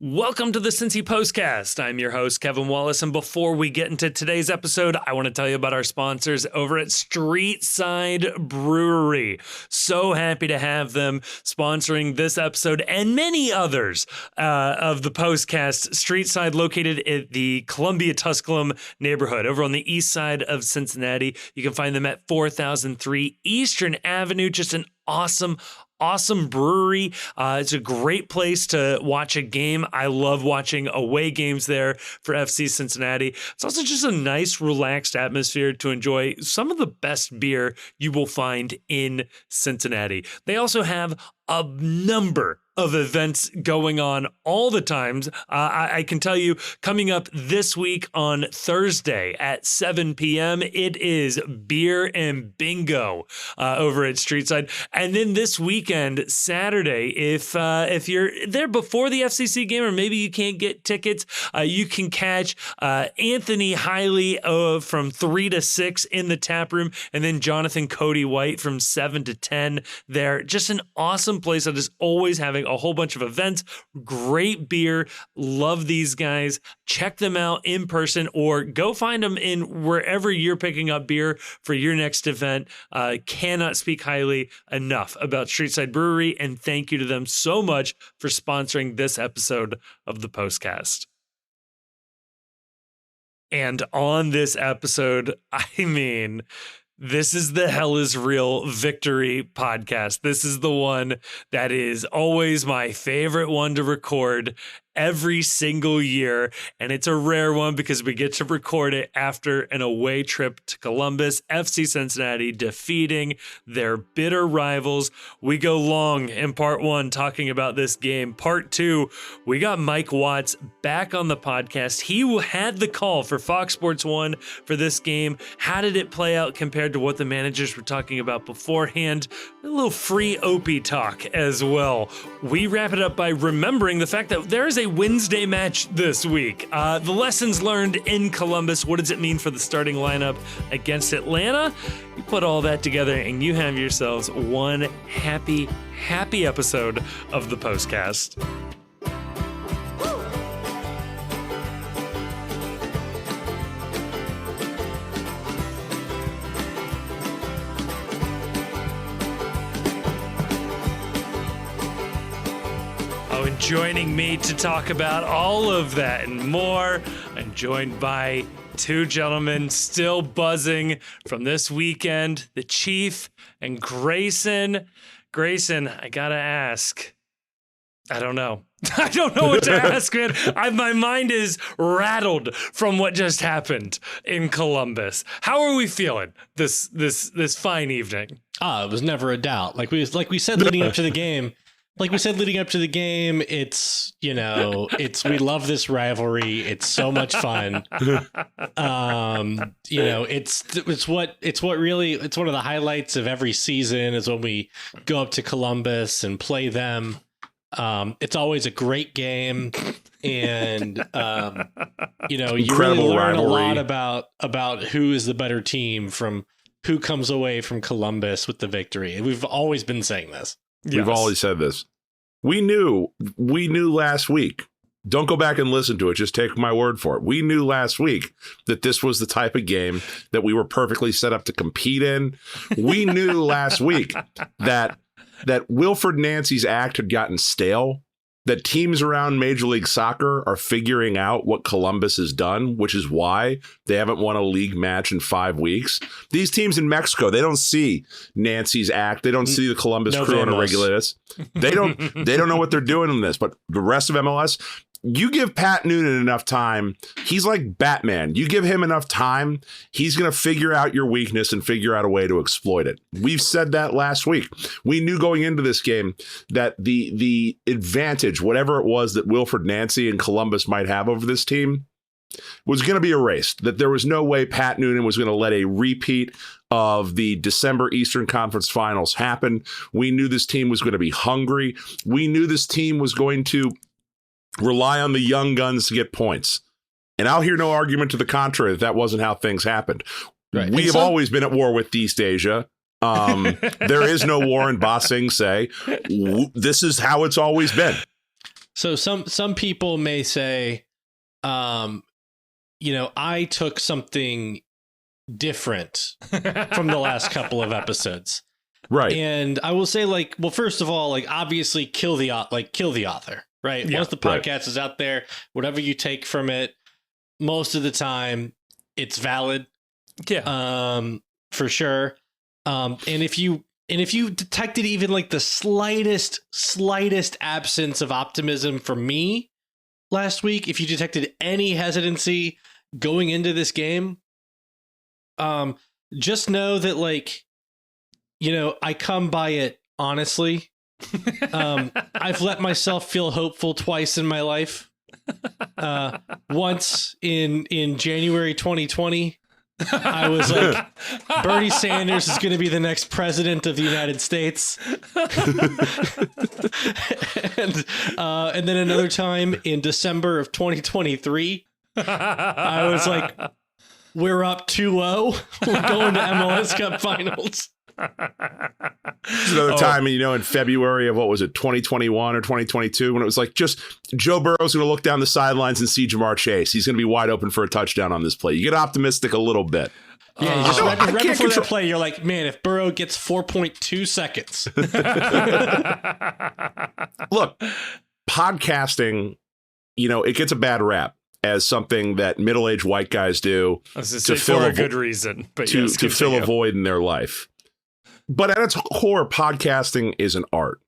Welcome to the Cincy Postcast. I'm your host, Kevin Wallace, and before we get into today's episode, I want to tell you about our sponsors over at Streetside Brewery. So happy to have them sponsoring this episode and many others of the Postcast. Streetside, located in the Columbia Tusculum neighborhood over on the east side of Cincinnati. You can find them at 4003 Eastern Avenue. Just an awesome brewery. It's a great place to watch a game. I love watching away games there for FC Cincinnati. It's also just a nice, relaxed atmosphere to enjoy some of the best beer you will find in Cincinnati. They also have a number of events going on all the times. I can tell you, coming up this week on Thursday at 7 p.m., it is Beer and Bingo over at Streetside. And then this weekend, Saturday, if you're there before the FCC game or maybe you can't get tickets, you can catch Anthony Hiley from 3 to 6 in the tap room, and then Jonathan Cody White from 7 to 10 there. Just an awesome place that is always having a whole bunch of events, great beer. Love these guys. Check them out in person or go find them in wherever you're picking up beer for your next event. Cannot speak highly enough about Streetside Brewery, and thank you to them so much for sponsoring this episode of the Postcast. And on this episode, this is the Hell is Real Victory podcast. This is the one that is always my favorite one to record every single year. And it's a rare one because we get to record it after an away trip to Columbus, FC Cincinnati defeating their bitter rivals. We go long in part one talking about this game. Part two, we got Mike Watts back on the podcast. He had the call for Fox Sports 1 for this game. How did it play out compared to what the managers were talking about beforehand? A little free Opie talk as well. We wrap it up by remembering the fact that there is a Wednesday match this week. The lessons learned in Columbus. What does it mean for the starting lineup against Atlanta? You put all that together and you have yourselves one happy episode of the Postcast. Joining me to talk about all of that and more, I'm joined by two gentlemen still buzzing from this weekend, the Chief and Grayson. Grayson, I gotta ask. I don't know. I don't know what to ask, man. My mind is rattled from what just happened in Columbus. How are we feeling this fine evening? It was never a doubt. Like we said leading up to the game. It's, we love this rivalry. It's so much fun. It's one of the highlights of every season is when we go up to Columbus and play them. It's always a great game. And, you really learn a lot about who is the better team from who comes away from Columbus with the victory. We've always been saying this. Yes. We've always said this. We knew last week. Don't go back and listen to it. Just take my word for it. We knew last week that this was the type of game that we were perfectly set up to compete in. We knew last week that Wilfred Nancy's act had gotten stale, that teams around Major League Soccer are figuring out what Columbus has done, which is why they haven't won a league match in 5 weeks. These teams in Mexico, they don't see Nancy's act. They don't see the Columbus crew on a regular basis. They don't know what they're doing in this. But the rest of MLS, you give Pat Noonan enough time, he's like Batman. You give him enough time, he's going to figure out your weakness and figure out a way to exploit it. We've said that last week. We knew going into this game that the advantage, whatever it was that Wilfred Nancy and Columbus might have over this team, was going to be erased, that there was no way Pat Noonan was going to let a repeat of the December Eastern Conference Finals happen. We knew this team was going to be hungry. We knew this team was going to rely on the young guns to get points. And I'll hear no argument to the contrary that wasn't how things happened. Right. We have always been at war with East Asia. There is no war in Ba Sing Se. This is how it's always been. So some people may say, I took something different from the last couple of episodes. Right. And I will say, well, first of all, obviously kill the author, right? Yeah, Once the podcast is out there, whatever you take from it, most of the time it's valid. Yeah. For sure. And if you detected even the slightest absence of optimism from me last week, if you detected any hesitancy going into this game, just know that I come by it honestly. I've let myself feel hopeful twice in my life. Once in January 2020, I was like, Bernie Sanders is going to be the next president of the United States. and then another time in December of 2023, I was like, we're up 2-0. We're going to MLS Cup Finals. Another time, in February of 2021 or 2022, when it was just Joe Burrow's going to look down the sidelines and see Jamar Chase. He's going to be wide open for a touchdown on this play. You get optimistic a little bit. Yeah, just right before that play, you're like, man, if Burrow gets 4.2 seconds. Look, podcasting, it gets a bad rap as something that middle-aged white guys do to fill a good reason, but to fill a void in their life. But at its core, podcasting is an art.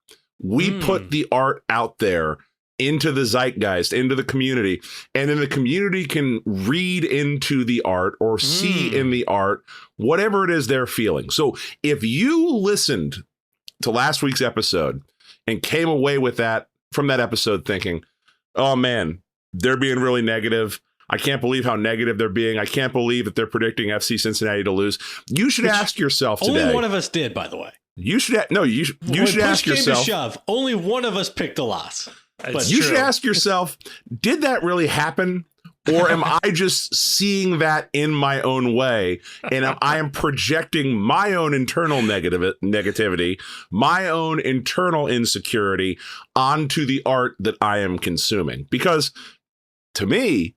We put the art out there into the zeitgeist, into the community, and then the community can read into the art or see in the art whatever it is they're feeling. So if you listened to last week's episode and came away with that from that episode thinking, oh man, they're being really negative, I can't believe how negative they're being, I can't believe that they're predicting FC Cincinnati to lose, you should ask yourself today. Only one of us did, by the way. You should ask yourself. To shove, only one of us picked a loss. But you should ask yourself, did that really happen? Or am I just seeing that in my own way? And I am projecting my own internal negativity, my own internal insecurity onto the art that I am consuming. Because to me,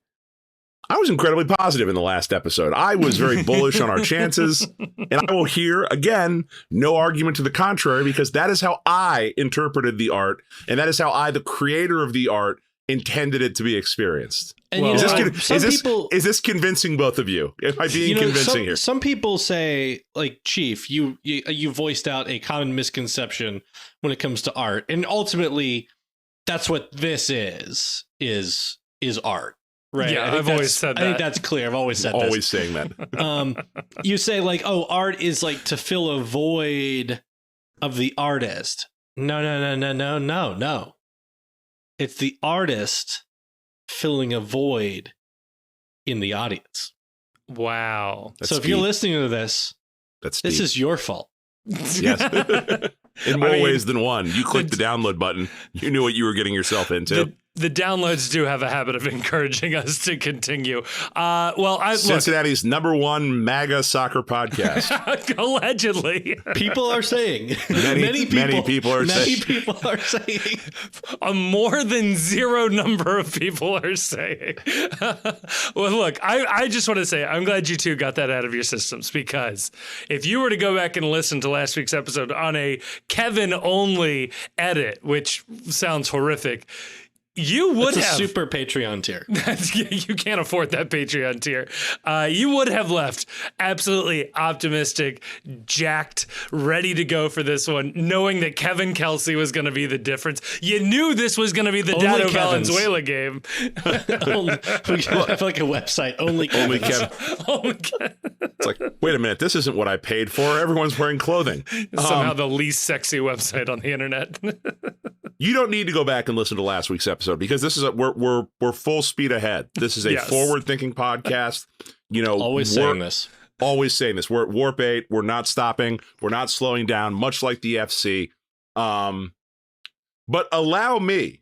I was incredibly positive in the last episode. I was very bullish on our chances, and I will hear, again, no argument to the contrary, because that is how I interpreted the art, and that is how I, the creator of the art, intended it to be experienced. And well, is this convincing both of you? Am I being convincing here? Some people say, Chief, you voiced out a common misconception when it comes to art, and ultimately, that's what this is art. Right. Yeah, I've always said that. I think that's clear. I've always said always saying that. You say art is to fill a void of the artist. No. It's the artist filling a void in the audience. Wow. That's if you're listening to this, this is your fault. Yes. In more ways than one. You clicked the download button. You knew what you were getting yourself into. The downloads do have a habit of encouraging us to continue. Cincinnati's #1 MAGA soccer podcast. Allegedly. People are saying. Many people are saying. A more than zero number of people are saying. Well, look, I just want to say, I'm glad you two got that out of your systems, because if you were to go back and listen to last week's episode on a Kevin-only edit, which sounds horrific, you would have a super Patreon tier. You can't afford that Patreon tier. You would have left absolutely optimistic, jacked, ready to go for this one, knowing that Kevin Kelsy was going to be the difference. You knew this was going to be the Dado Valenzuela game. I feel like a website. Only Kevin. It's like, wait a minute, this isn't what I paid for. Everyone's wearing clothing. Somehow the least sexy website on the internet. You don't need to go back and listen to last week's episode, because this is we're full speed ahead. This is a forward-thinking podcast. Always saying this. We're at Warp 8. We're not stopping. We're not slowing down, much like the FC. But allow me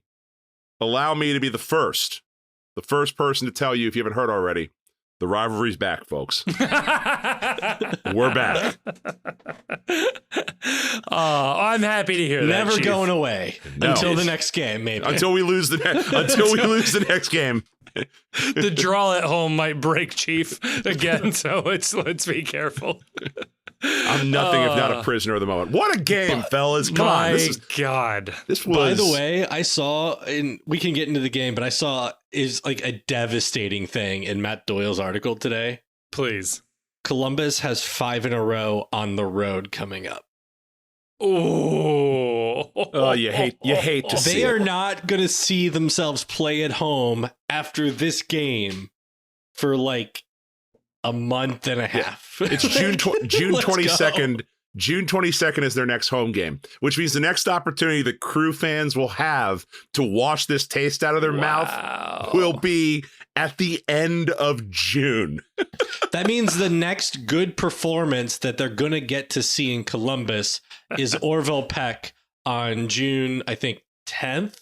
to be the first person to tell you, if you haven't heard already, The rivalry's back, folks. We're back. Oh, I'm happy to hear that. Never Chief. going away until the next game, maybe. Until we lose the next game. The draw at home might break Chief again, so let's be careful. I'm nothing if not a prisoner of the moment. What a game, fellas! Come on, God. This was. By the way, I saw, and we can get into the game, but I saw is like a devastating thing in Matt Doyle's article today. Please. Columbus has 5 in a row on the road coming up. Oh, you hate to see They it. are not going to see themselves play at home after this game for like a month and a half. It's June 22nd. June 22nd is their next home game, which means the next opportunity that Crew fans will have to wash this taste out of their mouth will be at the end of June. That means the next good performance that they're going to get to see in Columbus is Orville Peck on June, I think, 10th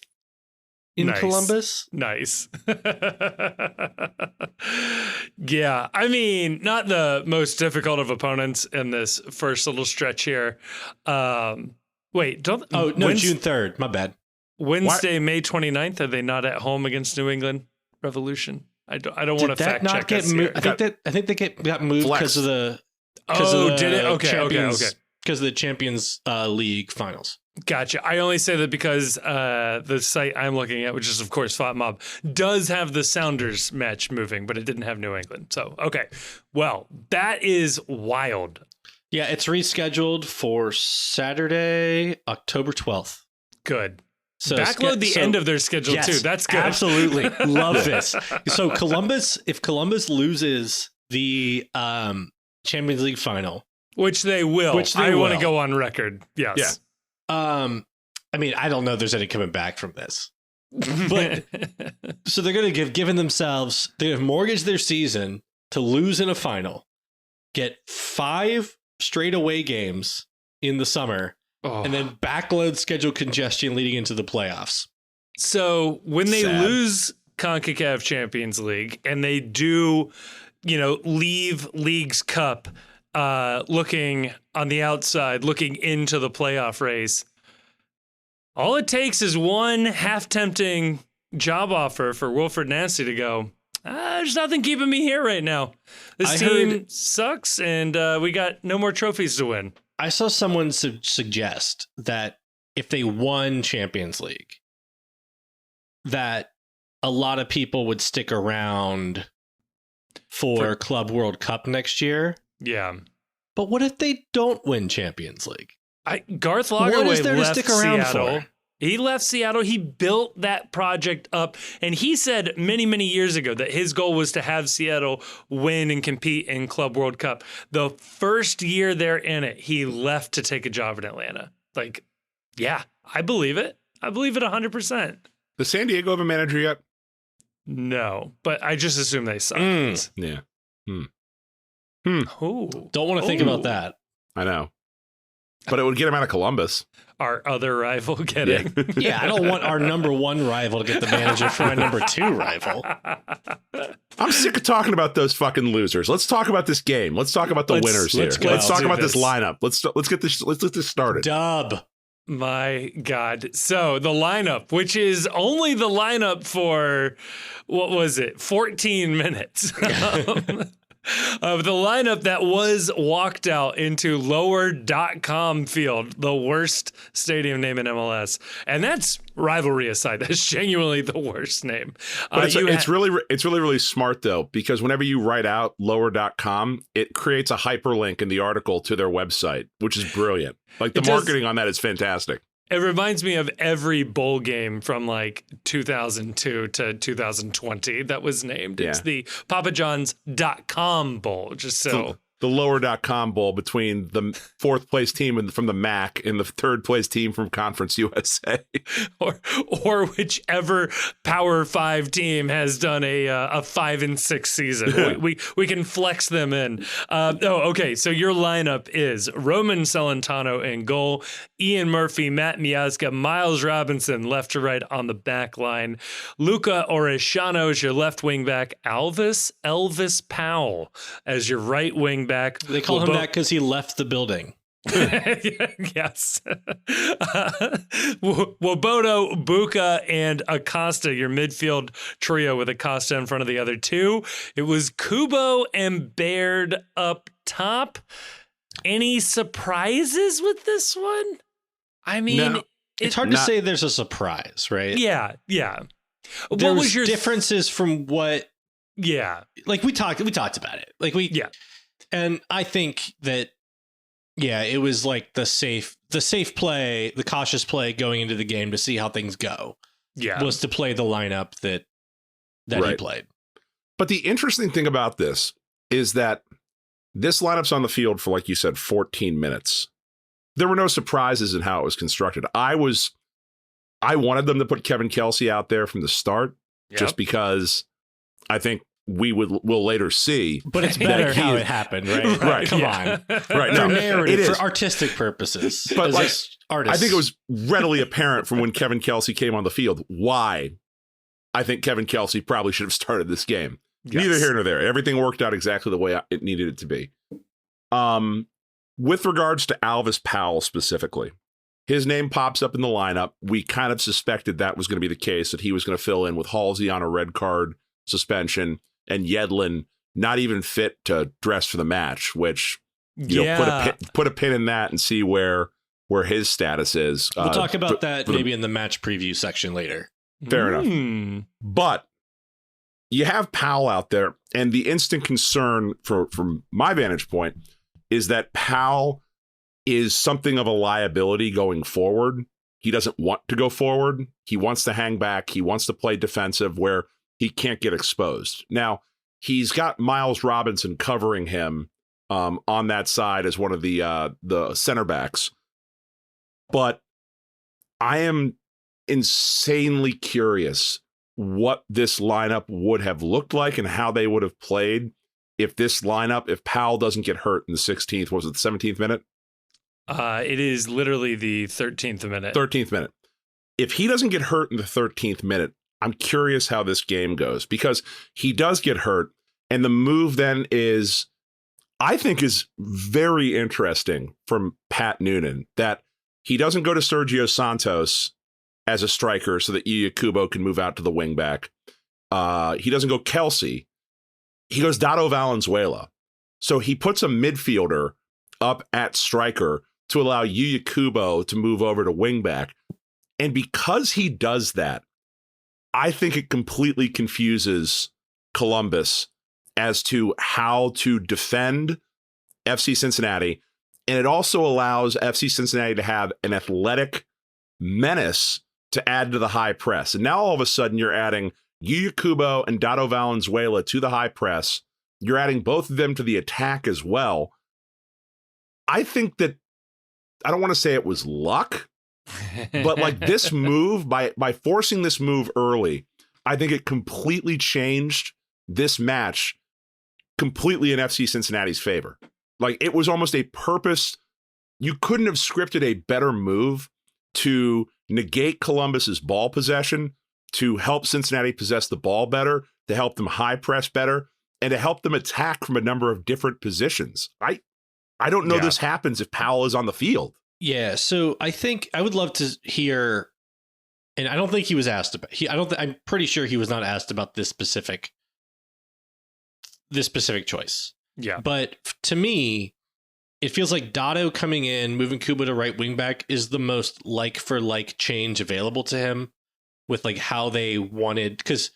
in Columbus. Nice. Yeah, I mean, not the most difficult of opponents in this first little stretch here. Wait, June 3rd. My bad. Wednesday, May 29th. Are they not at home against New England Revolution? I don't want to fact check us here. I think they got moved because of the. Did it? Okay. Because of the Champions League finals. Gotcha. I only say that because the site I'm looking at, which is, of course, Fought Mob, does have the Sounders match moving, but it didn't have New England. So, okay. Well, that is wild. Yeah, it's rescheduled for Saturday, October 12th. Good. So backload the end of their schedule, too. That's good. Absolutely. Love this. So, if Columbus loses the Champions League final, which they will. I want to go on record. Yes. Yeah. I mean, I don't know if there's any coming back from this. But so they're going to given themselves, they have mortgaged their season to lose in a final, get 5 straight away games in the summer, and then backload schedule congestion leading into the playoffs. So when they lose CONCACAF Champions League and they do, leave League's Cup looking on the outside, looking into the playoff race, all it takes is one half-tempting job offer for Wilfred Nancy to go, there's nothing keeping me here right now. This team sucks, and we got no more trophies to win. I saw someone suggest that if they won Champions League, that a lot of people would stick around for Club World Cup next year. Yeah. But what if they don't win Champions League? Garth Lagerwey left stick around Seattle. for? He left Seattle. He built that project up. And he said many, many years ago that his goal was to have Seattle win and compete in Club World Cup. The first year they're in it, he left to take a job in Atlanta. Yeah, I believe it. I believe it 100%. Does San Diego have a manager yet? No, but I just assume they suck. Yeah. Don't want to think about that. I know. But it would get him out of Columbus. Our other rival getting. Yeah, I don't want our number 1 rival to get the manager for my number 2 rival. I'm sick of talking about those fucking losers. Let's talk about this game. Let's talk about the winners here. Let's talk about this lineup. Let's get this started. Dub. My God. So the lineup, which is only the lineup for, 14 minutes. Of the lineup that was walked out into lower.com field, the worst stadium name in MLS. And that's rivalry aside. That's genuinely the worst name. But it's really smart, though, because whenever you write out lower.com, it creates a hyperlink in the article to their website, which is brilliant. The marketing on that is fantastic. It reminds me of every bowl game from 2002 to 2020 that was named. Yeah. It's the papajohns.com bowl, just so the lower.com bowl between the fourth place team from the MAC and the third place team from Conference USA. or whichever Power 5 team has done a 5-6 season. We can flex them in. Okay. So your lineup is Roman Celentano in goal, Ian Murphy, Matt Miazga, Miles Robinson left to right on the back line, Luca Oreshano as your left wing back, Elvis Powell as your right wing back. They call him that because he left the building. Yes. Wobodo, Buka, and Acosta, your midfield trio with Acosta in front of the other two. It was Kubo and Baird up top. Any surprises with this one? I mean, No. It's hard to say there's a surprise, right? Yeah. What There was your differences from what? Yeah. Like we talked about it. And I think that, it was like the safe play, the cautious play going into the game to see how things go. Yeah. Was to play the lineup that Right. he played. But the interesting thing about this is that this lineup's on the field for, like you said, 14 minutes. There were no surprises in how it was constructed. I wanted them to put Kevin Kelsy out there from the start, just because I think we'll later see. But it's better how it happened, right? Right. Come on. Right. No, narrative it is. for artistic purposes. But like, artists. I think it was readily apparent from when Kevin Kelsy came on the field why I think Kevin Kelsy probably should have started this game. Yes. Neither here nor there. Everything worked out exactly the way it needed it to be. With regards to Elvis Powell specifically, his name pops up in the lineup. We kind of suspected that was going to be the case, that he was going to fill in with Halsey on a red card suspension and Yedlin not even fit to dress for the match, which, put a pin in that and see where his status is. We'll talk about that maybe in the match preview section later. Fair enough. But you have Powell out there, and the instant concern from my vantage point is that Powell is something of a liability going forward. He doesn't want to go forward. He wants to hang back. He wants to play defensive where he can't get exposed. Now, he's got Miles Robinson covering him on that side as one of the center backs. But I am insanely curious what this lineup would have looked like and how they would have played if Powell doesn't get hurt in the 16th, was it the 17th minute? It is literally the 13th minute. 13th minute. If he doesn't get hurt in the 13th minute, I'm curious how this game goes, because he does get hurt. And the move then I think is very interesting from Pat Noonan, that he doesn't go to Sergio Santos as a striker so that Yuya Kubo can move out to the wing back. He doesn't go Kelsy. He goes Dado Valenzuela. So he puts a midfielder up at striker to allow Yuya Kubo to move over to wing back. And because he does that, I think it completely confuses Columbus as to how to defend FC Cincinnati. And it also allows FC Cincinnati to have an athletic menace to add to the high press. And now all of a sudden you're adding Yuya Kubo and Dado Valenzuela to the high press. You're adding both of them to the attack as well. I think that, I don't want to say it was luck, but like this move, by forcing this move early, I think it completely changed this match completely in FC Cincinnati's favor. Like, it was almost a purpose. You couldn't have scripted a better move to negate Columbus's ball possession, to help Cincinnati possess the ball better, to help them high press better, and to help them attack from a number of different positions. I don't know this happens if Powell is on the field. Yeah, so I think I would love to hear, and I don't think he was asked about. I'm pretty sure he was not asked about this specific choice. Yeah, but to me, it feels like Dado coming in, moving Kubo to right wing back is the most like for like change available to him, with like how they wanted, because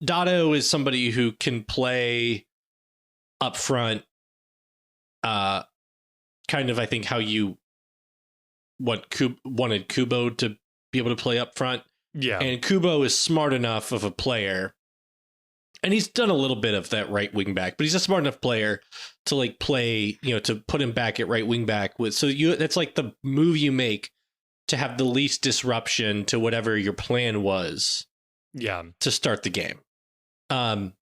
Dado is somebody who can play up front. Kind of, I think, how you wanted Kubo to be able to play up front. Yeah. And Kubo is smart enough of a player And he's done a little bit of that right wing back, but he's a smart enough player to like play, to put him back at right wing back with. So that's like the move you make to have the least disruption to whatever your plan was. Yeah. To start the game. But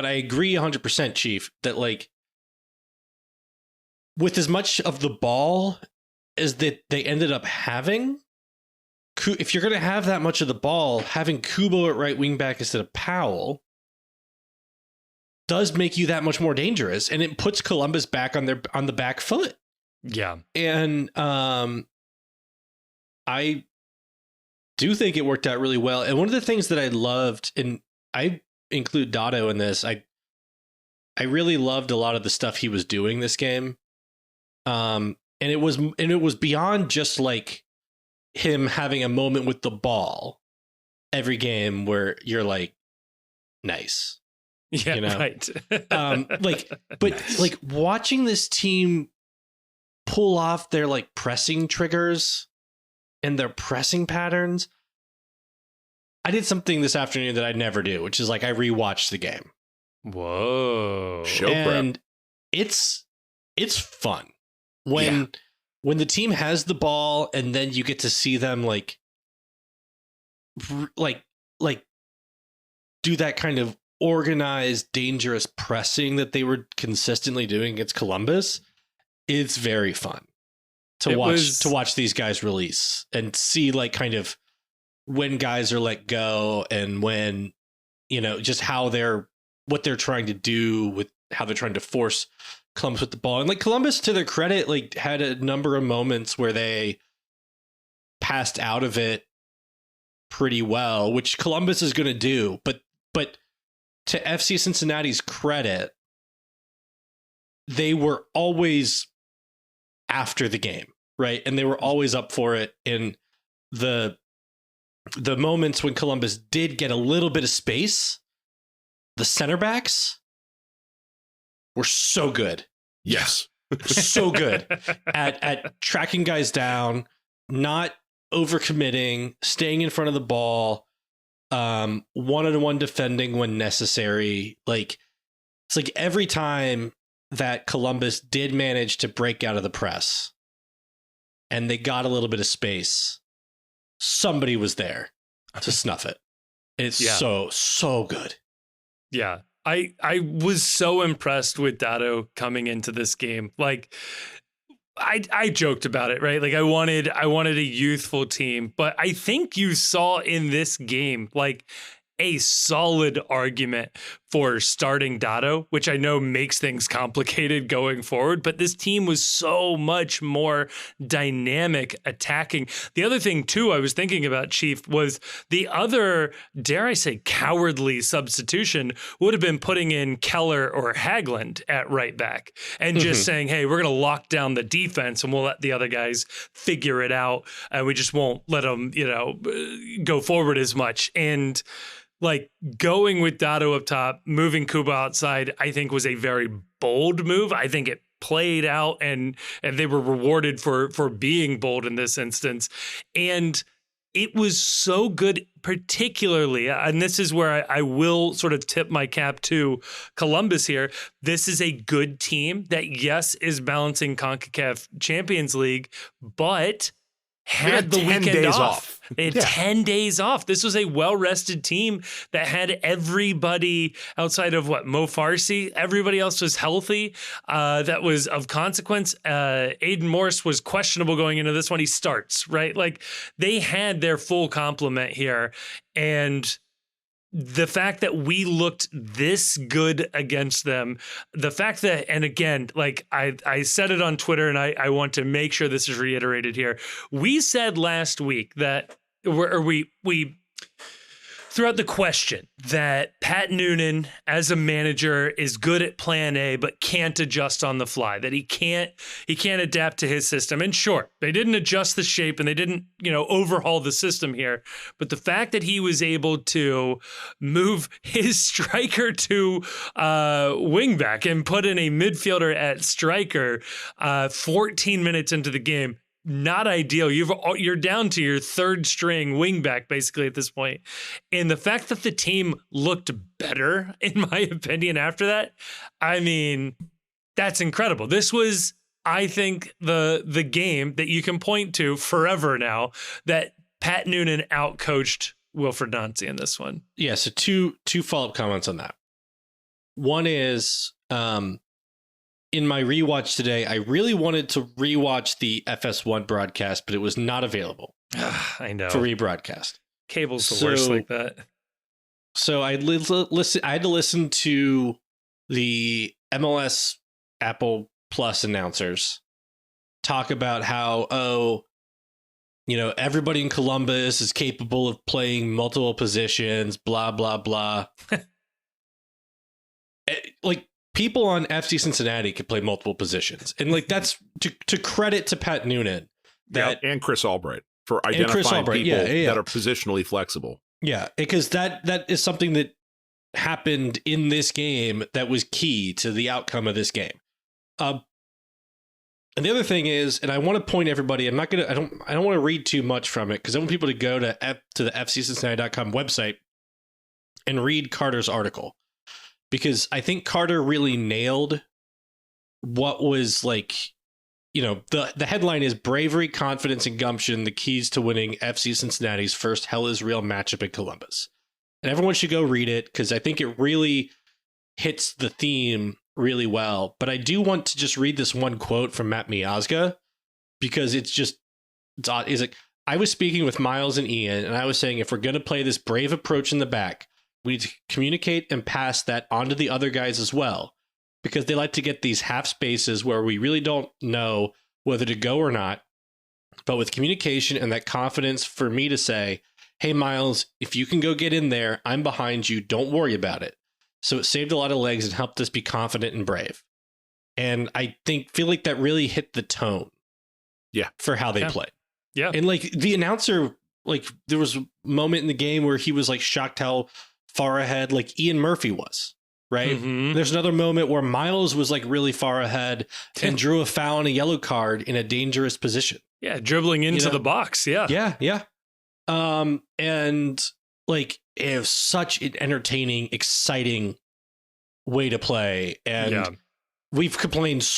I agree 100%, Chief, that like with as much of the ball as that they ended up having, if you're going to have that much of the ball, having Kubo at right wing back instead of Powell does make you that much more dangerous, and it puts Columbus back on the back foot. Yeah. And I do think it worked out really well. And one of the things that I loved, and I include Dado in this, I really loved a lot of the stuff he was doing this game. And it was beyond just like him having a moment with the ball every game where you're like, nice. Yeah, right. But watching this team pull off their like pressing triggers and their pressing patterns. I did something this afternoon that I never do, which is like I rewatched the game. Whoa. Show and prep. It's fun when the team has the ball and then you get to see them like do that kind of organized, dangerous pressing that they were consistently doing against Columbus. It's very fun to watch these guys release and see like kind of when guys are let go and when, just what they're trying to do with how they're trying to force Columbus with the ball. And like Columbus, to their credit, like had a number of moments where they passed out of it pretty well, which Columbus is going to do. But to FC Cincinnati's credit, they were always after the game, right? And they were always up for it. And the moments when Columbus did get a little bit of space, the center backs were so good. Yes. So good at tracking guys down, not overcommitting, staying in front of the ball, one-on-one defending when necessary. Like it's like every time that Columbus did manage to break out of the press and they got a little bit of space, somebody was there to snuff it. It's so good. Yeah. I was so impressed with Dado coming into this game. Like I joked about it, right? Like I wanted a youthful team, but I think you saw in this game like a solid argument for starting Dado, which I know makes things complicated going forward, but this team was so much more dynamic attacking. The other thing too, I was thinking about, Chief, was the other, dare I say, cowardly substitution would have been putting in Keller or Hagland at right back and just saying, hey, we're going to lock down the defense and we'll let the other guys figure it out. And we just won't let them, go forward as much. And like going with Dado up top, moving Kuba outside, I think was a very bold move. I think it played out and they were rewarded for being bold in this instance. And it was so good, particularly, and this is where I will sort of tip my cap to Columbus here. This is a good team that, yes, is balancing CONCACAF Champions League, but had the weekend off. They had 10 days off. This was a well-rested team that had everybody outside of Mo Farsi. Everybody else was healthy. That was of consequence. Aiden Morse was questionable going into this one. He starts, right? Like they had their full complement here. And the fact that we looked this good against them, the fact that, and again, like I said it on Twitter and I want to make sure this is reiterated here. We said last week that, we throughout the question that Pat Noonan as a manager is good at plan A, but can't adjust on the fly, that he can't adapt to his system. And sure, they didn't adjust the shape and they didn't, overhaul the system here. But the fact that he was able to move his striker to wingback and put in a midfielder at striker 14 minutes into the game, not ideal. You're down to your third string wingback basically at this point. And the fact that the team looked better, in my opinion, after that, I mean, that's incredible. This was, I think, the game that you can point to forever now that Pat Noonan outcoached Wilfred Nancy in this one. Yeah, so two follow-up comments on that. One is, in my rewatch today, I really wanted to rewatch the FS1 broadcast, but it was not available. I know. For rebroadcast. Cable's the worst like that. So I had to listen to the MLS Apple Plus announcers talk about how, everybody in Columbus is capable of playing multiple positions, blah, blah, blah. Like, people on FC Cincinnati could play multiple positions. And like, that's to credit to Pat Noonan. And Chris Albright for identifying people that are positionally flexible. Yeah, because that is something that happened in this game that was key to the outcome of this game. And the other thing is, and I want to point everybody, I don't want to read too much from it because I want people to go to the FCCincinnati.com website and read Carter's article. Because I think Carter really nailed what was like, the headline is bravery, confidence, and gumption, the keys to winning FC Cincinnati's first Hell is Real matchup in Columbus. And everyone should go read it because I think it really hits the theme really well. But I do want to just read this one quote from Matt Miazga because it's like, I was speaking with Miles and Ian, and I was saying, if we're going to play this brave approach in the back, we need to communicate and pass that on to the other guys as well, because they like to get these half spaces where we really don't know whether to go or not. But with communication and that confidence for me to say, hey, Miles, if you can go get in there, I'm behind you. Don't worry about it. So it saved a lot of legs and helped us be confident and brave. And I feel like that really hit the tone. Yeah. For how they play. Yeah. And like the announcer, like there was a moment in the game where he was like shocked how far ahead like Ian Murphy was, right? Mm-hmm. There's another moment where Miles was like really far ahead and drew a foul and a yellow card in a dangerous position. Yeah, dribbling into the box. Yeah. Yeah. And like it was such an entertaining, exciting way to play. And we've complained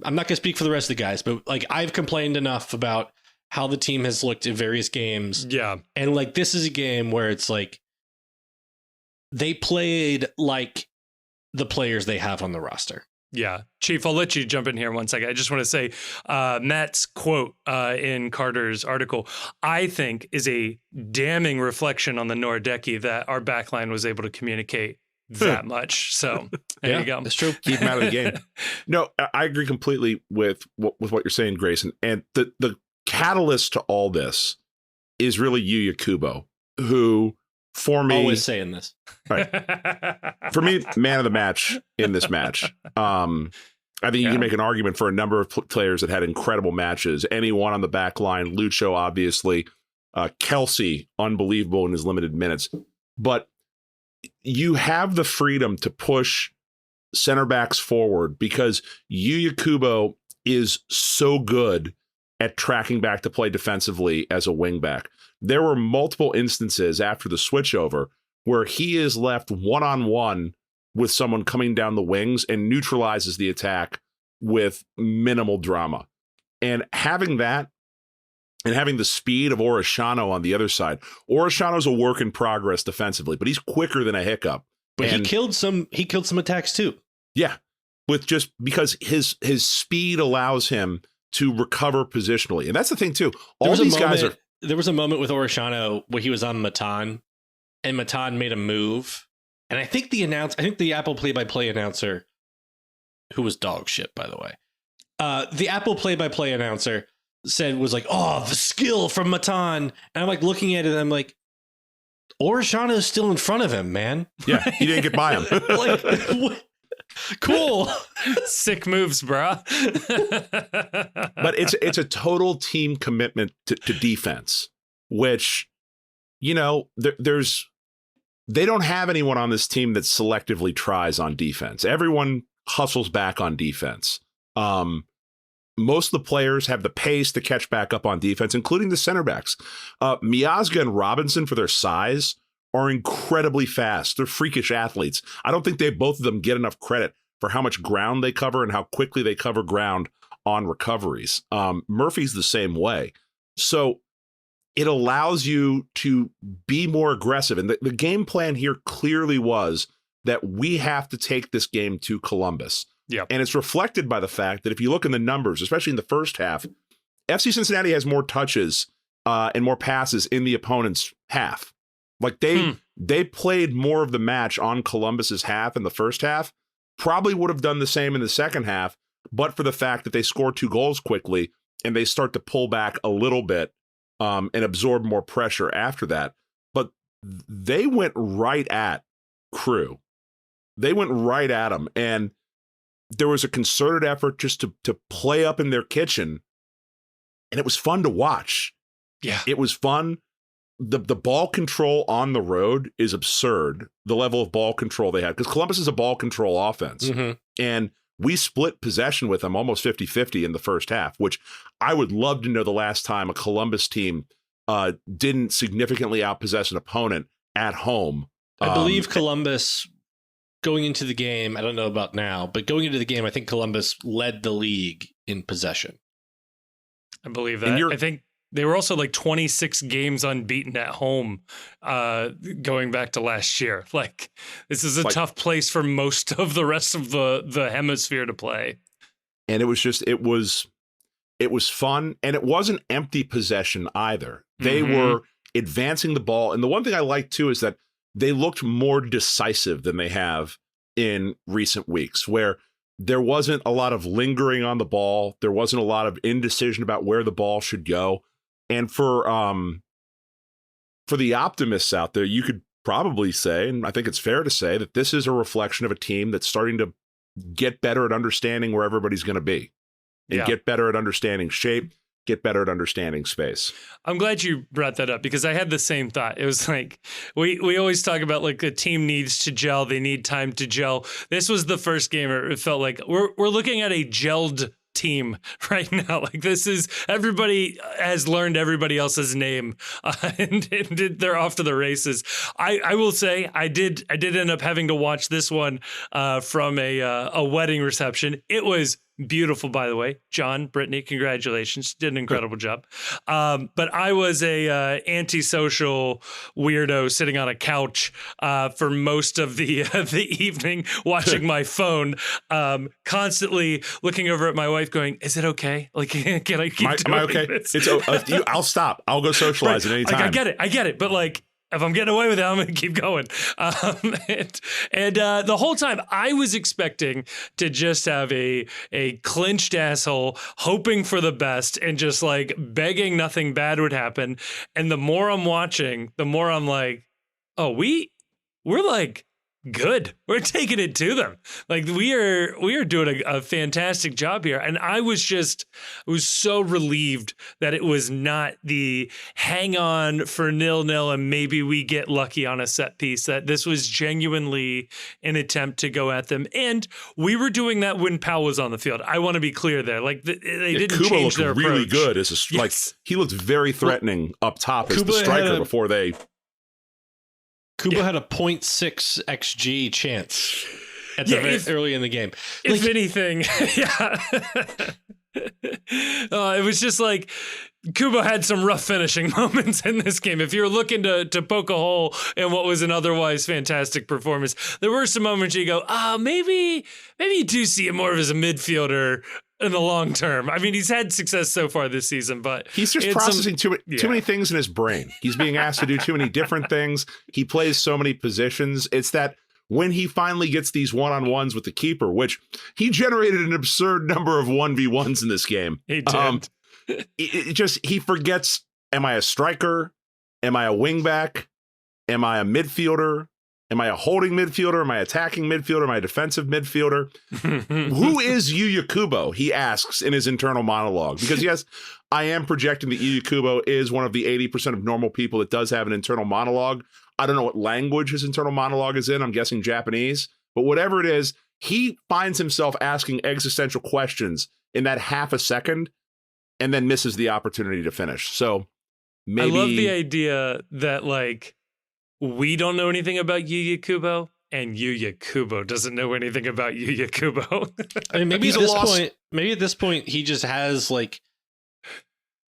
I'm not gonna speak for the rest of the guys, but like I've complained enough about how the team has looked in various games. Yeah. And like this is a game where it's like they played like the players they have on the roster. Yeah. Chief, I'll let you jump in here 1 second. I just want to say Matt's quote in Carter's article, I think, is a damning reflection on the Nordecki that our backline was able to communicate that much. So there you go. That's true. Keep him out of the game. No, I agree completely with what you're saying, Grayson. And the catalyst to all this is really Yuya Kubo, who for me always saying this. Right. For me, man of the match in this match. I think you can make an argument for a number of players that had incredible matches. Anyone on the back line, Lucho, obviously, Kelsy, unbelievable in his limited minutes. But you have the freedom to push center backs forward because Yuya Kubo is so good at tracking back to play defensively as a wing back. There were multiple instances after the switchover where he is left one-on-one with someone coming down the wings and neutralizes the attack with minimal drama. And having that and having the speed of Orishano on the other side, Orishano's a work in progress defensively, but he's quicker than a hiccup. But he killed some attacks too. Yeah. With just because his speed allows him to recover positionally. And that's the thing too. There was a moment with Orishano where he was on Matan and Matan made a move. And I think the Apple play-by-play announcer, who was dog shit, by the way. The Apple play-by-play announcer was like, oh, the skill from Matan. And I'm like looking at it and I'm like, Orishano is still in front of him, man. Yeah, he didn't get by him. Like, what? Cool. Sick moves, bro. But it's a total team commitment to defense, which, they don't have anyone on this team that selectively tries on defense. Everyone hustles back on defense. most of the players have the pace to catch back up on defense, including the center backs. Miazga and Robinson, for their size, are incredibly fast. They're freakish athletes. I don't think both of them get enough credit for how much ground they cover and how quickly they cover ground on recoveries. Murphy's the same way. So it allows you to be more aggressive. And the game plan here clearly was that we have to take this game to Columbus. Yep. And it's reflected by the fact that if you look in the numbers, especially in the first half, FC Cincinnati has more touches and more passes in the opponent's half. Like they played more of the match on Columbus's half in the first half, probably would have done the same in the second half, but for the fact that they scored 2 goals quickly and they start to pull back a little bit and absorb more pressure after that. But they went right at Crew. They went right at them. And there was a concerted effort just to play up in their kitchen. And it was fun to watch. Yeah. It was fun. The ball control on the road is absurd, the level of ball control they had, because Columbus is a ball control offense. Mm-hmm. And we split possession with them almost 50-50 in the first half, which I would love to know the last time a Columbus team didn't significantly outpossess an opponent at home. I believe Columbus, going into the game, I don't know about now, but going into the game, I think Columbus led the league in possession. I believe that. I think they were also like 26 games unbeaten at home going back to last year. Like, this is a tough place for most of the rest of the hemisphere to play. And it was fun. And it wasn't empty possession either. They were advancing the ball. And the one thing I like too is that they looked more decisive than they have in recent weeks, where there wasn't a lot of lingering on the ball. There wasn't a lot of indecision about where the ball should go. And for the optimists out there, you could probably say, and I think it's fair to say, that this is a reflection of a team that's starting to get better at understanding where everybody's going to be and get better at understanding shape, get better at understanding space. I'm glad you brought that up because I had the same thought. It was like, we always talk about like a team needs to gel. They need time to gel. This was the first game where it felt like we're looking at a gelled team right now. Like, this is, everybody has learned everybody else's name and they're off to the races. I will say I did end up having to watch this one from a wedding reception. It was beautiful, by the way. John, Brittany, congratulations. Did an incredible job. But I was a antisocial weirdo sitting on a couch for most of the evening, watching my phone, constantly looking over at my wife going, is it okay? Like, can I keep doing am I okay? This? I'll stop. I'll go socialize at any time. Like, I get it. But like, if I'm getting away with it, I'm going to keep going. And the whole time I was expecting to just have a clinched asshole hoping for the best and just like begging nothing bad would happen. And the more I'm watching, the more I'm like, oh, we're like good. We're taking it to them. Like, we are doing a fantastic job here. And I was so relieved that it was not the hang on for 0-0 and maybe we get lucky on a set piece, that this was genuinely an attempt to go at them. And we were doing that when Powell was on the field. I want to be clear there. Like, they didn't Kuba change their approach. Really good as a, like, he looked very threatening up top as the striker before they. Kuba had a 0.6 XG chance at the early in the game. If anything, it was just like Kuba had some rough finishing moments in this game. If you're looking to poke a hole in what was an otherwise fantastic performance, there were some moments you go, maybe you do see him more of as a midfielder in the long term. I mean, he's had success so far this season, but he's just processing too many things in his brain. He's being asked to do too many different things. He plays so many positions. It's that when he finally gets these one-on-ones with the keeper, which he generated an absurd number of 1v1s in this game. He did. He forgets, am I a striker? Am I a wingback? Am I a midfielder? Am I a holding midfielder? Am I attacking midfielder? Am I a defensive midfielder? Who is Yuya Kubo? He asks in his internal monologue. Because yes, I am projecting that Yuya Kubo is one of the 80% of normal people that does have an internal monologue. I don't know what language his internal monologue is in. I'm guessing Japanese. But whatever it is, he finds himself asking existential questions in that half a second and then misses the opportunity to finish. So maybe I love the idea that like we don't know anything about Yuya Kubo and Yuya Kubo doesn't know anything about Yuya Kubo. I mean, maybe at this point he just has like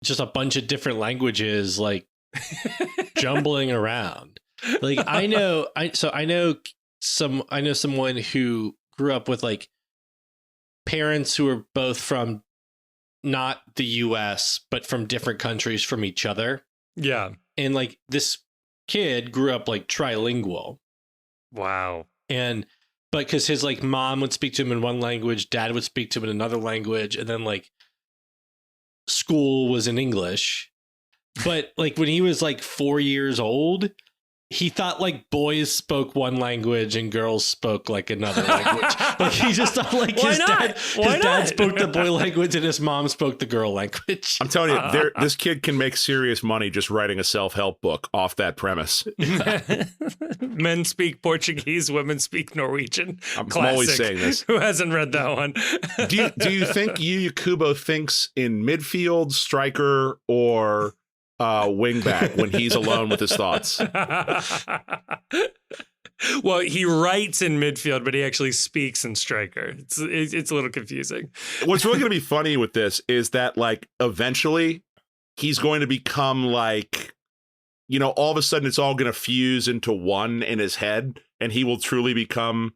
just a bunch of different languages like jumbling around. Like I know someone who grew up with like parents who are both from not the US but from different countries from each other. Yeah. And like this kid grew up like trilingual. Wow. But because his like mom would speak to him in one language, dad would speak to him in another language, and then like school was in English. But like when he was like 4 years old, he thought like boys spoke one language and girls spoke like another language. Like he just thought like his dad spoke the boy language and his mom spoke the girl language. I'm telling you, this kid can make serious money just writing a self-help book off that premise. Men speak Portuguese, women speak Norwegian. I'm Classic. always saying this. Who hasn't read that one? Do you think Yuya Kubo thinks in midfield, striker, or wing back when he's alone with his thoughts? Well, he writes in midfield, but he actually speaks in striker. It's a little confusing. What's really going to be funny with this is that like eventually he's going to become like, you know, all of a sudden it's all going to fuse into one in his head, and he will truly become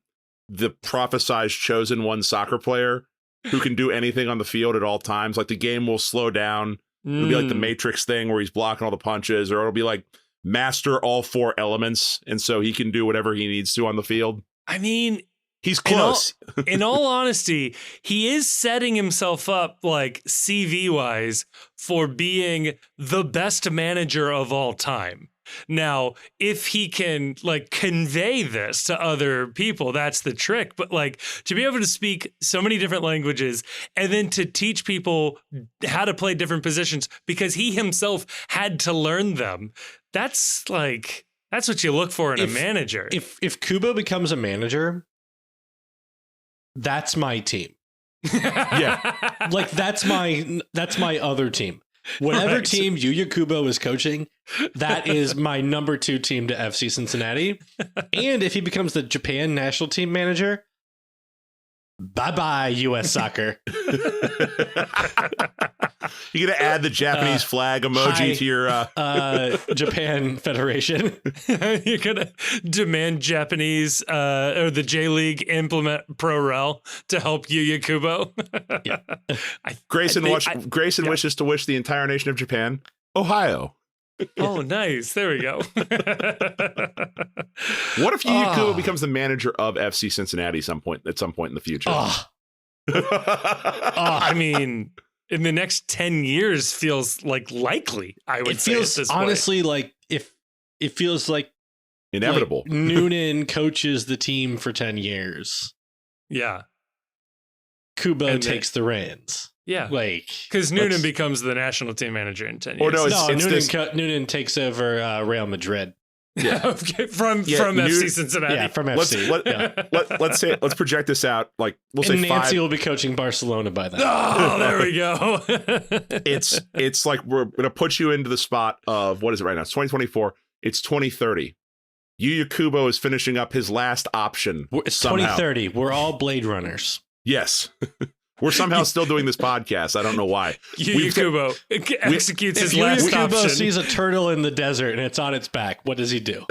the prophesized chosen one soccer player who can do anything on the field at all times. Like the game will slow down. It'll be like the Matrix thing where he's blocking all the punches, or it'll be like master all four elements, and so he can do whatever he needs to on the field. I mean, he's close. In all honesty, he is setting himself up like CV wise for being the best manager of all time. Now, if he can like convey this to other people, that's the trick. But like to be able to speak so many different languages and then to teach people how to play different positions because he himself had to learn them. That's what you look for in a manager. If Kubo becomes a manager, that's my team. Yeah. Like that's my other team. Whatever team Yuya Kubo is coaching, that is my number 2 team to FC Cincinnati. And if he becomes the Japan national team manager, bye-bye, U.S. soccer. You're going to add the Japanese flag emoji to your... Japan Federation. You're going to demand Japanese or the J-League implement Pro-Rel to help Yuya Kubo. Yeah. Grayson wishes to wish the entire nation of Japan, Ohio. Oh, nice. There we go. What if Yuya Kubo becomes the manager of FC Cincinnati at some point in the future? I mean, in the next 10 years feels like likely, I would say. It feels honestly like if it feels like inevitable. Like Noonan coaches the team for 10 years. Yeah. Kubo takes the reins. Yeah. Like, because Noonan becomes the national team manager in 10 years. Or no, Noonan takes over Real Madrid. Yeah. Okay. From FC Cincinnati. Yeah, from FC. Let's project this out. Like Nancy will be coaching Barcelona by then. Oh, there we go. It's like we're going to put you into the spot of, what is it right now? It's 2024. It's 2030. Yuya Kubo is finishing up his last option. It's somehow. 2030. We're all Blade Runners. Yes. We're somehow still doing this podcast. I don't know why. Yuya Kubo executes his last option. Yuya Kubo sees a turtle in the desert and it's on its back. What does he do?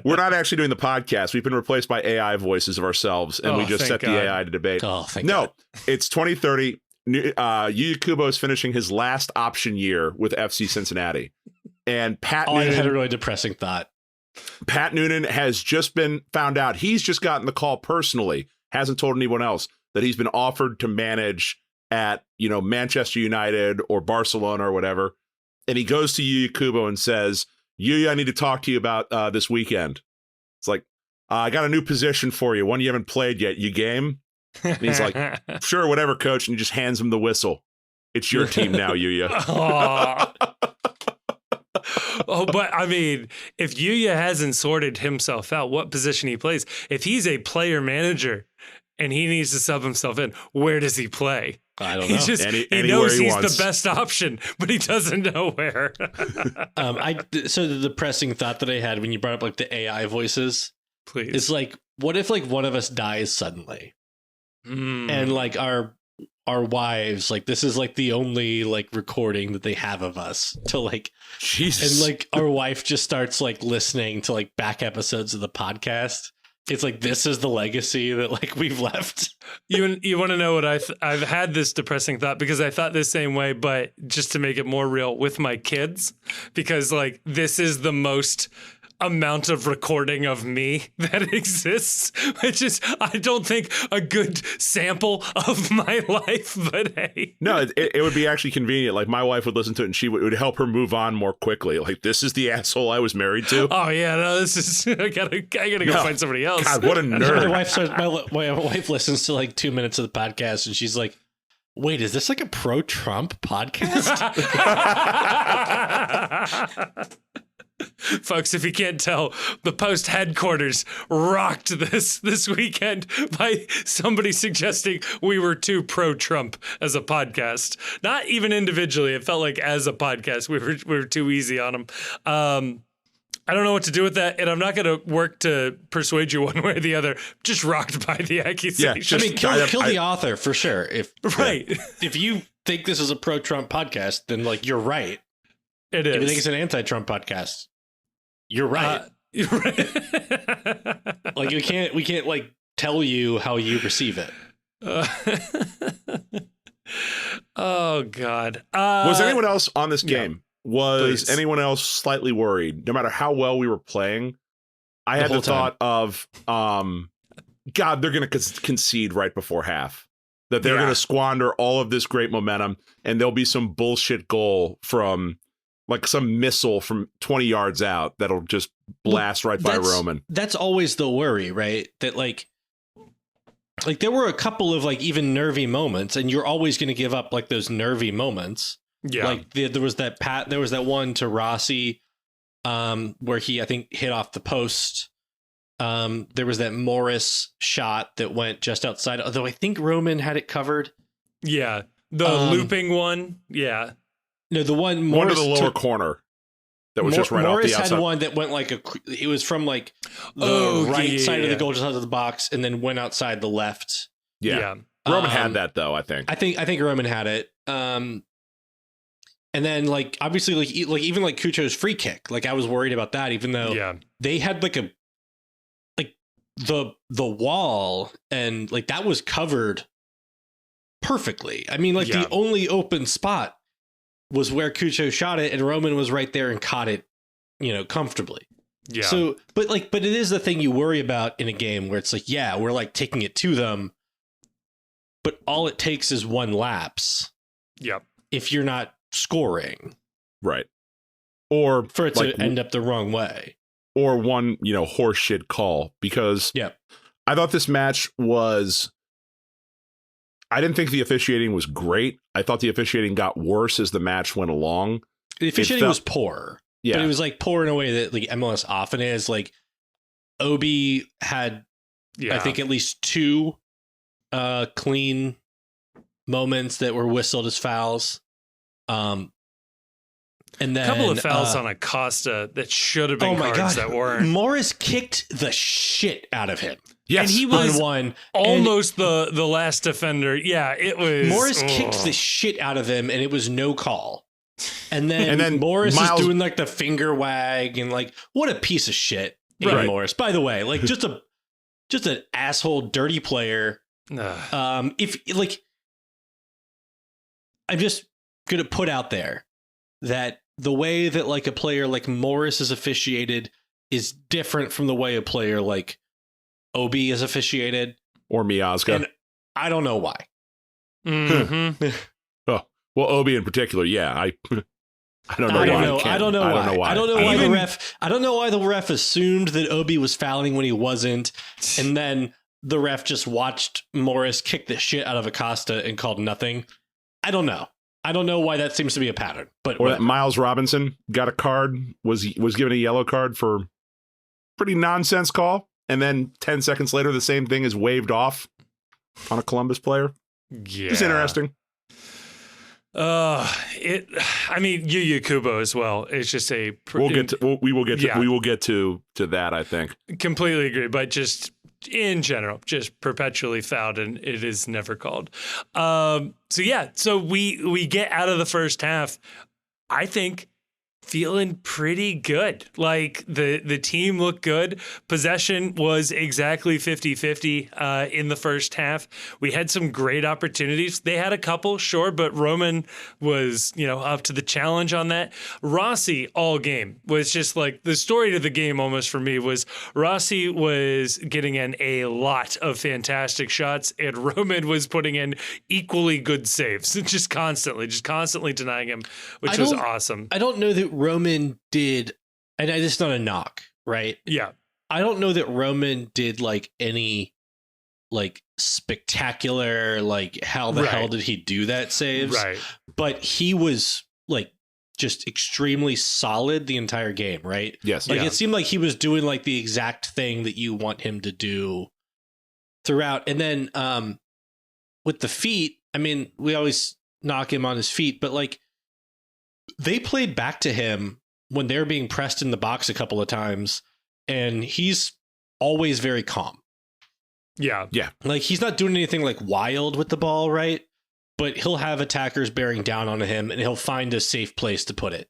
We're not actually doing the podcast. We've been replaced by AI voices of ourselves, and we just set the AI to debate. Oh, thank God. It's 2030. Yuya Kubo is finishing his last option year with FC Cincinnati. And Pat Noonan... I had a really depressing thought. Pat Noonan has just been found out. He's just gotten the call personally, hasn't told anyone else, that he's been offered to manage at, Manchester United or Barcelona or whatever. And he goes to Yuya Kubo and says, Yuya, I need to talk to you about this weekend. It's like, I got a new position for you, one you haven't played yet. You game? And he's like, sure, whatever, coach. And he just hands him the whistle. It's your team now, Yuya. But I mean, if Yuya hasn't sorted himself out, what position he plays, if he's a player manager and he needs to sub himself in, where does he play? I don't know. He knows he's the best option, but he doesn't know where. So the depressing thought that I had when you brought up like the AI voices, please, is like, what if like one of us dies suddenly, and like our wives, like this is like the only like recording that they have of us to like, Jesus, and like our wife just starts like listening to like back episodes of the podcast. It's like, this is the legacy that like we've left. You want to know what I've had this depressing thought, because I thought the same way, but just to make it more real, with my kids, because like this is the most amount of recording of me that exists, which is, I don't think, a good sample of my life, but hey. No, it would be actually convenient. Like my wife would listen to it and it would help her move on more quickly. Like, this is the asshole I was married to. Oh yeah, no, this is, I gotta go find somebody else. God, what a nerd. My wife listens to like 2 minutes of the podcast and she's like, wait, is this like a pro-Trump podcast? Folks, if you can't tell, the Post headquarters rocked this weekend by somebody suggesting we were too pro-Trump as a podcast. Not even individually. It felt like as a podcast, we were too easy on them. I don't know what to do with that, and I'm not going to work to persuade you one way or the other. Just rocked by the accusation. I mean, kill the author for sure. If you think this is a pro-Trump podcast, then like you're right. It is. If you think it's an anti-Trump podcast, you're right. You're right. Like we can't like tell you how you perceive it. Oh God. Was anyone else on this game? Was please. Anyone else slightly worried? No matter how well we were playing, I had the thought of, God, they're going to concede right before half. That they're going to squander all of this great momentum, and there'll be some bullshit goal from, like, some missile from 20 yards out that'll just blast right by Roman. That's always the worry, right? That like there were a couple of like even nervy moments, and you're always going to give up like those nervy moments. Yeah, like there was that one to Rossi, where he, I think, hit off the post. There was that Morris shot that went just outside, although I think Roman had it covered. Yeah, the looping one. Yeah, no, the one Morris to the lower corner that was just right Morris off the outside. had one that went like it was from like the right side of the goal, just out of the box, and then went outside the left. Yeah. Roman had that though. I think Roman had it. And then, like, obviously, like even like Cucho's free kick, like I was worried about that, even though they had like the wall, and like that was covered perfectly. I mean, like the only open spot was where Cucho shot it, and Roman was right there and caught it, comfortably. Yeah. So, but it is the thing you worry about in a game where it's like, yeah, we're like taking it to them, but all it takes is one lapse. Yep. If you're not scoring, right, or for it to end up the wrong way, or one horseshit call, because I thought this match was, I didn't think the officiating was great. I thought the officiating got worse as the match went along. The officiating was poor, but it was like poor in a way that like MLS often is. Like Obi had I think at least two clean moments that were whistled as fouls. And then a couple of fouls on Acosta that should have been cards that weren't. Morris kicked the shit out of him. Yes, and he was almost the last defender. Yeah, it was. Morris kicked the shit out of him, and it was no call. And then Morris is doing like the finger wag, and like, what a piece of shit, Morris. By the way, like just an asshole, dirty player. If like, I'm just gonna put out there that the way that like a player like Morris is officiated is different from the way a player like Obi is officiated, or Miazga, and I don't know why. Mm-hmm. Oh, well, Obi in particular, I don't know why. I don't know why the ref assumed that Obi was fouling when he wasn't, and then the ref just watched Morris kick the shit out of Acosta and called nothing. I don't know why that seems to be a pattern. But or that Miles Robinson got a card, was given a yellow card for pretty nonsense call, and then 10 seconds later the same thing is waved off on a Columbus player. Yeah, it's interesting. I mean, Yu Kubo as well. It's just we will get to that, I think. Completely agree, but just in general, just perpetually fouled, and it is never called. So we get out of the first half, I think, feeling pretty good. Like the team looked good. Possession was exactly 50-50 in the first half. We had some great opportunities. They had a couple, sure, but Roman was, up to the challenge on that. Rossi all game was just like the story of the game almost for me was Rossi was getting in a lot of fantastic shots and Roman was putting in equally good saves, just constantly denying him, which was awesome. I don't know that Roman did, and it's not a knock, right? Yeah. I don't know that Roman did like any like spectacular, like how the hell did he do that saves? Right. But he was like just extremely solid the entire game, right? Yes. Like it seemed like he was doing like the exact thing that you want him to do throughout. And then with the feet, I mean, we always knock him on his feet, but like they played back to him when they were being pressed in the box a couple of times, and he's always very calm. Yeah. Yeah. Like he's not doing anything like wild with the ball, right? But he'll have attackers bearing down on him and he'll find a safe place to put it.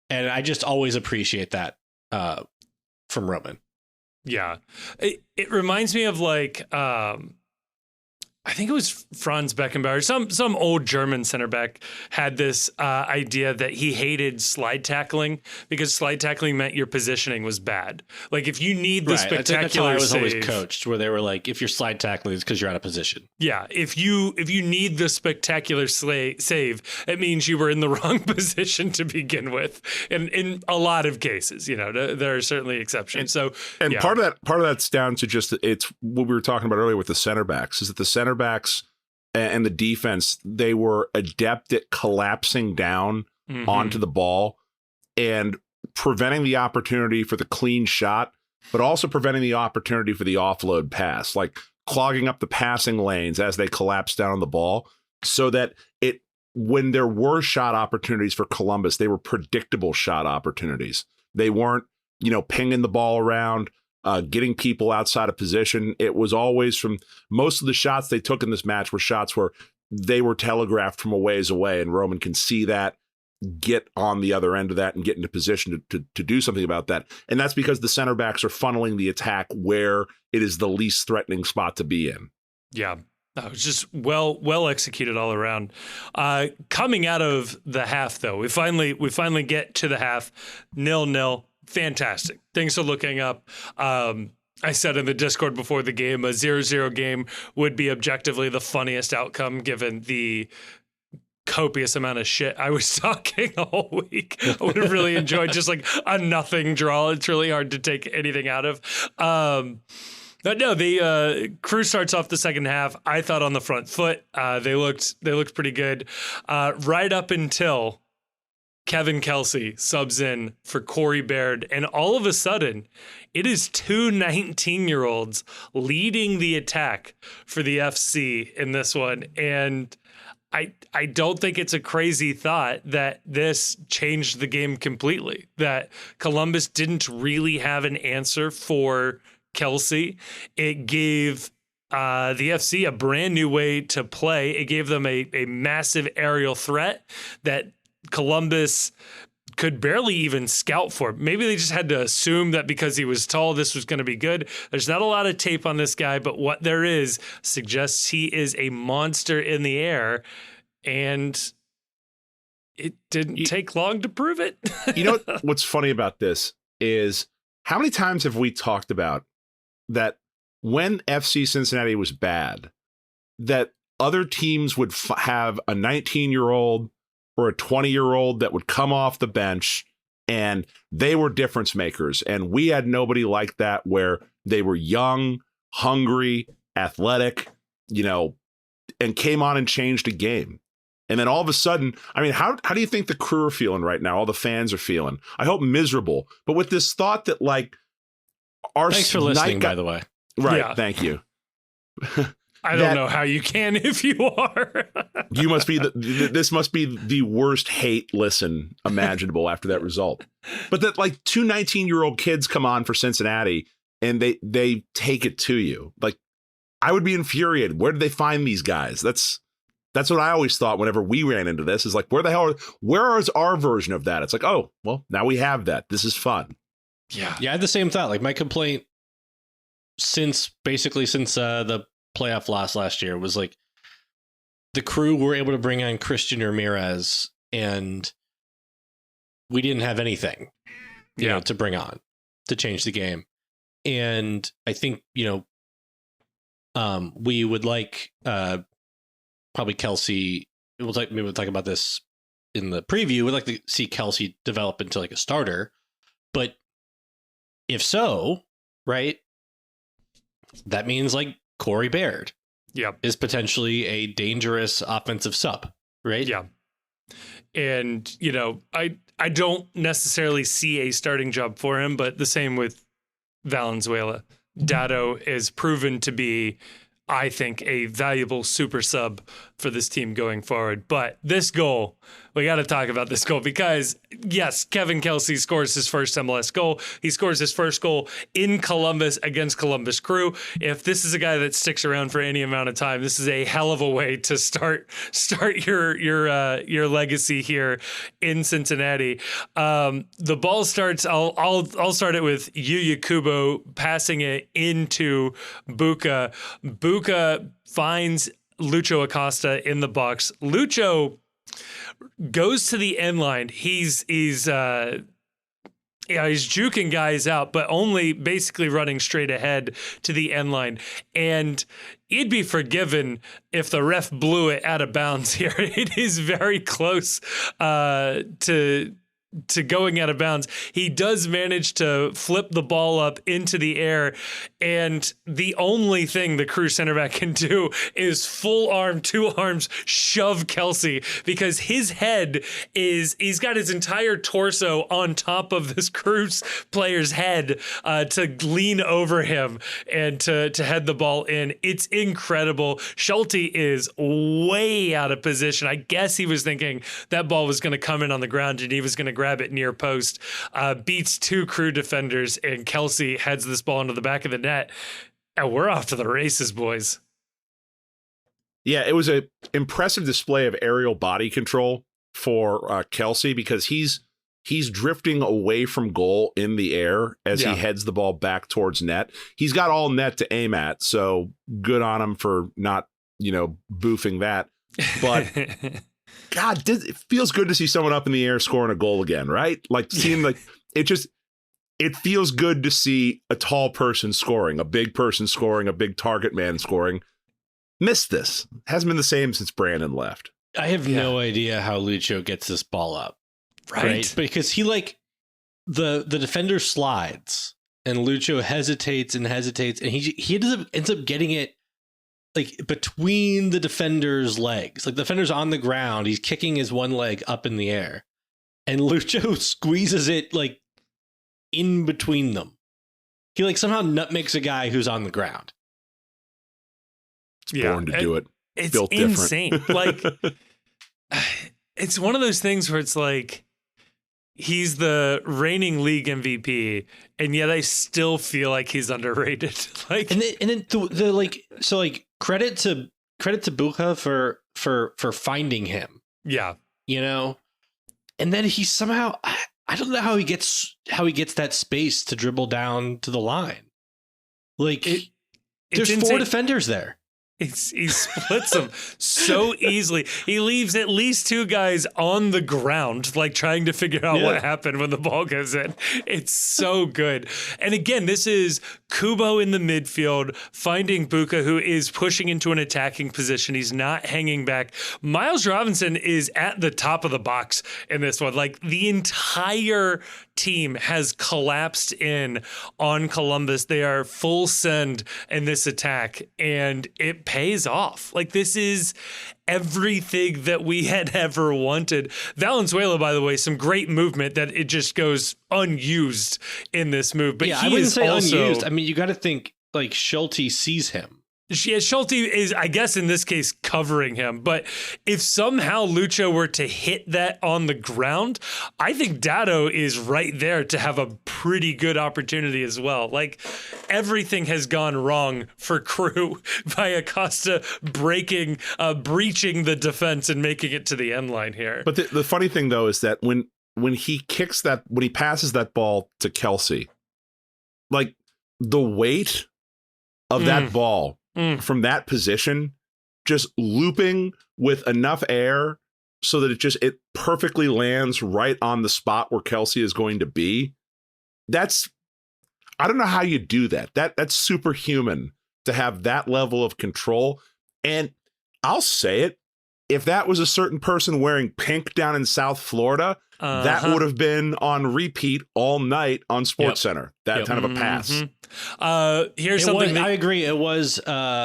And I just always appreciate that from Roman. Yeah. It reminds me of like I think it was Franz Beckenbauer, some old German center back had this idea that he hated slide tackling because slide tackling meant your positioning was bad. Like if you need the spectacular that's how I was save, always coached, where they were like, if you're slide tackling, it's because you're out of position. Yeah, if you need the spectacular save, it means you were in the wrong position to begin with. And in a lot of cases, there are certainly exceptions. And part of that's down to just it's what we were talking about earlier with the center backs is that the center backs and the defense, they were adept at collapsing down onto the ball and preventing the opportunity for the clean shot, but also preventing the opportunity for the offload pass, like clogging up the passing lanes as they collapse down on the ball so that when there were shot opportunities for Columbus, they were predictable shot opportunities. They weren't, pinging the ball around, getting people outside of position. It was always from most of the shots they took in this match were shots where they were telegraphed from a ways away, and Roman can see that, get on the other end of that, and get into position to do something about that. And that's because the center backs are funneling the attack where it is the least threatening spot to be in. Yeah. It was just well executed all around. Coming out of the half, though, we finally get to the half, 0-0. Fantastic. Things are looking up. I said in the Discord before the game, a 0-0 game would be objectively the funniest outcome given the copious amount of shit I was talking all week. I would have really enjoyed just like a nothing draw. It's really hard to take anything out of. But no, the Crew starts off the second half, I thought, on the front foot. They looked pretty good right up until Kevin Kelsy subs in for Corey Baird, and all of a sudden, it is two 19-year-olds leading the attack for the FC in this one. And I don't think it's a crazy thought that this changed the game completely, that Columbus didn't really have an answer for Kelsy. It gave the FC a brand new way to play. It gave them a massive aerial threat that Columbus could barely even scout for. Maybe they just had to assume that because he was tall, this was going to be good. There's not a lot of tape on this guy, but what there is suggests he is a monster in the air, and it didn't take long to prove it. You know what's funny about this is how many times have we talked about that when FC Cincinnati was bad, that other teams would have a 19-year-old or a 20-year-old that would come off the bench and they were difference makers. And we had nobody like that, where they were young, hungry, athletic, and came on and changed a game. And then all of a sudden, I mean, how do you think the Crew are feeling right now? All the fans are feeling, I hope, miserable, but with this thought that like our thanks for listening, by the way. Right. Yeah. Thank you. I don't know how you can if you are. You must be this must be the worst hate listen imaginable after that result. But that like 2 19-year-old kids come on for Cincinnati and they take it to you. Like, I would be infuriated. Where did they find these guys? That's what I always thought whenever we ran into this, is like, where is our version of that? It's like, oh, well, now we have that. This is fun. Yeah. Yeah, I had the same thought. Like, my complaint since the playoff loss last year was like the Crew were able to bring on Christian Ramirez and we didn't have anything, you know, to bring on to change the game. And I think, you know, we would like probably Kelsy. Maybe we'll talk about this in the preview. We'd like to see Kelsy develop into like a starter, but if so, right, that means like Corey Baird is potentially a dangerous offensive sub, right? Yeah. And, you know, I don't necessarily see a starting job for him, but the same with Valenzuela. Dado is proven to be, I think, a valuable super sub for this team going forward. But this goal, we got to talk about this goal because, yes, Kevin Kelsy scores his first MLS goal. He scores his first goal in Columbus against Columbus Crew. If this is a guy that sticks around for any amount of time, this is a hell of a way to start your legacy here in Cincinnati. The ball starts. I'll start it with Yuya Kubo passing it into Buka. Buka finds Lucho Acosta in the box. Lucho goes to the end line. He's juking guys out, but only basically running straight ahead to the end line. And he'd be forgiven if the ref blew it out of bounds here. It is very close to going out of bounds. He does manage to flip the ball up into the air, and the only thing the Crew center back can do is full arm, 2 arms, shove Kelsy, because his head he's got his entire torso on top of this Crew player's head to lean over him and to head the ball in. It's incredible. Schulte is way out of position. I guess he was thinking that ball was going to come in on the ground and he was going to grab it near post, beats 2 Crew defenders, and Kelsy heads this ball into the back of the net. And we're off to the races, boys. Yeah, it was an impressive display of aerial body control for Kelsy, because he's drifting away from goal in the air as he heads the ball back towards net. He's got all net to aim at, so good on him for not, boofing that. But God, it feels good to see someone up in the air scoring a goal again, right? Like, seeing it feels good to see a tall person scoring, a big person scoring, a big target man scoring. Missed this. Hasn't been the same since Brandon left. I have no idea how Lucho gets this ball up. Right? Because he the defender slides and Lucho hesitates, and he ends up getting it like between the defender's legs. Like, the defender's on the ground, he's kicking his one leg up in the air, and Lucho squeezes it like in between them. He somehow nutmegs a guy who's on the ground. It's born to do it. It's built insane. Different. It's one of those things where it's like, he's the reigning league MVP, and yet I still feel like he's underrated. Credit to Bucha for finding him. Yeah. And then he somehow, I don't know how he gets that space to dribble down to the line. There's insane. 4 defenders there. He splits them so easily. He leaves at least 2 guys on the ground, trying to figure out what happened when the ball goes in. It's so good. And again, this is Kubo in the midfield, finding Bucha, who is pushing into an attacking position. He's not hanging back. Miles Robinson is at the top of the box in this one. The entire team has collapsed in on Columbus. They are full send in this attack, and it pays off. This is everything that we had ever wanted. Valenzuela, by the way, some great movement that it just goes unused in this move. But I wouldn't say unused. I mean, you got to think Schulte sees him. Schulte is, I guess, in this case, covering him. But if somehow Lucho were to hit that on the ground, I think Dado is right there to have a pretty good opportunity as well. Like, everything has gone wrong for Crew by Acosta breaching the defense and making it to the end line here. But the funny thing, though, is that when he passes that ball to Kelsy, like, the weight of that ball from that position, just looping with enough air so that it perfectly lands right on the spot where Kelsy is going to be. I don't know how you do that. That's superhuman to have that level of control. And I'll say it, if that was a certain person wearing pink down in South Florida, that would have been on repeat all night on SportsCenter. That kind of a pass. Here's something I agree. It was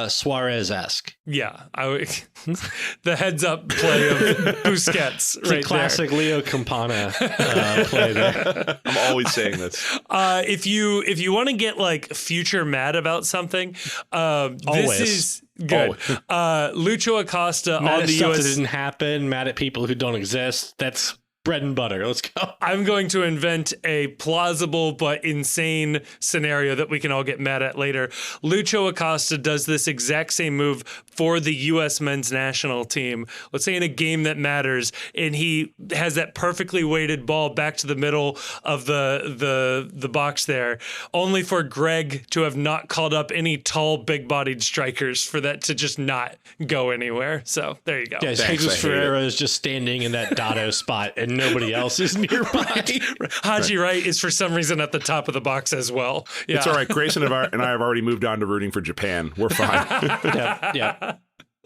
Suarez-esque. Yeah, the heads up play of Busquets. It's right a classic there. Leo Campana play there. I'm always saying this. If you want to get like future mad about something, this is good. Lucho Acosta Mad on at the stuff US. that didn't happen. Mad at people who don't exist. That's bread and butter. Let's go. I'm going to invent a plausible but insane scenario that we can all get mad at later. Lucho Acosta does this exact same move for the U.S. men's national team. Let's say in a game that matters, and he has that perfectly weighted ball back to the middle of the box there, only for Greg to have not called up any tall, big-bodied strikers for that to just not go anywhere. So there you go. Yeah, Jesus Ferreira is just standing in that Dado spot, and nobody else is nearby. Haji Wright is for some reason at the top of the box as well. Yeah. It's all right. Grayson and I have already moved on to rooting for Japan. We're fine. Yeah.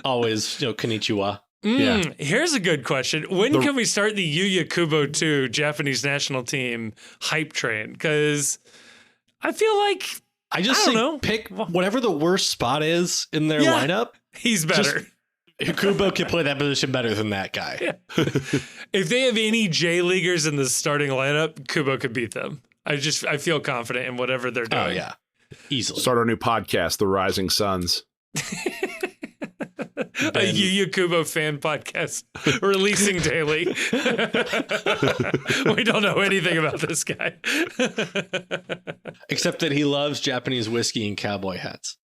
Always, konnichiwa. Here's a good question. When can we start the Yuya Kubo 2 Japanese national team hype train? Because I feel like I don't know. Pick whatever the worst spot is in their lineup. He's better. Kubo can play that position better than that guy. Yeah. If they have any J leaguers in the starting lineup, Kubo could beat them. I feel confident in whatever they're doing. Oh yeah, easily. Start our new podcast, The Rising Suns. A Yu Kubo fan podcast releasing daily. We don't know anything about this guy. Except that he loves Japanese whiskey and cowboy hats.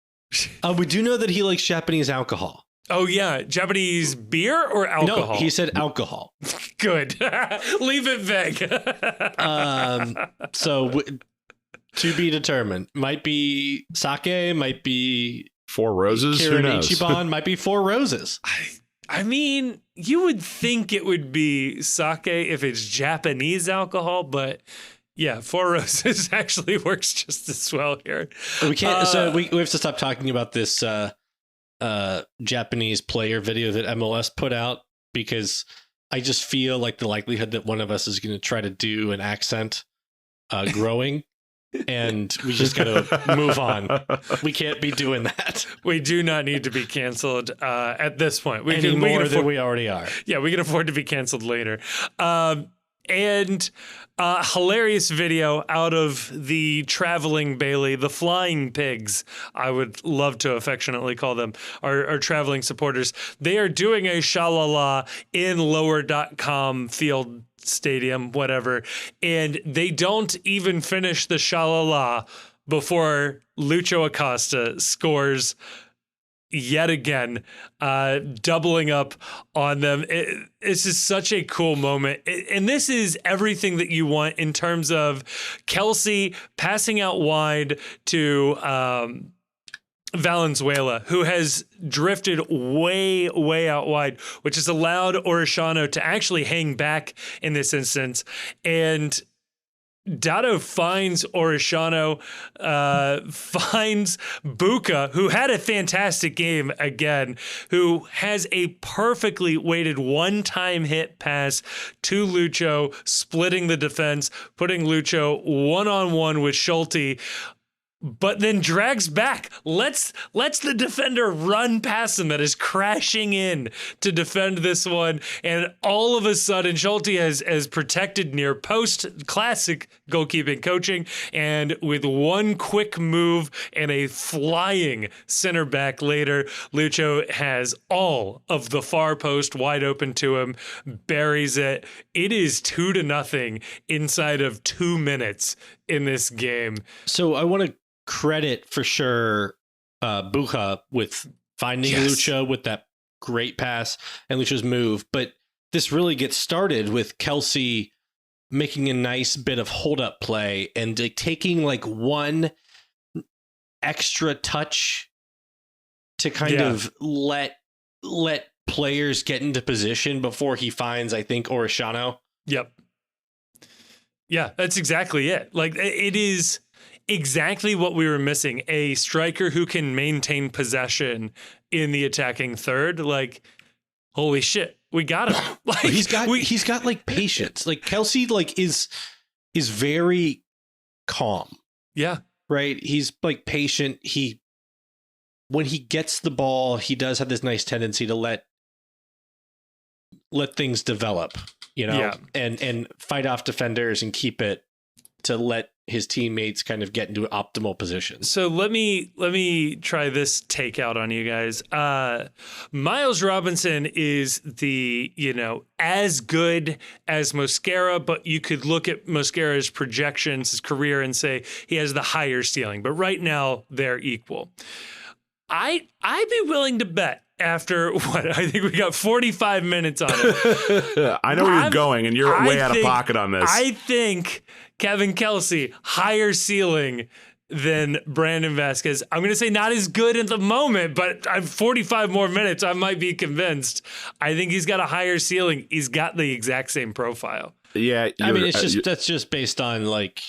We do know that he likes Japanese alcohol. Oh, yeah. Japanese beer or alcohol? No, he said alcohol. Good. Leave it vague. So to be determined. Might be sake, might be Four Roses? Who Kirin knows? Ichiban, might be Four Roses. I mean, you would think it would be sake if it's Japanese alcohol, but yeah, Four Roses actually works just as well here. We can't. So we have to stop talking about this Japanese player video that MLS put out, because I just feel like the likelihood that one of us is going to try to do an accent growing. And we just got to move on. We can't be doing that. We do not need to be canceled at this point. We can more than we already are. Yeah, we can afford to be canceled later. And hilarious video out of the traveling Bailey, the Flying Pigs, I would love to affectionately call them, our traveling supporters. They are doing a shalala in lower.com field stadium, whatever, and they don't even finish the shalala before Lucho Acosta scores yet again, doubling up on them. This is such a cool moment. And this is everything that you want in terms of Kelsy passing out wide to Valenzuela, who has drifted way, way out wide, which has allowed Orishano to actually hang back in this instance. And Dado finds Orishano, finds Buka, who had a fantastic game again, who has a perfectly weighted one-time hit pass to Lucho, splitting the defense, putting Lucho one-on-one with Schulte, but then drags back, lets the defender run past him that is crashing in to defend this one. And all of a sudden, Schulte has protected near post, classic goalkeeping coaching. And with one quick move and a flying center back later, Lucho has all of the far post wide open to him, buries it. It is 2-0 inside of 2 minutes in this game. So I want to credit for sure Bucha with finding Lucho with that great pass and Lucho's move. But this really gets started with Kelsy making a nice bit of hold up play and taking like one extra touch to kind of let players get into position before he finds, I think, Orishano. Yep. Yeah, that's exactly it. Like, it is exactly what we were missing. A striker who can maintain possession in the attacking third. Like, holy shit, we got him. Like, he's got like patience. Like Kelsy like is very calm. Yeah. Right. He's like patient. When he gets the ball, he does have this nice tendency to let things develop, and fight off defenders and keep it to let his teammates kind of get into optimal positions. So let me try this takeout on you guys. Miles Robinson is the, as good as Mosquera, but you could look at Mosquera's projections, his career, and say he has the higher ceiling. But right now they're equal. I'd be willing to bet after I think we got 45 minutes on it. I know where you're going, and you're way out of pocket on this. I think Kevin Kelsy, higher ceiling than Brandon Vasquez. I'm going to say not as good at the moment, but I'm 45 more minutes. I might be convinced. I think he's got a higher ceiling. He's got the exact same profile. Yeah. I mean, that's just based on like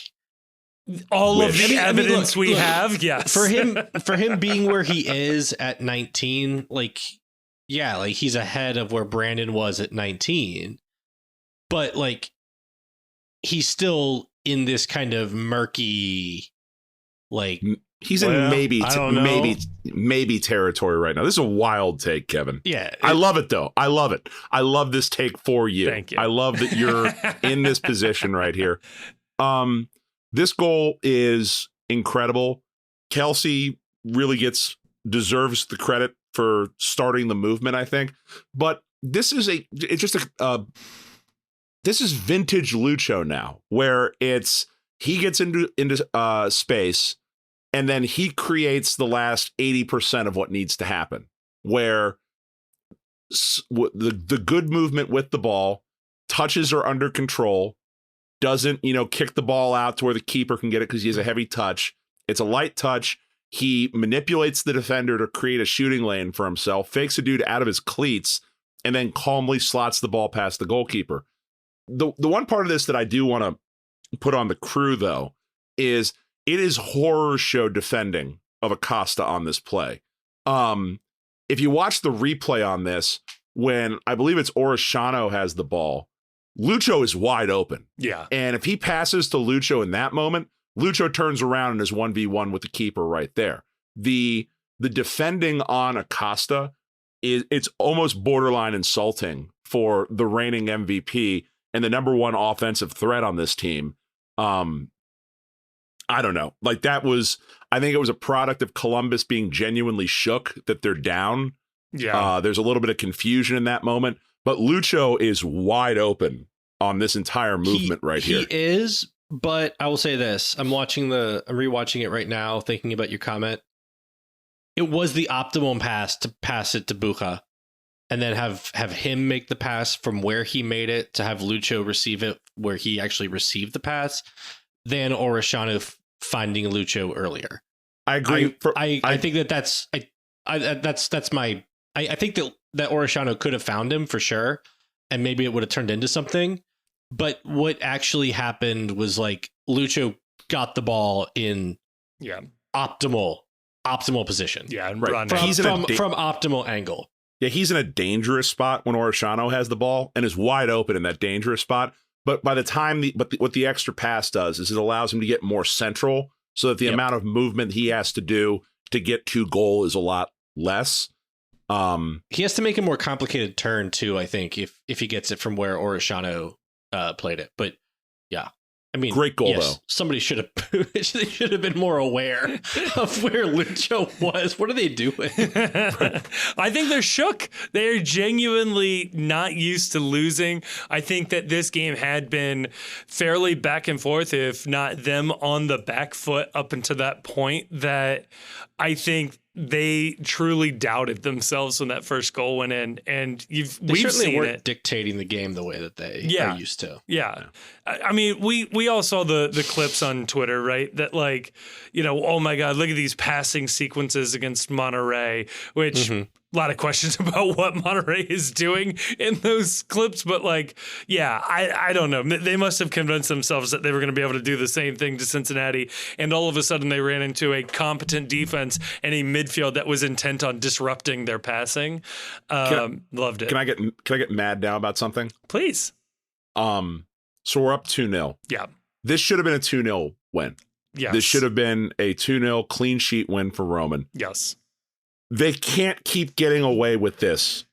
all of the evidence we have. Yes. For him being where he is at 19, like, yeah, like he's ahead of where Brandon was at 19, but like he's still in this kind of murky, like he's in maybe territory right now. This is a wild take, Kevin. Yeah. I love it though. I love it. I love this take for you. Thank you. I love that you're in this position right here. This goal is incredible. Kelsy really deserves the credit for starting the movement, I think. But this is this is vintage Lucho now, where he gets into space and then he creates the last 80% of what needs to happen, where the good movement with the ball, touches are under control, doesn't, kick the ball out to where the keeper can get it because he has a heavy touch. It's a light touch. He manipulates the defender to create a shooting lane for himself, fakes a dude out of his cleats, and then calmly slots the ball past the goalkeeper. The one part of this that I do want to put on the crew, though, is it is horror show defending of Acosta on this play. If you watch the replay on this, when I believe it's Orishano has the ball, Lucho is wide open. Yeah. And if he passes to Lucho in that moment, Lucho turns around and is 1v1 with the keeper right there. The defending on Acosta it's almost borderline insulting for the reigning MVP and the number one offensive threat on this team. I don't know. Like I think it was a product of Columbus being genuinely shook that they're down. Yeah. There's a little bit of confusion in that moment. But Lucho is wide open on this entire movement right here. He is, but I will say this. I'm rewatching it right now, thinking about your comment. It was the optimum pass to pass it to Bucha and then have him make the pass from where he made it to have Lucho receive it where he actually received the pass, than Orishano finding Lucho earlier. I agree. I think that's my I think that Orishano could have found him for sure, and maybe it would have turned into something. But what actually happened was like Lucho got the ball in optimal position. Yeah, and right. From optimal angle. Yeah, he's in a dangerous spot when Orishano has the ball and is wide open in that dangerous spot. But by the time what the extra pass does is it allows him to get more central so that the amount of movement he has to do to get to goal is a lot less. He has to make a more complicated turn too, I think, if he gets it from where Orishano played it. But yeah. I mean, great goal though. Somebody should have they should have been more aware of where Lucho was. What are they doing? I think they're shook. They're genuinely not used to losing. I think that this game had been fairly back and forth, if not them on the back foot up until that point, that I think they truly doubted themselves when that first goal went in, and we've certainly weren't it dictating the game the way that they are used to. Yeah. I mean, we all saw the clips on Twitter, right? That like, oh my God, look at these passing sequences against Monterrey, which a lot of questions about what Monterrey is doing in those clips. But like, yeah, I don't know. They must have convinced themselves that they were going to be able to do the same thing to Cincinnati. And all of a sudden they ran into a competent defense and a midfield that was intent on disrupting their passing. Loved it. Can I get mad now about something? Please. So we're up 2-0. Yeah. This should have been a 2-0 win. Yes. This should have been a 2-0 clean sheet win for Roman. Yes. They can't keep getting away with this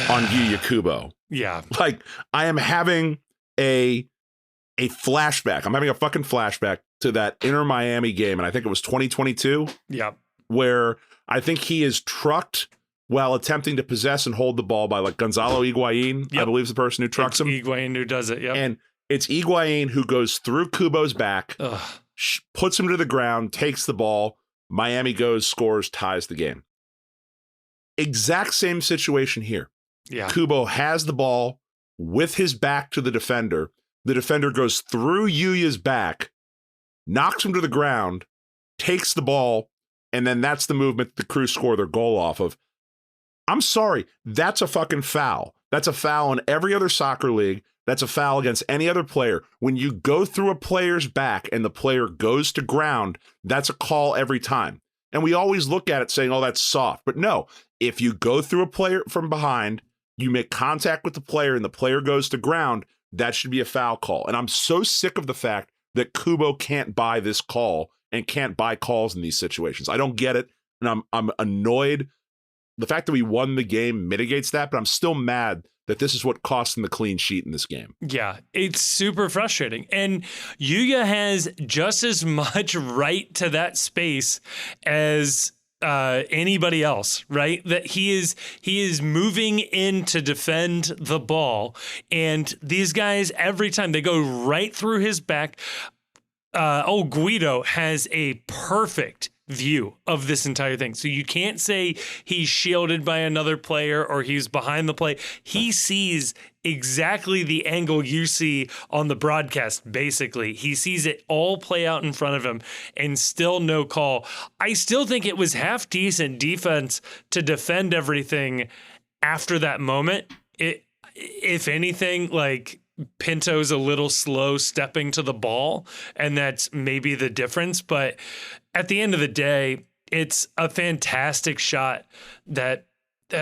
on Yuya Kubo. Yeah. Like, I am having a flashback. I'm having a fucking flashback to that Inter Miami game, and I think it was 2022. Yeah. Where I think he is trucked while attempting to possess and hold the ball by like Gonzalo Higuain, I believe is the person who trucks him. Higuain who does it, yeah. And it's Higuain who goes through Kubo's back, puts him to the ground, takes the ball. Miami goes, scores, ties the game. Exact same situation here. Yeah. Kubo has the ball with his back to the defender. The defender goes through Yuya's back, knocks him to the ground, takes the ball, and then that's the movement the Crew score their goal off of. I'm sorry, that's a fucking foul. That's a foul in every other soccer league. That's a foul against any other player. When you go through a player's back and the player goes to ground, that's a call every time. And we always look at it saying, oh, that's soft. But no, if you go through a player from behind, you make contact with the player and the player goes to ground, that should be a foul call. And I'm so sick of the fact that Kubo can't buy this call and can't buy calls in these situations. I don't get it. And I'm annoyed. The fact that we won the game mitigates that, but I'm still mad that this is what cost them the clean sheet in this game. Yeah, it's super frustrating. And Yuya has just as much right to that space as anybody else, right? That he is moving in to defend the ball. And these guys, every time they go right through his back, Guido has a perfect view of this entire thing. So you can't say he's shielded by another player or he's behind the play. He sees exactly the angle you see on the broadcast, basically. He sees it all play out in front of him and still no call. I still think it was half decent defense to defend everything after that moment. If anything, like, Pinto's a little slow stepping to the ball, and that's maybe the difference. But at the end of the day, it's a fantastic shot that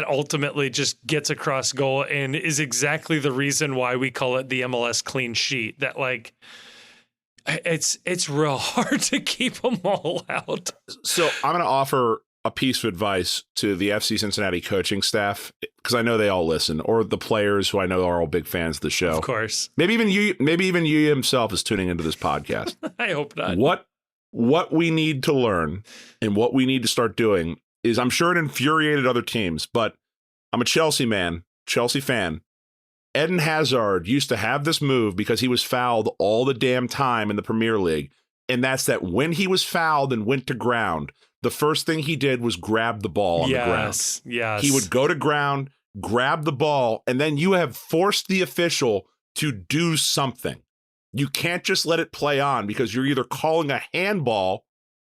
ultimately just gets across goal and is exactly the reason why we call it the MLS clean sheet. That, like, it's real hard to keep them all out. So I'm going to offer a piece of advice to the FC Cincinnati coaching staff, because I know they all listen, or the players who I know are all big fans of the show. Of course. Maybe even you himself is tuning into this podcast. I hope not. What we need to learn and what we need to start doing is, I'm sure it infuriated other teams, but I'm a Chelsea fan. Eden Hazard used to have this move because he was fouled all the damn time in the Premier League. And that's that when he was fouled and went to ground, the first thing he did was grab the ball on the ground. Yes. He would go to ground, grab the ball, and then you have forced the official to do something. You can't just let it play on, because you're either calling a handball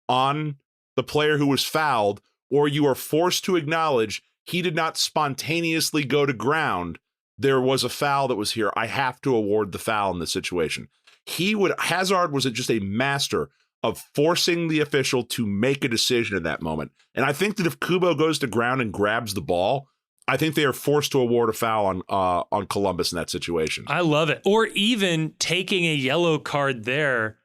on the player who was fouled, or you are forced to acknowledge he did not spontaneously go to ground. There was a foul that was here. I have to award the foul in this situation. Hazard was just a master of forcing the official to make a decision in that moment. And I think that if Kubo goes to ground and grabs the ball, I think they are forced to award a foul on Columbus in that situation. I love it. Or even taking a yellow card there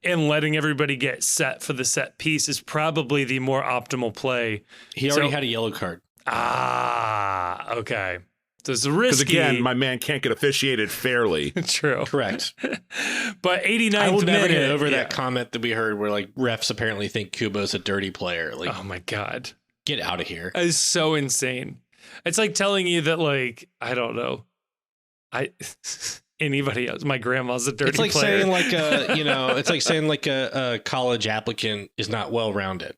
and letting everybody get set for the set piece is probably the more optimal play. He already had a yellow card. Okay. So it's Because risky. again, my man can't get officiated fairly. True. Correct. But 89th I will never minute, get over that comment that we heard where like refs apparently think Kubo's a dirty player. Like, oh my God. get out of here. It's so insane. It's like telling you that, like, I don't know. Anybody else, my grandma's a dirty It's like player. saying like a, it's like saying like a college applicant is not well-rounded.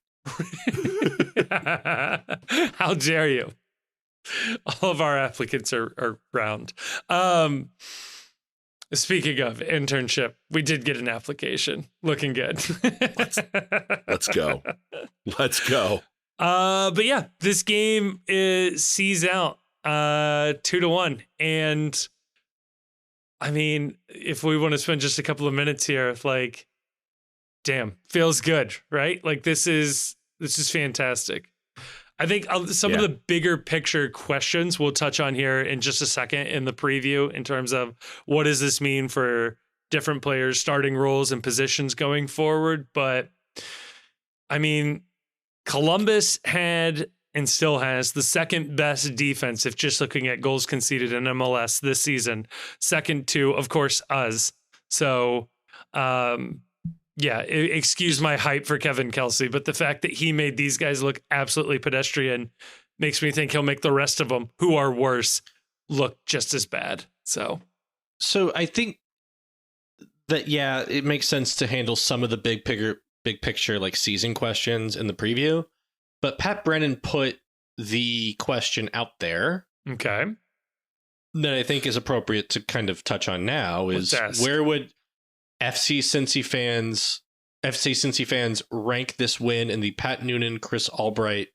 How dare you? All of our applicants are round. Speaking of internship, we did get an application. Looking good. Let's go. Let's go. But yeah, this game sees out 2-1. And I mean, if we want to spend just a couple of minutes here, like, damn, feels good, right? Like this is fantastic. I think some of the bigger picture questions we'll touch on here in just a second in the preview in terms of what does this mean for different players' starting roles and positions going forward. But I mean, Columbus had and still has the second best defense if just looking at goals conceded in MLS this season. Second to, of course, us. So, excuse my hype for Kevin Kelsy, but the fact that he made these guys look absolutely pedestrian makes me think he'll make the rest of them, who are worse, look just as bad. So I think that, it makes sense to handle some of the big picture, like season questions in the preview. But Pat Brennan put the question out there. Okay. That I think is appropriate to kind of touch on now is where would FC Cincy fans rank this win in the Pat Noonan, Chris Albright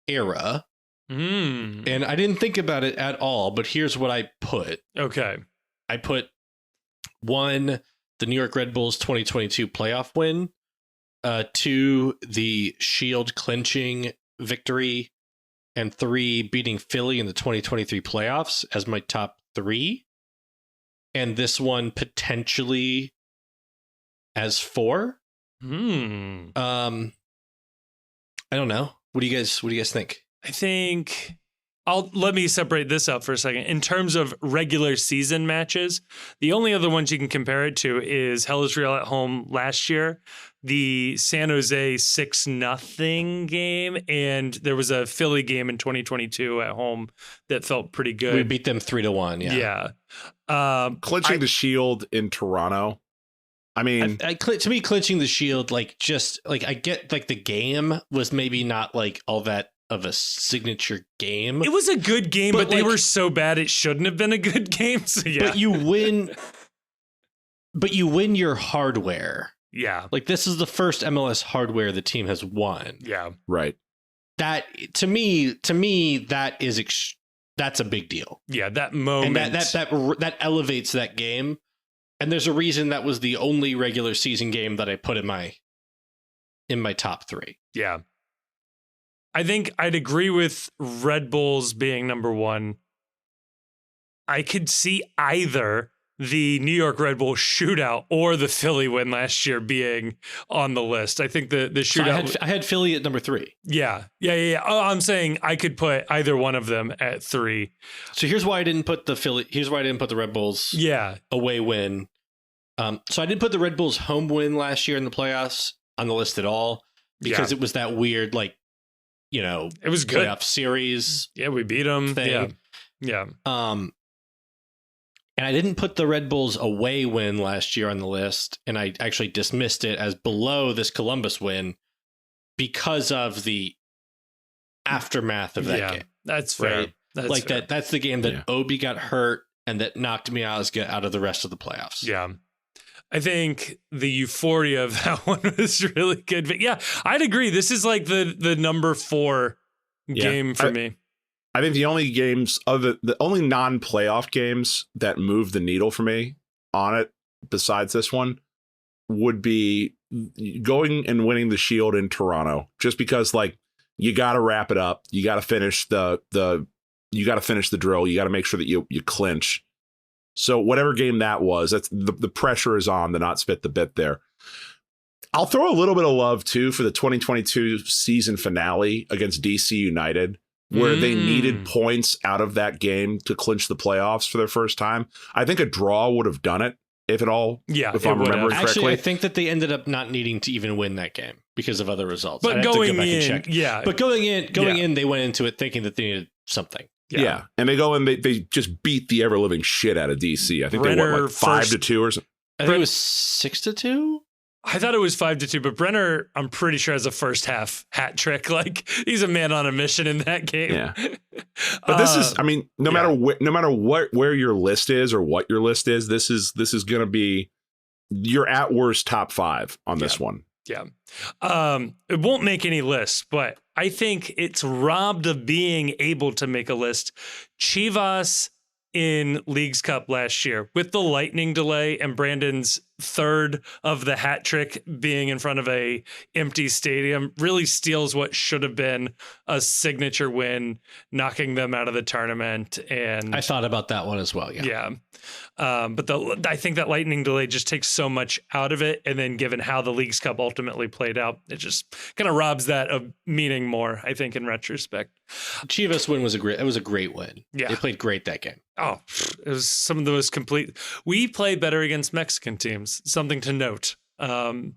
era? And I didn't think about it at all, but here's what I put. Okay. I put 1, the New York Red Bulls 2022 playoff win. 2, the Shield clinching victory, and 3, beating Philly in the 2023 playoffs as my top 3. And this one potentially as 4. I don't know. What do you guys think? I think let me separate this out for a second. In terms of regular season matches, the only other ones you can compare it to is Hellas Real at home last year, the San Jose 6-0 game, and there was a Philly game in 2022 at home that felt pretty good. We beat them 3-1. Yeah. Clinching the Shield in Toronto. I mean, to me, clinching the Shield, like, just like, I get like the game was maybe not like all that of a signature game. It was a good game, but they were so bad it shouldn't have been a good game. So yeah. But you win your hardware. Yeah. Like, this is the first MLS hardware the team has won. Yeah. Right. That to me that's a big deal. Yeah, that moment. And that elevates that game. And there's a reason that was the only regular season game that I put in my top 3. Yeah. I think I'd agree with Red Bulls being number 1. I could see either the New York Red Bull shootout or the Philly win last year being on the list. I think the shootout. So I had Philly at number 3. Yeah. Oh, I'm saying I could put either one of them at 3. So here's why I didn't put the Philly. Here's why I didn't put the Red Bulls. Away win. So I didn't put the Red Bulls home win last year in the playoffs on the list at all because it was that weird, like, it was good playoff series. Yeah, we beat them. Thing. Yeah. And I didn't put the Red Bulls away win last year on the list, and I actually dismissed it as below this Columbus win because of the aftermath of that game. That's fair. Right? That's fair. That's the game that Obi got hurt and that knocked Miazga out of the rest of the playoffs. Yeah. I think the euphoria of that one was really good. But yeah, I'd agree. This is like the number 4 game for me. I think the only games the only non-playoff games that move the needle for me on it, besides this one, would be going and winning the Shield in Toronto. Just because, like, you got to wrap it up. You got to finish the drill. You got to make sure that you clinch. So whatever game that was, that's the pressure is on to not spit the bit there. I'll throw a little bit of love too for the 2022 season finale against DC United. where they needed points out of that game to clinch the playoffs for their first time. I think a draw would have done it, if at all. Yeah, if I'm remembering correctly. Actually, I think that they ended up not needing to even win that game because of other results. But going in, But going in, they went into it thinking that they needed something. Yeah. And they go in, they just beat the ever living shit out of DC. I think they won like 5-2 or something. I think it was 6-2. I thought it was 5-2, but Brenner, I'm pretty sure, has a first half hat trick. Like, he's a man on a mission in that game. Yeah. But this is, I mean, no matter where your list is or what your list is, this is going to be your at worst top 5 on this one. Yeah. It won't make any lists, but I think it's robbed of being able to make a list. Chivas in Leagues Cup last year with the lightning delay and Brandon's third of the hat trick being in front of a empty stadium really steals what should have been a signature win, knocking them out of the tournament. And I thought about that one as well. Yeah. But I think that lightning delay just takes so much out of it. And then given how the Leagues Cup ultimately played out, it just kind of robs that of meaning more, I think, in retrospect. Chivas win was a great win. Yeah. They played great that game. Oh, it was some of the most complete. We play better against Mexican teams. Something to note going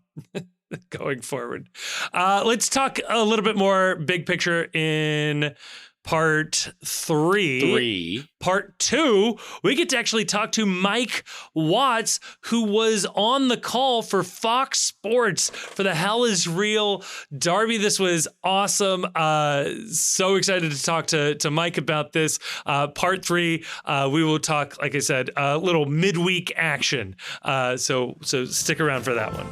forward. Let's talk a little bit more big picture in part 3. Part 2, we get to actually talk to Mike Watts, who was on the call for Fox Sports for the Hell is Real Derby. This was awesome. So excited to talk to Mike about this. Part 3, we will talk, like I said, a little midweek action. So stick around for that one.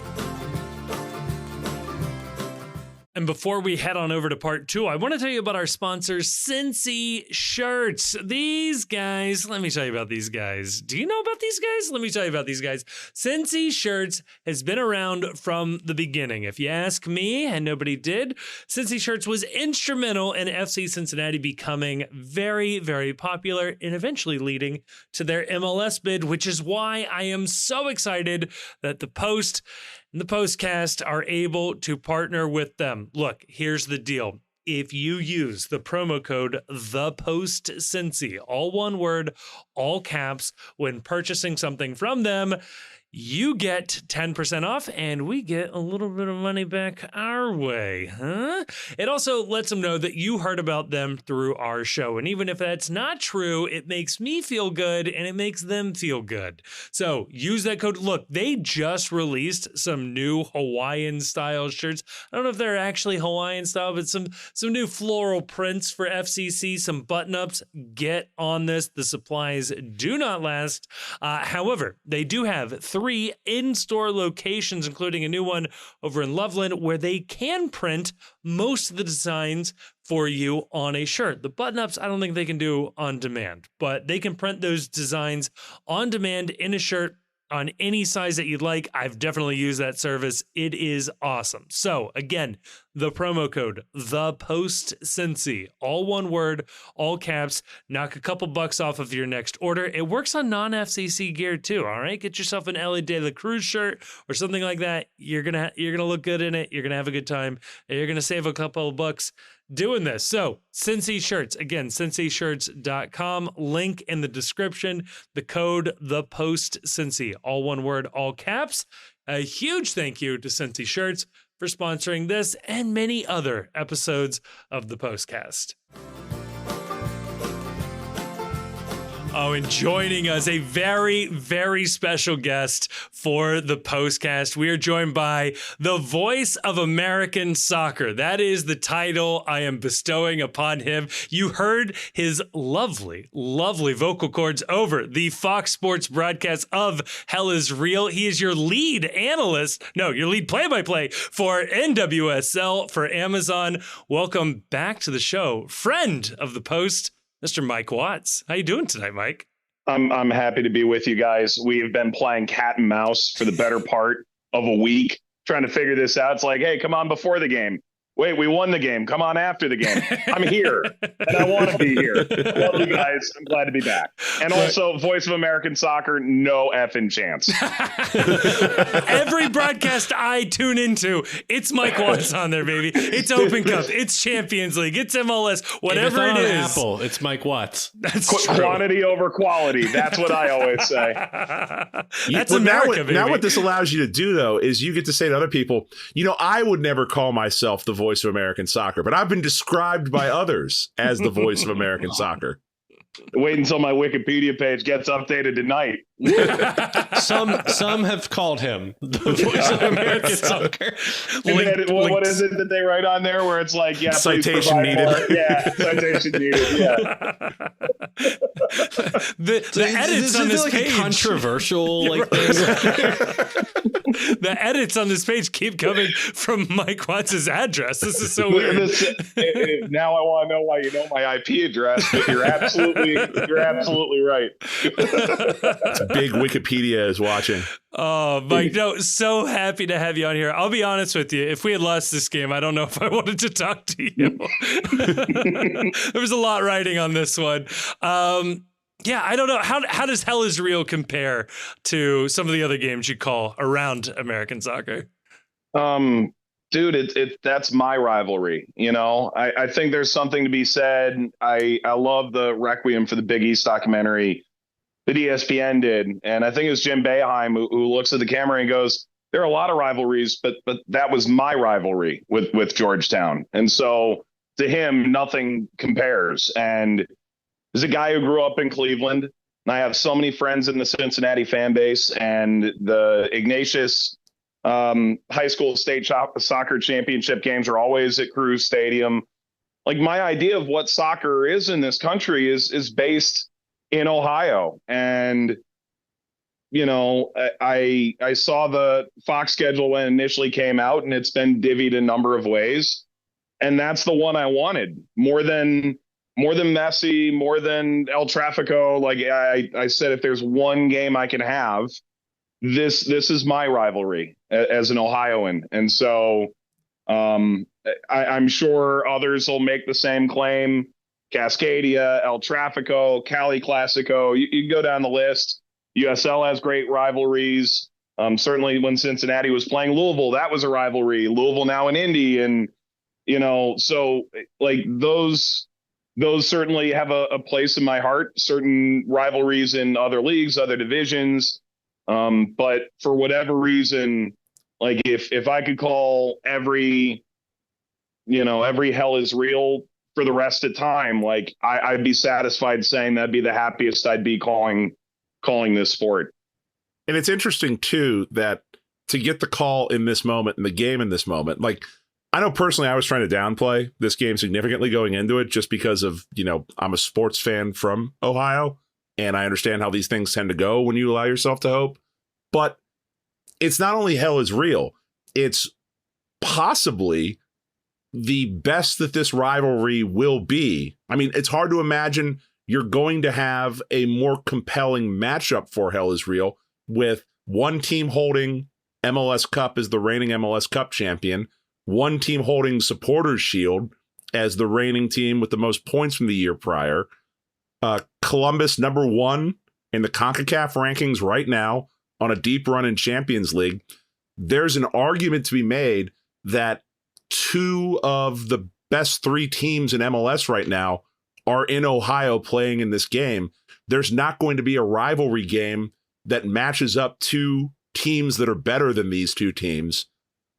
And before we head on over to part 2, I want to tell you about our sponsors, Cincy Shirts. These guys, let me tell you about these guys. Do you know about these guys? Let me tell you about these guys. Cincy Shirts has been around from the beginning. If you ask me, and nobody did, Cincy Shirts was instrumental in FC Cincinnati becoming very, very popular and eventually leading to their MLS bid, which is why I am so excited that the Post and the Postcast are able to partner with them. Look, here's the deal. If you use the promo code ThePostCincy, all one word, all caps, when purchasing something from them, you get 10% off and we get a little bit of money back our way, huh? It also lets them know that you heard about them through our show. And even if that's not true, it makes me feel good and it makes them feel good. So use that code. Look, they just released some new Hawaiian style shirts. I don't know if they're actually Hawaiian style, but some new floral prints for FCC, some button-ups. Get on this. The supplies do not last. However, they do have 3 in-store locations, including a new one over in Loveland, where they can print most of the designs for you on a shirt. The button-ups, I don't think they can do on demand, but they can print those designs on demand in a shirt on any size that you'd like. I've definitely used that service. It is awesome. So again, the promo code, ThePostCincy, all one word, all caps, knock a couple bucks off of your next order. It works on non-FCC gear too, all right? Get yourself an Ellie De La Cruz shirt or something like that. You're gonna look good in it. You're gonna have a good time. And you're gonna save a couple of bucks doing this. So Cincy Shirts, again, cincyshirts.com, link in the description, the code ThePostCincy, all one word, all caps. A huge thank you to Cincy Shirts for sponsoring this and many other episodes of the Postcast. Oh, and joining us, a very, very special guest for the Postcast. We are joined by the voice of American soccer. That is the title I am bestowing upon him. You heard his lovely, lovely vocal cords over the Fox Sports broadcast of Hell is Real. He is your lead analyst, your lead play-by-play for NWSL for Amazon. Welcome back to the show, friend of the Post, Mr. Mike Watts. How you doing tonight, Mike? I'm happy to be with you guys. We have been playing cat and mouse for the better part of a week, trying to figure this out. It's like, hey, come on before the game. wait, we won the game. Come on after the game. I'm here, and I want to be here. Love you guys. I'm glad to be back. And also, Voice of American Soccer, no effing chance. Every broadcast I tune into, it's Mike Watts on there, baby. It's Open Cup. It's Champions League. It's MLS. Whatever it is. Apple, it's Mike Watts. That's true. Quantity over quality. That's what I always say. That's America, baby. Now what this allows you to do, though, is you get to say to other people, I would never call myself the voice of American soccer, but I've been described by others as the voice of American soccer. Wait until my Wikipedia page gets updated tonight. Some have called him the voice of American soccer. What is it that they write on there where it's like, citation needed. Yeah, citation needed. Yeah. The edits on this page, controversial thing. The edits on this page keep coming from Mike Watts' address. This is so weird. Now I want to know why you know my IP address, but you're absolutely right. Big Wikipedia is watching. Oh, Mike, so happy to have you on here. I'll be honest with you. If we had lost this game, I don't know if I wanted to talk to you. There was a lot riding on this one. Yeah, I don't know. How does Hell is Real compare to some of the other games you call around American soccer? Dude, that's my rivalry. I think there's something to be said. I love the Requiem for the Big East documentary that ESPN did. And I think it was Jim Boeheim who looks at the camera and goes, there are a lot of rivalries, but that was my rivalry with Georgetown. And so to him, nothing compares. And as a guy who grew up in Cleveland, and I have so many friends in the Cincinnati fan base, and the Ignatius high school state soccer championship games are always at Cruz Stadium. Like, my idea of what soccer is in this country is based in Ohio. And, I saw the Fox schedule when it initially came out, and it's been divvied a number of ways. And that's the one I wanted more than Messi, more than El Tráfico. Like I said, if there's one game I can have, this is my rivalry as an Ohioan. And so I'm sure others will make the same claim. Cascadia, El Tráfico, Cali Classico, you go down the list. USL has great rivalries. Certainly when Cincinnati was playing Louisville, that was a rivalry. Louisville now in Indy. And, so like those certainly have a place in my heart, certain rivalries in other leagues, other divisions. But for whatever reason, like if I could call every Hell is Real for the rest of time, like I'd be satisfied saying that'd be the happiest I'd be calling this sport. And it's interesting too, that to get the call in this moment, in the game in this moment, like, I know personally I was trying to downplay this game significantly going into it just because of, I'm a sports fan from Ohio, and I understand how these things tend to go when you allow yourself to hope. But it's not only Hell is Real, it's possibly the best that this rivalry will be. I mean, it's hard to imagine you're going to have a more compelling matchup for Hell is Real with one team holding MLS Cup as the reigning MLS Cup champion, one team holding Supporters Shield as the reigning team with the most points from the year prior. Columbus number one in the CONCACAF rankings right now on a deep run in Champions League. There's an argument to be made that two of the best three teams in MLS right now are in Ohio playing in this game. There's not going to be a rivalry game that matches up two teams that are better than these two teams.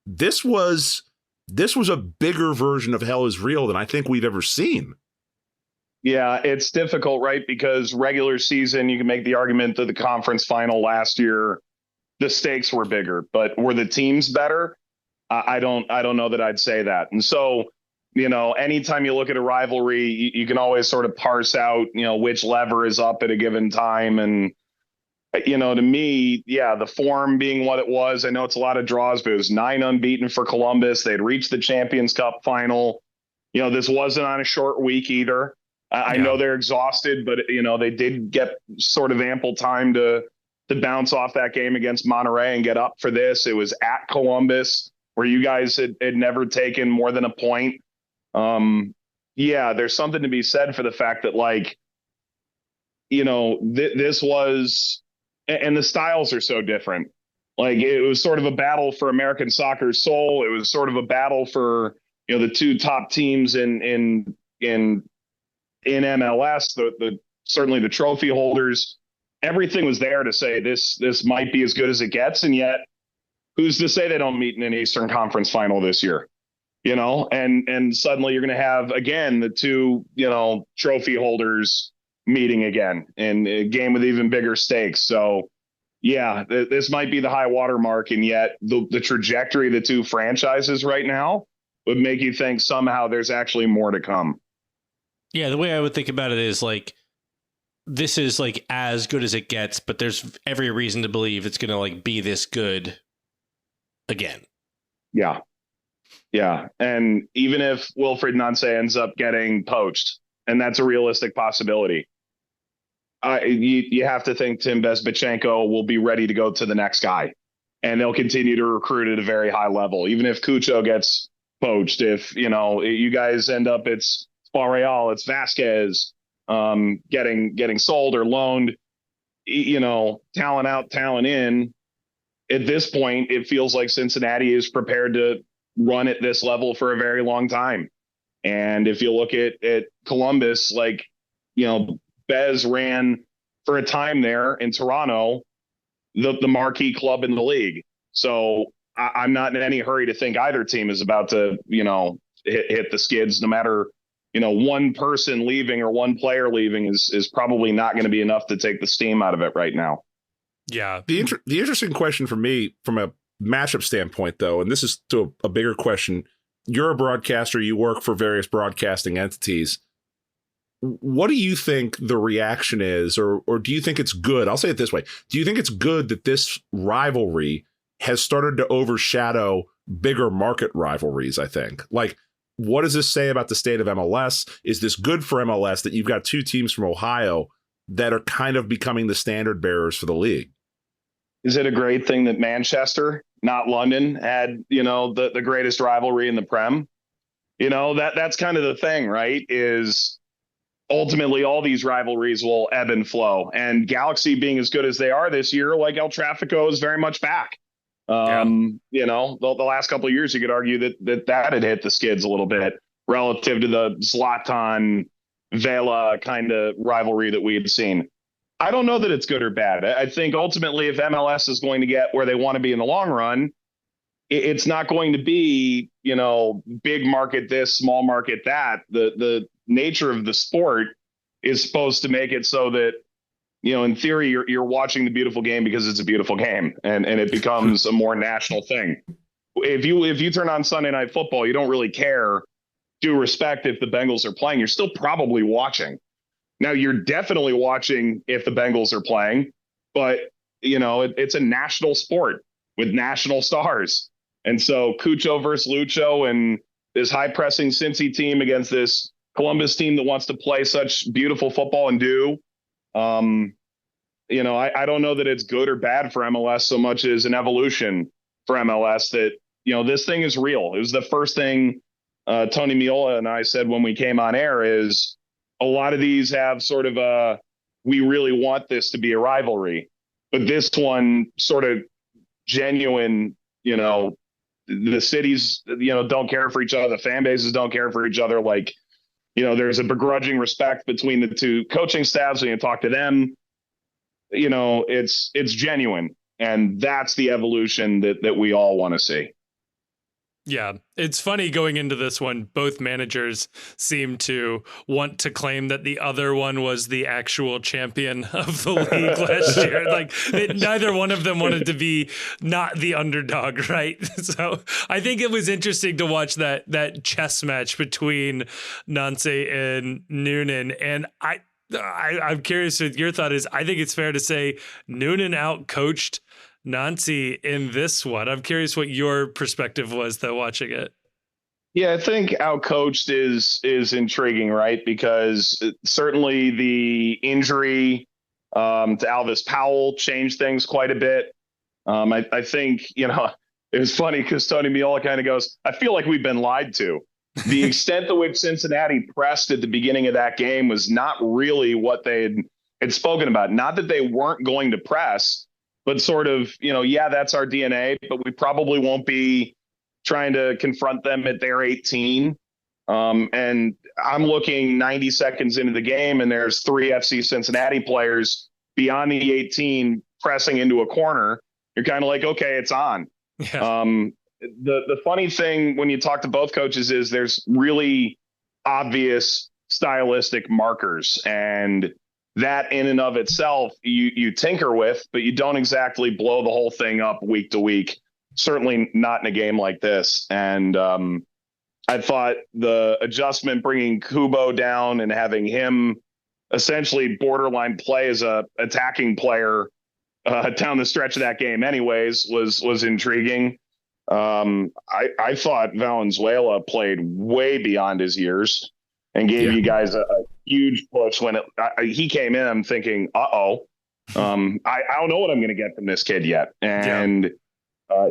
This was a bigger version of Hell is Real than I think we've ever seen. Yeah, it's difficult, right? Because regular season, you can make the argument that the conference final last year, the stakes were bigger, but were the teams better? I don't know that I'd say that. And so, anytime you look at a rivalry, you can always sort of parse out, which lever is up at a given time. And, to me, yeah, the form being what it was, I know it's a lot of draws, but it was 9 unbeaten for Columbus. They'd reached the Champions Cup final. This wasn't on a short week either. I know they're exhausted, but, they did get sort of ample time to bounce off that game against Monterrey and get up for this. It was at Columbus. where you guys had never taken more than a point. Yeah, there's something to be said for the fact that, like, this was, and the styles are so different. Like, it was sort of a battle for American soccer's soul. It was sort of a battle for, the two top teams in MLS, the certainly the trophy holders. Everything was there to say this might be as good as it gets, and yet who's to say they don't meet in an Eastern Conference final this year? And suddenly you're going to have again the two trophy holders meeting again in a game with even bigger stakes. So yeah, this might be the high water mark, and yet the trajectory of the two franchises right now would make you think somehow there's actually more to come. Yeah, the way I would think about it is like, this is like as good as it gets, but there's every reason to believe it's going to like be this good again. Yeah. Yeah. And even if Wilfried Nancy ends up getting poached, and that's a realistic possibility, you have to think Tim Bezbatchenko will be ready to go to the next guy, and they'll continue to recruit at a very high level. Even if Cucho gets poached, if, you guys end up, it's Real, it's Vasquez getting sold or loaned, talent out, talent in. At this point, it feels like Cincinnati is prepared to run at this level for a very long time. And if you look at Columbus, like, Bez ran for a time there in Toronto, the marquee club in the league. So I'm not in any hurry to think either team is about to, hit the skids. No matter, one person leaving or one player leaving is probably not going to be enough to take the steam out of it right now. Yeah. The interesting question for me from a matchup standpoint, though, and this is to a bigger question. You're a broadcaster. You work for various broadcasting entities. What do you think the reaction is, or do you think it's good? I'll say it this way. Do you think it's good that this rivalry has started to overshadow bigger market rivalries? I think. Like, what does this say about the state of MLS? Is this good for MLS that you've got two teams from Ohio that are kind of becoming the standard bearers for the league? Is it a great thing that Manchester, not London, had, the greatest rivalry in the Prem? That's kind of the thing, right? Is ultimately all these rivalries will ebb and flow, and Galaxy being as good as they are this year, like El Tráfico is very much back. The last couple of years, you could argue that had hit the skids a little bit relative to the Zlatan Vela kind of rivalry that we had seen. I don't know that it's good or bad. I think ultimately, if MLS is going to get where they want to be in the long run, it's not going to be, big market this, small market that. The nature of the sport is supposed to make it so that, in theory, you're watching the beautiful game because it's a beautiful game, and it becomes a more national thing. If you turn on Sunday Night Football, you don't really care, due respect, if the Bengals are playing. You're still probably watching. Now, you're definitely watching if the Bengals are playing, but, it's a national sport with national stars. And so Cucho versus Lucho and this high-pressing Cincy team against this Columbus team that wants to play such beautiful football and do, I don't know that it's good or bad for MLS so much as an evolution for MLS that, this thing is real. It was the first thing Tony Miola and I said when we came on air is, a lot of these have sort of we really want this to be a rivalry, but this one sort of genuine, the cities, don't care for each other. The fan bases don't care for each other. Like, there's a begrudging respect between the two coaching staffs when you talk to them. It's genuine, and that's the evolution that we all want to see. Yeah, it's funny going into this one, both managers seem to want to claim that the other one was the actual champion of the league last year. Like, neither one of them wanted to be not the underdog, right? So I think it was interesting to watch that chess match between Nancy and Noonan. And I'm curious what your thought is. I think it's fair to say Noonan outcoached Nancy in this one. I'm curious what your perspective was though watching it. Yeah, I think outcoached is intriguing, right? Because certainly the injury to Alvis Powell changed things quite a bit. I think, it was funny because Tony Meola kind of goes, I feel like we've been lied to. The extent to which Cincinnati pressed at the beginning of that game was not really what they had spoken about. Not that they weren't going to press, but sort of, yeah, that's our DNA, but we probably won't be trying to confront them at their 18. And I'm looking 90 seconds into the game, and there's 3 FC Cincinnati players beyond the 18 pressing into a corner. You're kind of like, okay, it's on. Yeah. The funny thing when you talk to both coaches is there's really obvious stylistic markers, and that in and of itself you tinker with, but you don't exactly blow the whole thing up week to week. Certainly not in a game like this. And I thought the adjustment bringing Kubo down and having him essentially borderline play as a attacking player down the stretch of that game anyways was intriguing. I thought Valenzuela played way beyond his years and gave you guys a huge push when he came in. I'm thinking, I don't know what I'm going to get from this kid yet. And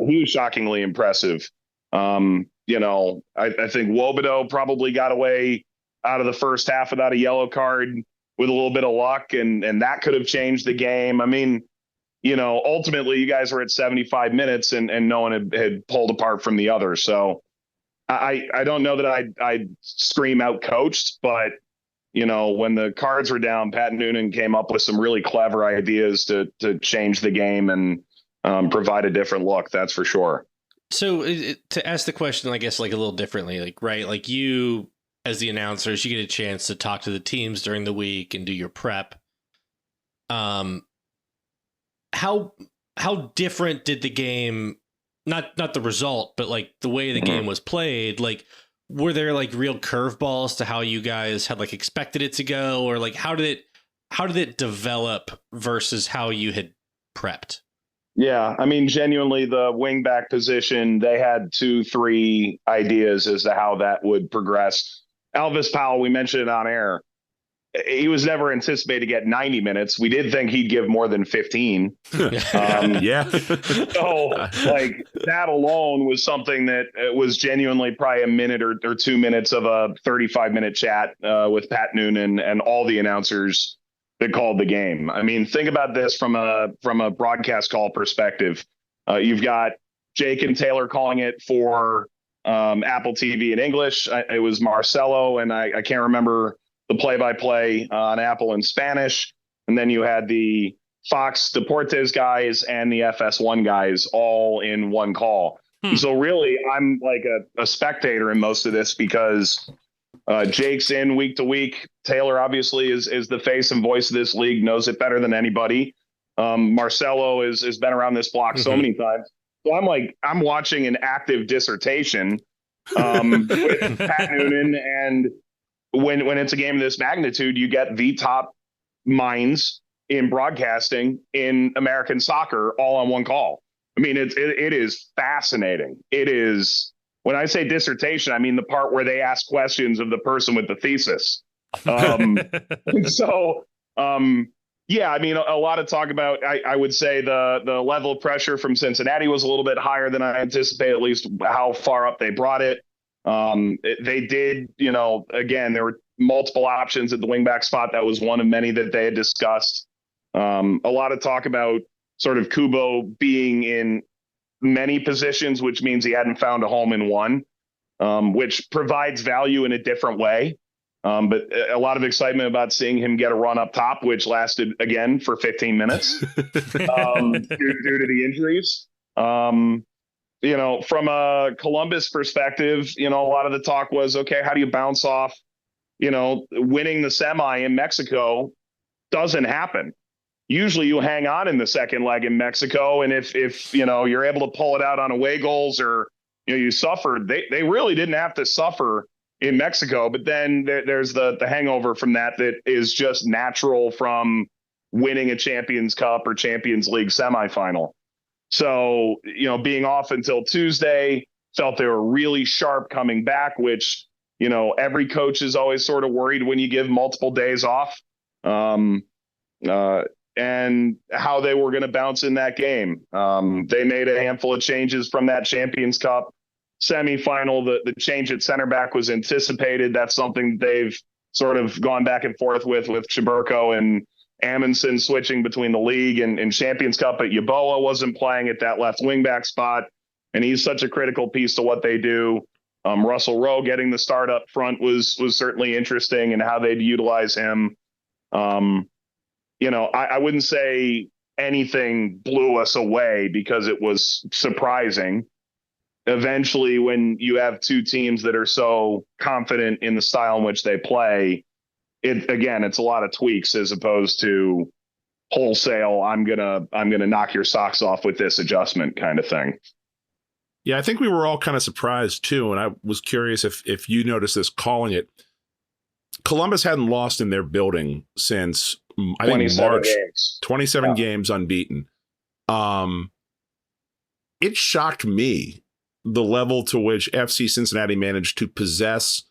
he was shockingly impressive. I think Wobodo probably got away out of the first half without a yellow card with a little bit of luck, and that could have changed the game. I mean, ultimately you guys were at 75 minutes and no one had pulled apart from the other. So I don't know that I'd scream out coached, but when the cards were down, Pat Noonan came up with some really clever ideas to change the game and provide a different look. That's for sure. So to ask the question, I guess, like a little differently, like, right. Like you, as the announcers, you get a chance to talk to the teams during the week and do your prep. How different did the game, not the result, but like the way the game was played, like were there like real curveballs to how you guys had like expected it to go, or like how did it develop versus how you had prepped? Yeah, I mean, genuinely, the wingback position, they had 2-3 ideas as to how that would progress. Elvis Powell, we mentioned it on air. He was never anticipated to get 90 minutes. We did think he'd give more than 15. Yeah. So, like, that alone was something that was genuinely probably a minute or 2 minutes of a 35-minute chat with Pat Noonan and all the announcers that called the game. I mean, think about this from a broadcast call perspective. You've got Jake and Taylor calling it for Apple TV in English. It was Marcelo, and I can't remember the play-by-play on Apple in Spanish. And then you had the Fox Deportes guys and the FS1 guys all in one call. So really, I'm like a spectator in most of this because Jake's in week to week. Taylor obviously is the face and voice of this league, knows it better than anybody. Marcelo has been around this block so many times. So I'm watching an active dissertation with Pat Noonan, and when it's a game of this magnitude, you get the top minds in broadcasting in American soccer all on one call. I mean, it is fascinating. It is, when I say dissertation, I mean the part where they ask questions of the person with the thesis. Yeah, I mean, a lot of talk about, I would say the level of pressure from Cincinnati was a little bit higher than I anticipated, at least how far up they brought it. They did, again, there were multiple options at the wingback spot. That was one of many that they had discussed. A lot of talk about sort of Kubo being in many positions, which means he hadn't found a home in one, which provides value in a different way. But a lot of excitement about seeing him get a run up top, which lasted again for 15 minutes due to the injuries. From a Columbus perspective, a lot of the talk was, okay, how do you bounce off, winning the semi in Mexico doesn't happen. Usually you hang on in the second leg in Mexico. And if you're able to pull it out on away goals or, you suffered, they really didn't have to suffer in Mexico, but then there's the hangover from that is just natural from winning a Champions Cup or Champions League semifinal. So, being off until Tuesday, felt they were really sharp coming back, which, every coach is always sort of worried when you give multiple days off. and how they were going to bounce in that game. They made a handful of changes from that Champions Cup semifinal. The change at center back was anticipated. That's something they've sort of gone back and forth with Chiburko and Amundsen switching between the league and Champions Cup. But Yeboah wasn't playing at that left wing back spot, and he's such a critical piece to what they do. Russell Rowe getting the start up front was certainly interesting, and how they'd utilize him. I wouldn't say anything blew us away because it was surprising. Eventually, when you have two teams that are so confident in the style in which they play, it's a lot of tweaks as opposed to wholesale. I'm gonna knock your socks off with this adjustment kind of thing. Yeah, I think we were all kind of surprised too, and I was curious if you noticed this calling it. Columbus hadn't lost in their building since I think March. 27 games unbeaten. It shocked me the level to which FC Cincinnati managed to possess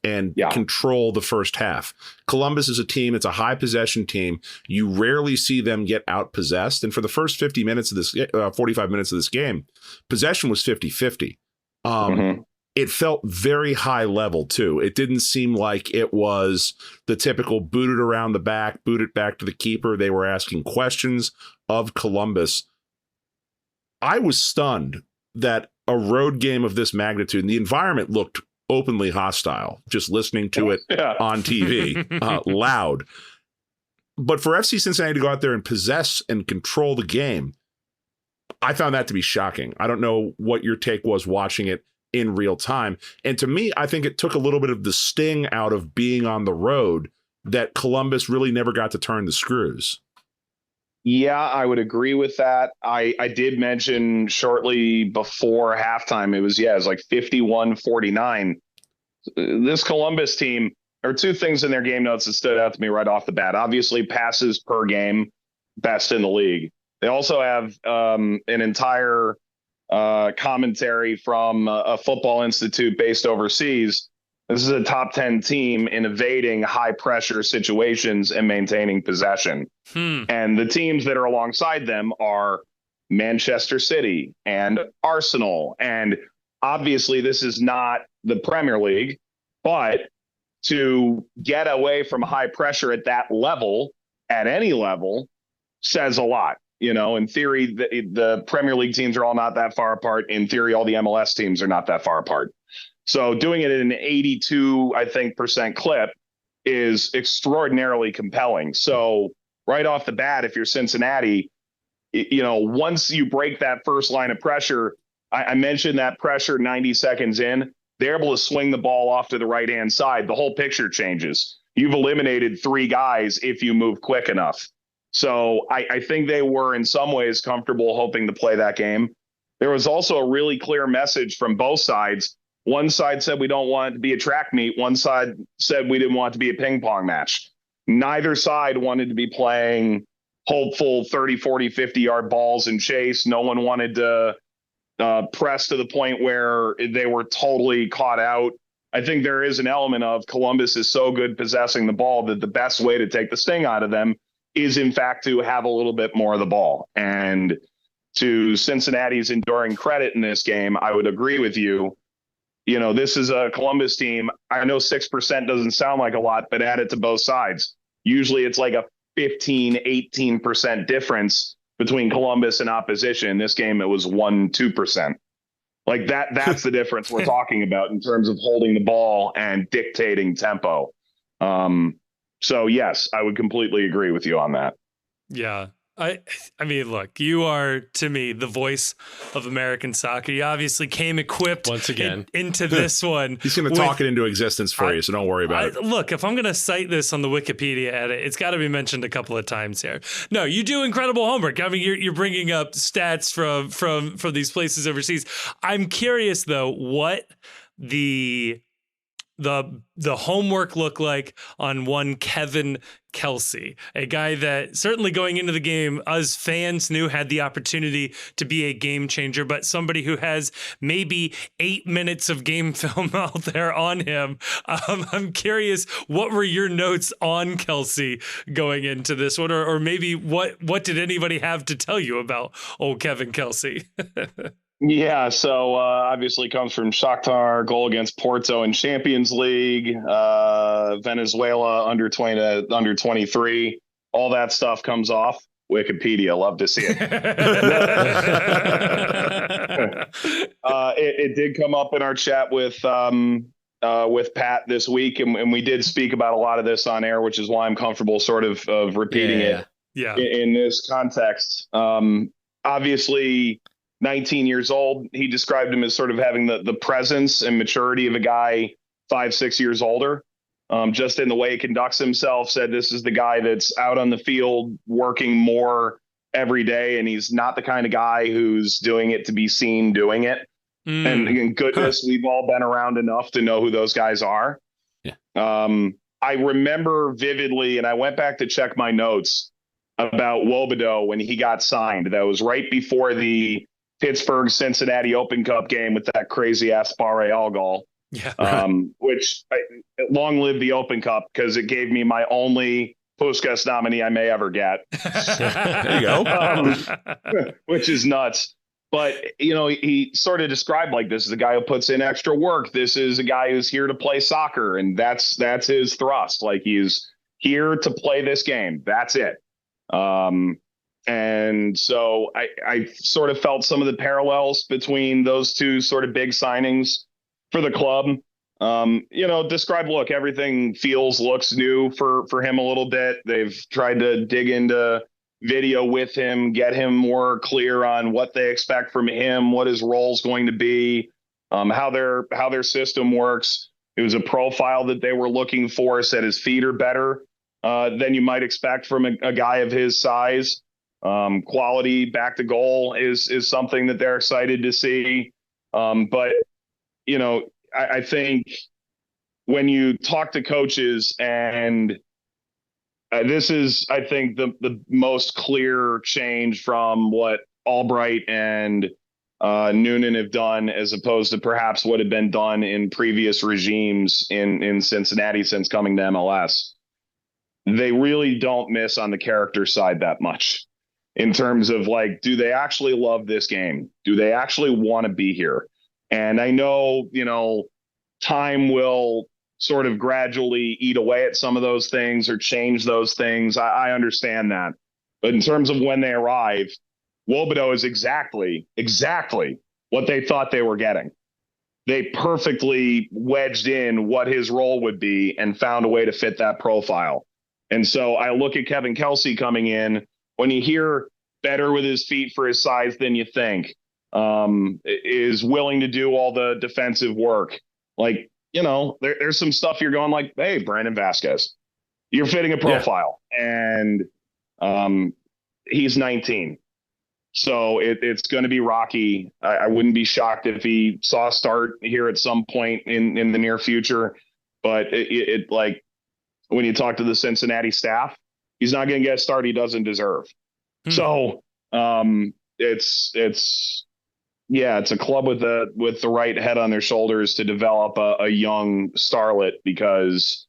and control the first half. Columbus is a team, it's a high possession team. You rarely see them get out-possessed. And for the first 45 minutes of this game, possession was 50-50. It felt very high level, too. It didn't seem like it was the typical boot it around the back, boot it back to the keeper. They were asking questions of Columbus. I was stunned that a road game of this magnitude, and the environment looked openly hostile, just listening to it on TV, loud. But for FC Cincinnati to go out there and possess and control the game, I found that to be shocking. I don't know what your take was watching it in real time. And to me, I think it took a little bit of the sting out of being on the road that Columbus really never got to turn the screws. Yeah, I would agree with that. I did mention shortly before halftime, it was like 51-49. This Columbus team, there are two things in their game notes that stood out to me right off the bat. Obviously, passes per game, best in the league. They also have an entire commentary from a football institute based overseas. This is a top 10 team in evading high pressure situations and maintaining possession. And the teams that are alongside them are Manchester City and Arsenal. And obviously this is not the Premier League, but to get away from high pressure at that level, at any level, says a lot. In theory, the Premier League teams are all not that far apart. In theory, all the MLS teams are not that far apart. So doing it at an 82, I think, % clip is extraordinarily compelling. So right off the bat, if you're Cincinnati, once you break that first line of pressure, I mentioned that pressure 90 seconds in, they're able to swing the ball off to the right-hand side. The whole picture changes. You've eliminated 3 guys if you move quick enough. So I think they were in some ways comfortable hoping to play that game. There was also a really clear message from both sides. One side said we don't want it to be a track meet. One side said we didn't want it to be a ping pong match. Neither side wanted to be playing hopeful 30, 40, 50-yard balls and chase. No one wanted to press to the point where they were totally caught out. I think there is an element of Columbus is so good possessing the ball that the best way to take the sting out of them is, in fact, to have a little bit more of the ball. And to Cincinnati's enduring credit in this game, I would agree with you. This is a Columbus team. I know 6% doesn't sound like a lot, but add it to both sides. Usually it's like a 15, 18% difference between Columbus and opposition. In this game, it was 1-2%. Like that's the difference we're talking about in terms of holding the ball and dictating tempo. So yes, I would completely agree with you on that. Yeah. I mean, look, you are, to me, the voice of American soccer. You obviously came equipped once again into this one. He's going to talk it into existence for you, so don't worry about it. Look, if I'm going to cite this on the Wikipedia edit, it's got to be mentioned a couple of times here. No, you do incredible homework. I mean, you're bringing up stats from these places overseas. I'm curious, though, what the the homework look like on one Kevin Kelsy, a guy that certainly going into the game, us fans knew had the opportunity to be a game changer, but somebody who has maybe 8 minutes of game film out there on him. I'm curious, what were your notes on Kelsy going into this one, or maybe what did anybody have to tell you about old Kevin Kelsy? Yeah, so obviously comes from Shakhtar, goal against Porto in Champions League, Venezuela under 20 to under 23. All that stuff comes off Wikipedia. Love to see it. It did come up in our chat with Pat this week, and we did speak about a lot of this on air, which is why I'm comfortable sort of repeating it in this context. Obviously, 19 years old. He described him as sort of having the presence and maturity of a guy 5-6 years older. Just in the way he conducts himself, said this is the guy that's out on the field working more every day. And he's not the kind of guy who's doing it to be seen doing it. And goodness, we've all been around enough to know who those guys are. Yeah. I remember vividly, and I went back to check my notes about Wobedo when he got signed. That was right before the Pittsburgh Cincinnati Open Cup game with that crazy ass Barre goal. Yeah. Which long live the Open Cup, because it gave me my only Puskas nominee I may ever get. There you go. Which is nuts. But, you know, he sort of described like this is a guy who puts in extra work. This is a guy who's here to play soccer. And that's his thrust. Like, he's here to play this game. That's it. And so I sort of felt some of the parallels between those two sort of big signings for the club. You know, look, everything looks new for him a little bit. They've tried to dig into video with him, get him more clear on what they expect from him, what his role's going to be, how their system works. It was a profile that they were looking for, said his feet are better than you might expect from a guy of his size. Quality back to goal is something that they're excited to see. But, you know, I think when you talk to coaches, and this is, I think, the most clear change from what Albright and Noonan have done, as opposed to perhaps what had been done in previous regimes in Cincinnati since coming to MLS. They really don't miss on the character side that much. In terms of, like, do they actually love this game? Do they actually want to be here? And I know, you know, time will sort of gradually eat away at some of those things or change those things. I understand that. But in terms of when they arrive, Wobedo is exactly what they thought they were getting. They perfectly wedged in what his role would be and found a way to fit that profile. And so I look at Kevin Kelsy coming in. When you hear better with his feet for his size than you think, is willing to do all the defensive work. Like, you know, there's some stuff you're going like, hey, Brandon Vasquez, you're fitting a profile. Yeah. And he's 19. So it's going to be rocky. I wouldn't be shocked if he saw a start here at some point in the near future. But it like, when you talk to the Cincinnati staff, he's not going to get a start he doesn't deserve. So it's a club with the right head on their shoulders to develop a young starlet, because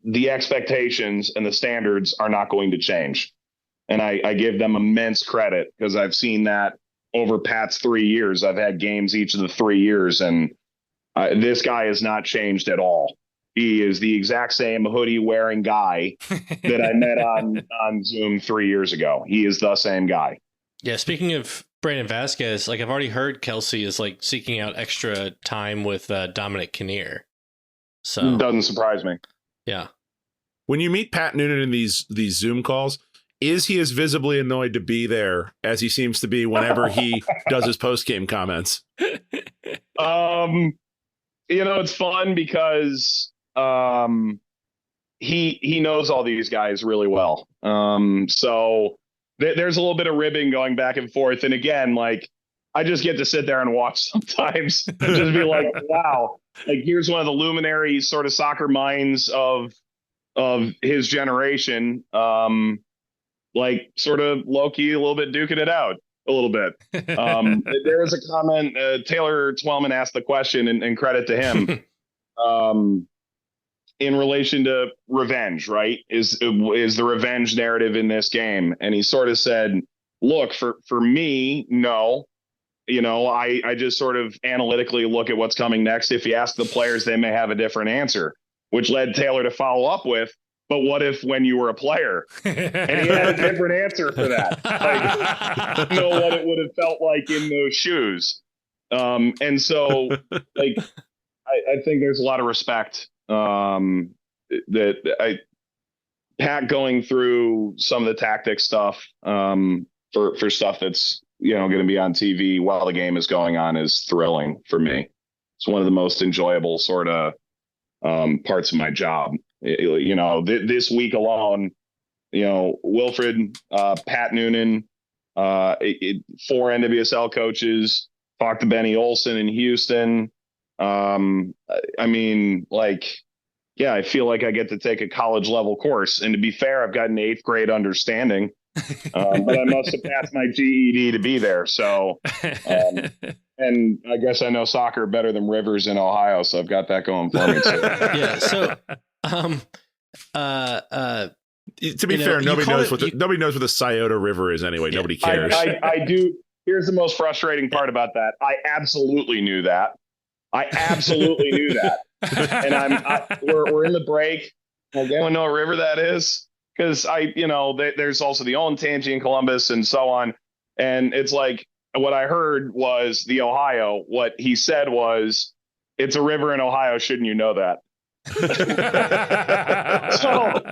the expectations and the standards are not going to change. And I give them immense credit, because I've seen that over Pat's 3 years. I've had games each of the 3 years, and this guy has not changed at all. He is the exact same hoodie wearing guy that I met on Zoom 3 years ago. He is the same guy. Yeah. Speaking of Brandon Vasquez, like, I've already heard Kelsy is like seeking out extra time with Dominic Kinnear. So it doesn't surprise me. Yeah. When you meet Pat Noonan in these Zoom calls, is he as visibly annoyed to be there as he seems to be whenever he does his post-game comments? You know, it's fun because he knows all these guys really well. So there's a little bit of ribbing going back and forth. And again, like, I just get to sit there and watch sometimes and just be like, wow, like here's one of the luminary sort of soccer minds of his generation, like sort of low-key a little bit duking it out a little bit. There was a comment, Taylor Twellman asked the question, and credit to him, in relation to revenge, right? Is the revenge narrative in this game? And he sort of said, look, for me, no. I just sort of analytically look at what's coming next. If you ask the players, they may have a different answer, which led Taylor to follow up with, but what if when you were a player? And he had a different answer for that. Like, I don't know what it would have felt like in those shoes. And so, like, I think there's a lot of respect Pat going through some of the tactic stuff for stuff that's going to be on TV while the game is going on is thrilling for me. It's one of the most enjoyable sort of parts of my job. This week alone, Wilfred, Pat Noonan, 4 NWSL coaches, talked to Benny Olsen in Houston. I mean, like, yeah, I feel like I get to take a college level course. And to be fair, I've got an 8th grade understanding, but I must have passed my GED to be there. So, and I guess I know soccer better than Rivers in Ohio. So I've got that going for me. So. Yeah. So, to be fair, nobody knows what the Scioto River is anyway. Yeah, nobody cares. I do. Here's the most frustrating part about that. I absolutely knew that. And we're in the break. Like, anyone know what river that is? Because there's also the Olentangy in Columbus and so on. And it's like, what I heard was the Ohio. What he said was, it's a river in Ohio. Shouldn't you know that? So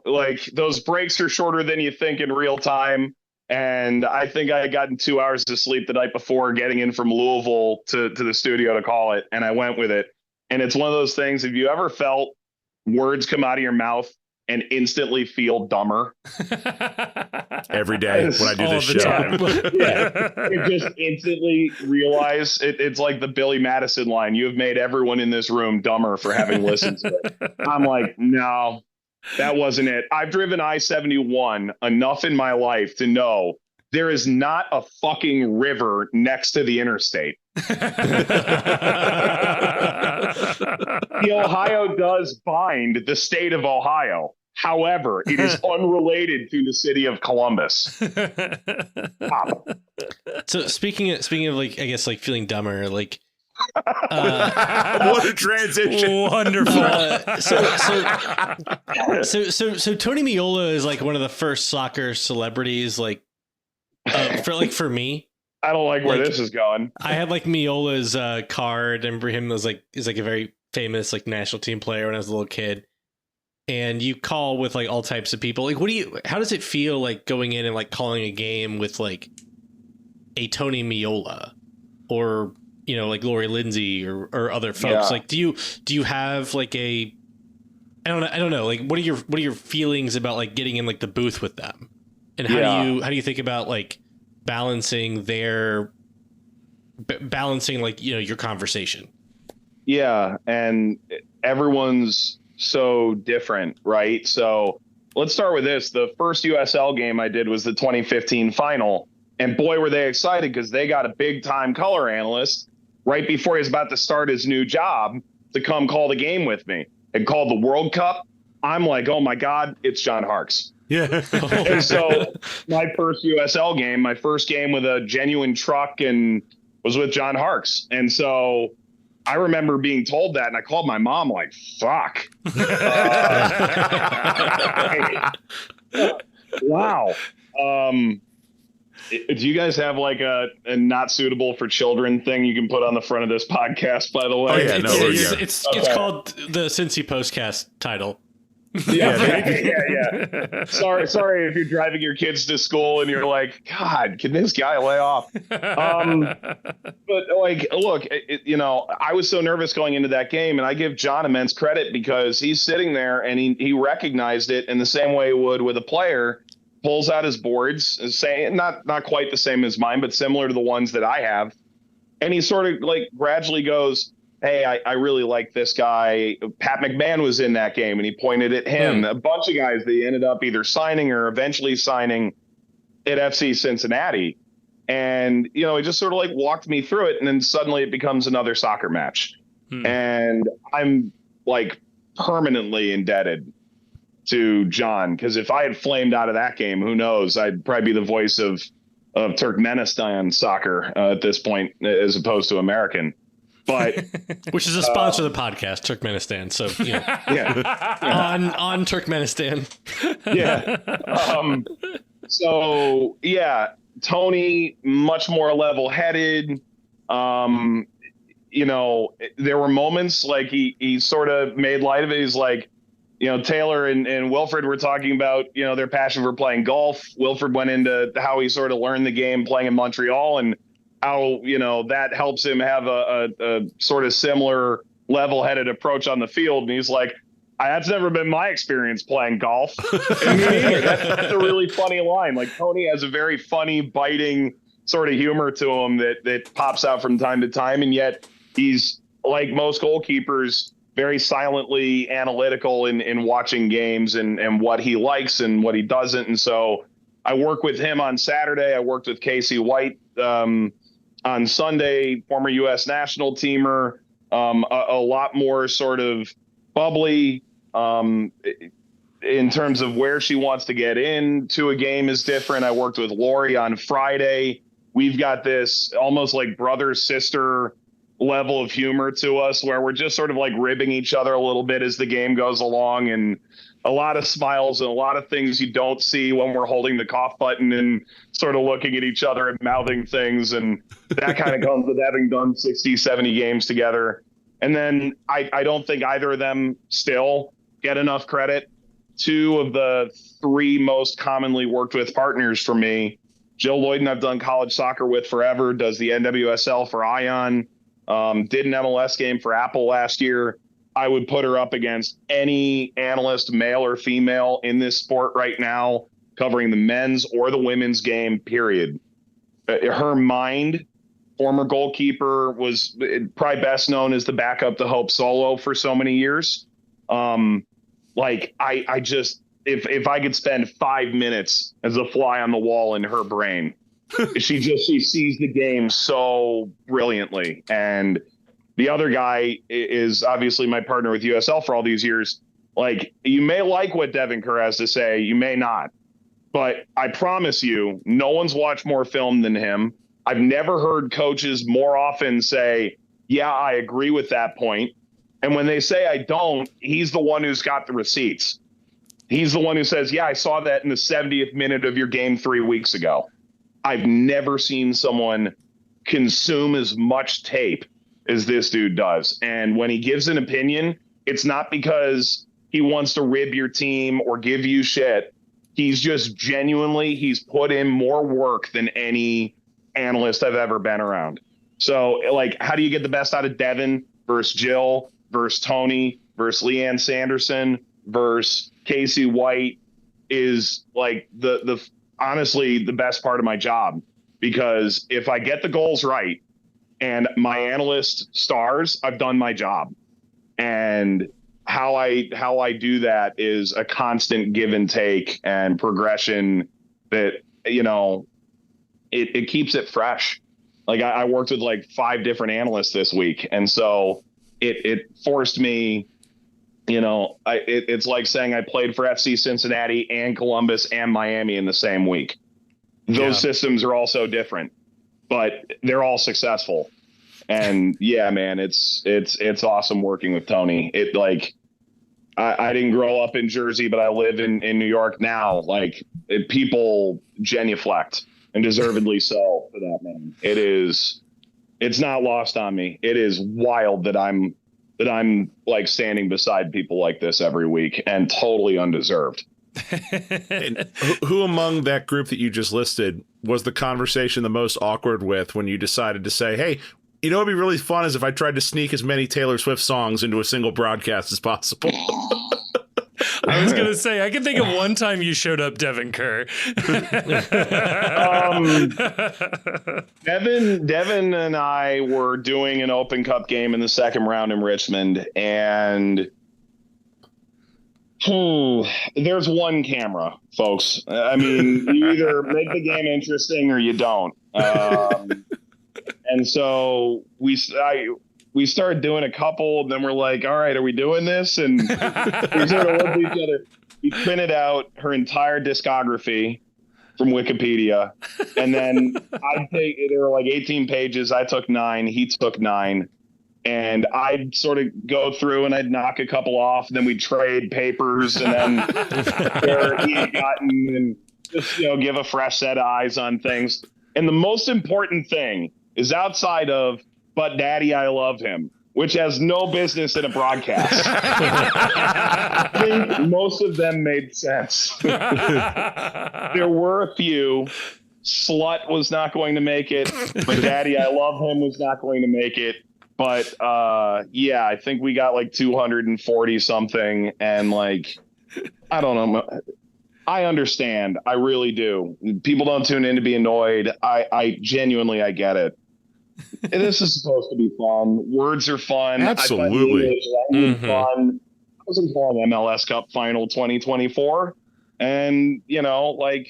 like those breaks are shorter than you think in real time. And I think I had gotten 2 hours of sleep the night before getting in from Louisville to the studio to call it. And I went with it. And it's one of those things, have you ever felt words come out of your mouth and instantly feel dumber? Every day when I do this show. Yeah. You just instantly realize it's like the Billy Madison line. You have made everyone in this room dumber for having listened to it. I'm like, no. That wasn't it. I've driven I-71 enough in my life to know there is not a fucking river next to the interstate. The Ohio does bind the state of Ohio. However, it is unrelated to the city of Columbus. So speaking of like, I guess like feeling dumber, like, what a transition! Wonderful. So Tony Meola is like one of the first soccer celebrities, like for me. I don't like where this is going. I had like Meola's card, and for him is like a very famous like national team player when I was a little kid. And you call with like all types of people. Like, how does it feel like going in and like calling a game with like a Tony Meola or like Lori Lindsay or other folks? Yeah. Like, do you have like I don't know, like what are your feelings about like getting in like the booth with them, and how do you think about like balancing like your conversation? Yeah, and everyone's so different, right? So let's start with this. The first USL game I did was the 2015 final, and boy were they excited because they got a big time color analyst right before he was about to start his new job to come call the game with me. It called the World Cup. I'm like, oh my God, it's John Harkes. Yeah. And so my first USL game, my first game with a genuine truck, and was with John Harkes. And so I remember being told that, and I called my mom like, fuck. Wow. Do you guys have like a not suitable for children thing you can put on the front of this podcast, by the way? Oh, yeah, it's called the Cincy Postcast title. Yeah. Sorry if you're driving your kids to school and you're like, God, can this guy lay off? But like, look, I was so nervous going into that game, and I give John immense credit because he's sitting there and he recognized it in the same way he would with a player. Pulls out his boards, saying not quite the same as mine, but similar to the ones that I have. And he sort of like gradually goes, hey, I really like this guy. Pat McMahon was in that game and he pointed at him. A bunch of guys that ended up either signing or eventually signing at FC Cincinnati. And, it just sort of like walked me through it. And then suddenly it becomes another soccer match. And I'm like permanently indebted to John, because if I had flamed out of that game, who knows? I'd probably be the voice of Turkmenistan soccer at this point, as opposed to American. But which is a sponsor of the podcast, Turkmenistan. So on Turkmenistan. So Tony, much more level-headed. There were moments like he sort of made light of it. He's like, Taylor and Wilfred were talking about, their passion for playing golf. Wilfred went into how he sort of learned the game playing in Montreal and how, that helps him have a sort of similar level-headed approach on the field. And he's like, that's never been my experience playing golf. And me neither. That's a really funny line. Like, Tony has a very funny, biting sort of humor to him that pops out from time to time. And yet he's, like most goalkeepers, very silently analytical in watching games and what he likes and what he doesn't. And so I work with him on Saturday. I worked with Kelsy White on Sunday, former U.S. national teamer, a lot more sort of bubbly in terms of where she wants to get into a game is different. I worked with Lori on Friday. We've got this almost like brother sister level of humor to us where we're just sort of like ribbing each other a little bit as the game goes along, and a lot of smiles and a lot of things you don't see when we're holding the cough button and sort of looking at each other and mouthing things. And that kind of comes with having done 60, 70 games together. And then I don't think either of them still get enough credit. Two of the three most commonly worked with partners for me, Jill Lloyden, I've done college soccer with forever, does the NWSL for Ion, did an MLS game for Apple last year. I would put her up against any analyst, male or female, in this sport right now, covering the men's or the women's game, period. Her mind, former goalkeeper, was probably best known as the backup to Hope Solo for so many years. I just, if I could spend 5 minutes as a fly on the wall in her brain, she sees the game so brilliantly. And the other guy is obviously my partner with USL for all these years. Like, you may like what Devin Kerr has to say, you may not, but I promise you, no one's watched more film than him. I've never heard coaches more often say, yeah, I agree with that point. And when they say I don't, he's the one who's got the receipts. He's the one who says, yeah, I saw that in the 70th minute of your game 3 weeks ago. I've never seen someone consume as much tape as this dude does. And when he gives an opinion, it's not because he wants to rib your team or give you shit. He's just genuinely, he's put in more work than any analyst I've ever been around. So, like, how do you get the best out of Devin versus Jill versus Tony versus Leanne Sanderson versus Kelsy White is like the honestly the best part of my job, because if I get the goals right and my analyst stars, I've done my job. And how I do that is a constant give and take and progression that, it keeps it fresh. Like, I worked with like 5 different analysts this week. And so it forced me, it's like saying I played for FC Cincinnati and Columbus and Miami in the same week. Those systems are all so different, but they're all successful. And yeah, man, it's awesome working with Tony. It like, I didn't grow up in Jersey, but I live in New York now. Like, people genuflect, and deservedly so for that, man. It's not lost on me. It is wild that I'm like standing beside people like this every week, and totally undeserved. And who among that group that you just listed was the conversation the most awkward with when you decided to say, hey, it'd be really fun is if I tried to sneak as many Taylor Swift songs into a single broadcast as possible? I I was gonna say I can think of one time you showed up, Devin Kerr. Devin and I were doing an Open Cup game in the second round in Richmond, and there's one camera, folks. I mean, you either make the game interesting or you don't. And so we started doing a couple, and then we're like, all right, are we doing this? And we sort of looked at each other. We printed out her entire discography from Wikipedia. And then there were like 18 pages. I took 9. He took 9. And I'd sort of go through and I'd knock a couple off. And then we'd trade papers, and then where he had gotten, and just, give a fresh set of eyes on things. And the most important thing is outside of, but Daddy, I love him, which has no business in a broadcast. I think most of them made sense. There were a few. Slut was not going to make it, but Daddy, I love him was not going to make it. But yeah, I think we got like 240 something, and like, I don't know. I understand. I really do. People don't tune in to be annoyed. I genuinely, I get it. This is supposed to be fun. Words are fun. Absolutely. Fun. I was involved in MLS Cup Final 2024, and like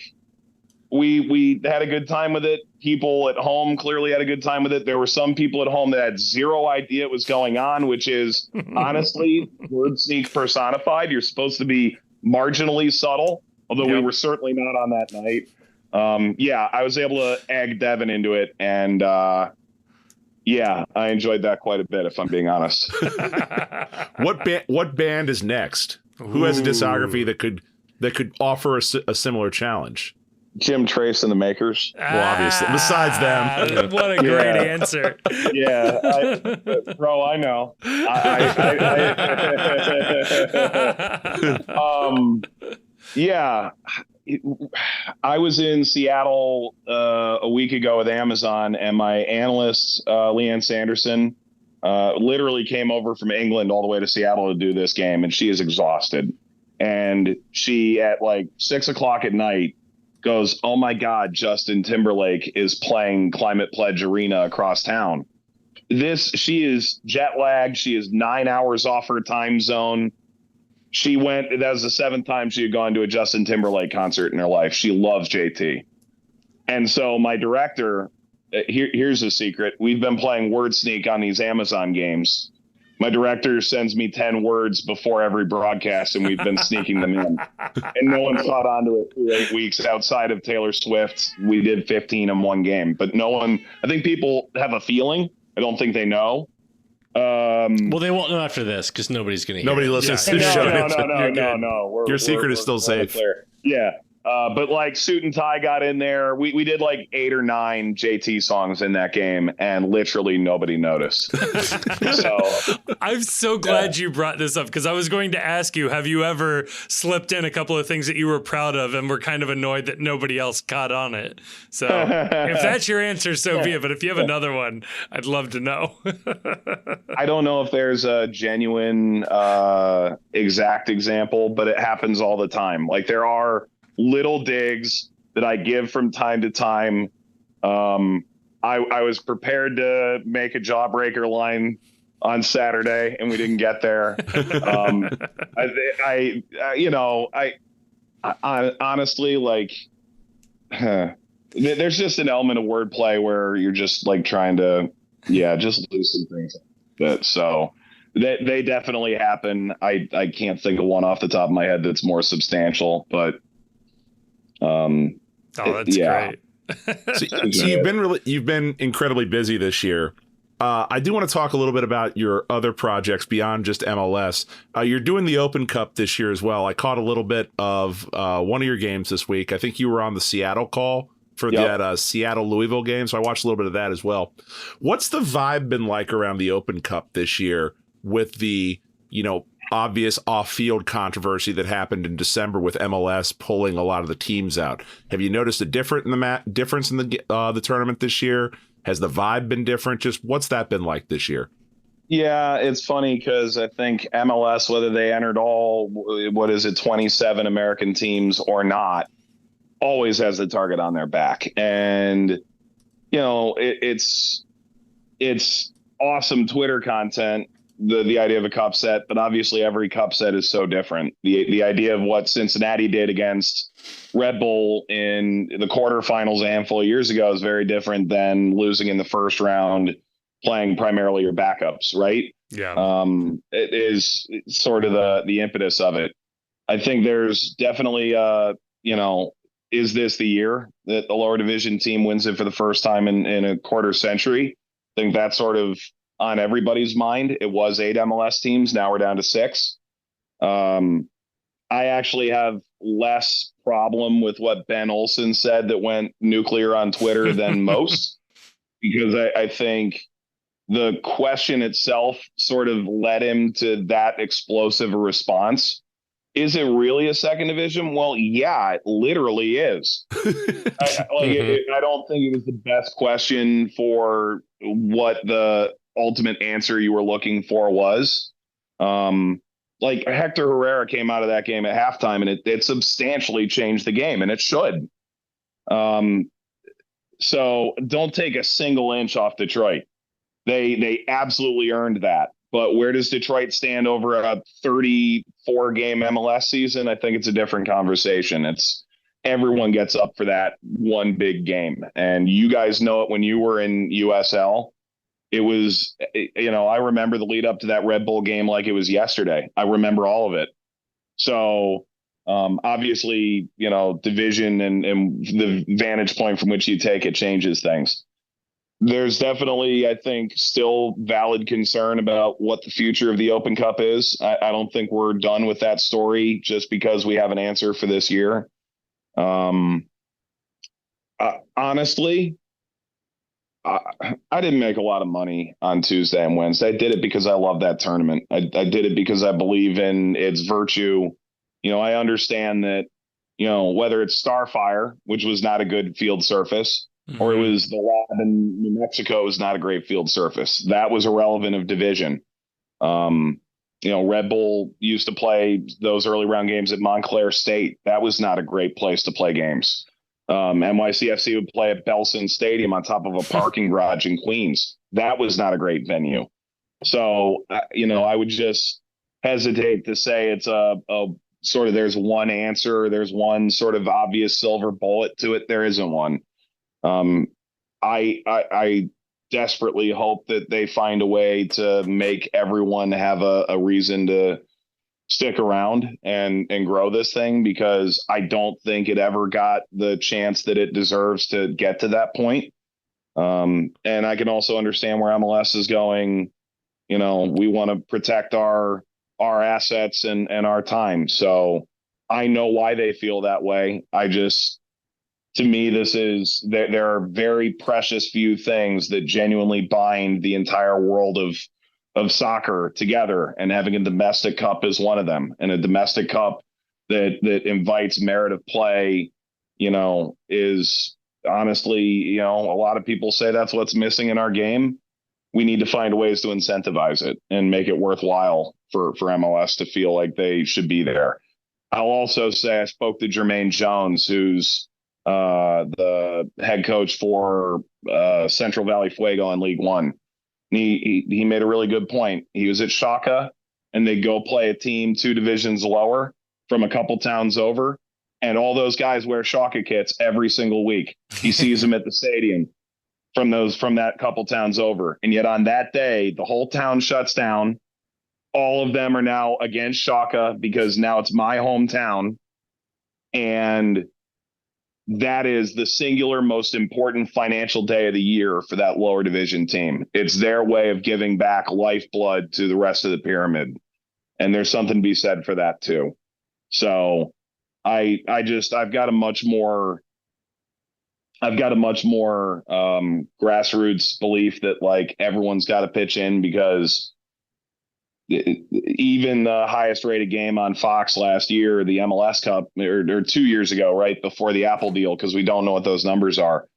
we had a good time with it. People at home clearly had a good time with it. There were some people at home that had zero idea what was going on, which is honestly Word Sneak personified. You're supposed to be marginally subtle, although we were certainly not on that night. Yeah, I was able to egg Devin into it, and yeah, I enjoyed that quite a bit, if I'm being honest. What band is next? Who has a discography that could offer a similar challenge? Jim Trace and the Makers. Well, obviously, besides them. What a great answer. Yeah, bro, I know. Yeah, I was in Seattle a week ago with Amazon, and my analyst, Leanne Sanderson, literally came over from England all the way to Seattle to do this game, and she is exhausted. And she, at like 6 o'clock at night, goes, "Oh my God, Justin Timberlake is playing Climate Pledge Arena across town." She is jet lagged. She is 9 hours off her time zone. That was the 7th time she had gone to a Justin Timberlake concert in her life. She loves JT. And so my director, here's a secret. We've been playing Word Sneak on these Amazon games. My director sends me 10 words before every broadcast, and we've been sneaking them in. And no one's caught on to it for 8 weeks outside of Taylor Swift. We did 15 in one game, but no one, I think people have a feeling. I don't think they know. Well, they won't know after this because nobody's going to hear. Nobody listens to the show. No. Your secret is still safe. Yeah. But like Suit and Tie got in there. We did like 8 or 9 JT songs in that game, and literally nobody noticed. So I'm so glad you brought this up, because I was going to ask you, have you ever slipped in a couple of things that you were proud of and were kind of annoyed that nobody else caught on it? So if that's your answer, so be it. But if you have another one, I'd love to know. I don't know if there's a genuine exact example, but it happens all the time. Like there are little digs that I give from time to time. I was prepared to make a jawbreaker line on Saturday, and we didn't get there. I honestly, like, there's just an element of wordplay where you're just like trying to, just loosen things up. So they definitely happen. I can't think of one off the top of my head that's more substantial, but that's great. So you've been incredibly busy this year. I do want to talk a little bit about your other projects beyond just MLS. You're doing the Open Cup this year as well. I caught a little bit of one of your games this week. I think you were on the Seattle call for that Seattle-Louisville game, so I watched a little bit of that as well. What's the vibe been like around the Open Cup this year with the, obvious off-field controversy that happened in December with MLS pulling a lot of the teams out? Have you noticed a difference in the tournament this year? Has the vibe been different? Just what's that been like this year? Yeah, it's funny because I think MLS, whether they entered all, what is it, 27 American teams or not, always has the target on their back. And, it's awesome Twitter content, the idea of a cup set, but obviously every cup set is so different. The idea of what Cincinnati did against Red Bull in the quarterfinals a handful of years ago is very different than losing in the first round, playing primarily your backups, right? Yeah. It is sort of the impetus of it. I think there's definitely is this the year that the lower division team wins it for the first time in a quarter century? I think that's sort of on everybody's mind. It was 8 MLS teams. Now we're down to 6. I actually have less problem with what Ben Olsen said that went nuclear on Twitter than most, because I think the question itself sort of led him to that explosive a response. Is it really a second division? Well, yeah, it literally is. I don't think it was the best question for what the ultimate answer you were looking for was. Like Hector Herrera came out of that game at halftime, and it substantially changed the game, and it should. So don't take a single inch off Detroit. They absolutely earned that. But where does Detroit stand over a 34-game MLS season? I think it's a different conversation. It's everyone gets up for that one big game. And you guys know it when you were in USL. It was, I remember the lead up to that Red Bull game like it was yesterday. I remember all of it. So obviously, division and the vantage point from which you take it changes things. There's definitely, I think, still valid concern about what the future of the Open Cup is. I don't think we're done with that story just because we have an answer for this year. Honestly, I didn't make a lot of money on Tuesday and Wednesday. I did it because I love that tournament. I did it because I believe in its virtue. I understand that, whether it's Starfire, which was not a good field surface, or it was the lab in New Mexico, was not a great field surface. That was irrelevant of division. Red Bull used to play those early round games at Montclair State. That was not a great place to play games. NYCFC would play at Belson Stadium on top of a parking garage in Queens. That was not a great venue. So, I would just hesitate to say it's a sort of, there's one answer, there's one sort of obvious silver bullet to it. There isn't one. I desperately hope that they find a way to make everyone have a reason to stick around and grow this thing, because I don't think it ever got the chance that it deserves to get to that point. And I can also understand where MLS is going. We want to protect our assets and our time. So I know why they feel that way. To me, there are very precious few things that genuinely bind the entire world of soccer together, and having a domestic cup is one of them. And a domestic cup that invites merit of play, is honestly, a lot of people say that's what's missing in our game. We need to find ways to incentivize it and make it worthwhile for MLS to feel like they should be there. I'll also say I spoke to Jermaine Jones, who's the head coach for Central Valley Fuego in League One. He made a really good point. He was at Shaka, and they go play a team 2 divisions lower from a couple towns over, and all those guys wear Shaka kits every single week. He sees them at the stadium from that couple towns over, and yet on that day, the whole town shuts down. All of them are now against Shaka because now it's my hometown, and that is the singular most important financial day of the year for that lower division team. It's their way of giving back lifeblood to the rest of the pyramid. And there's something to be said for that too. So I've got a much more grassroots belief that like everyone's got to pitch in, because even the highest rated game on Fox last year, the MLS Cup, or 2 years ago, right before the Apple deal, because we don't know what those numbers are,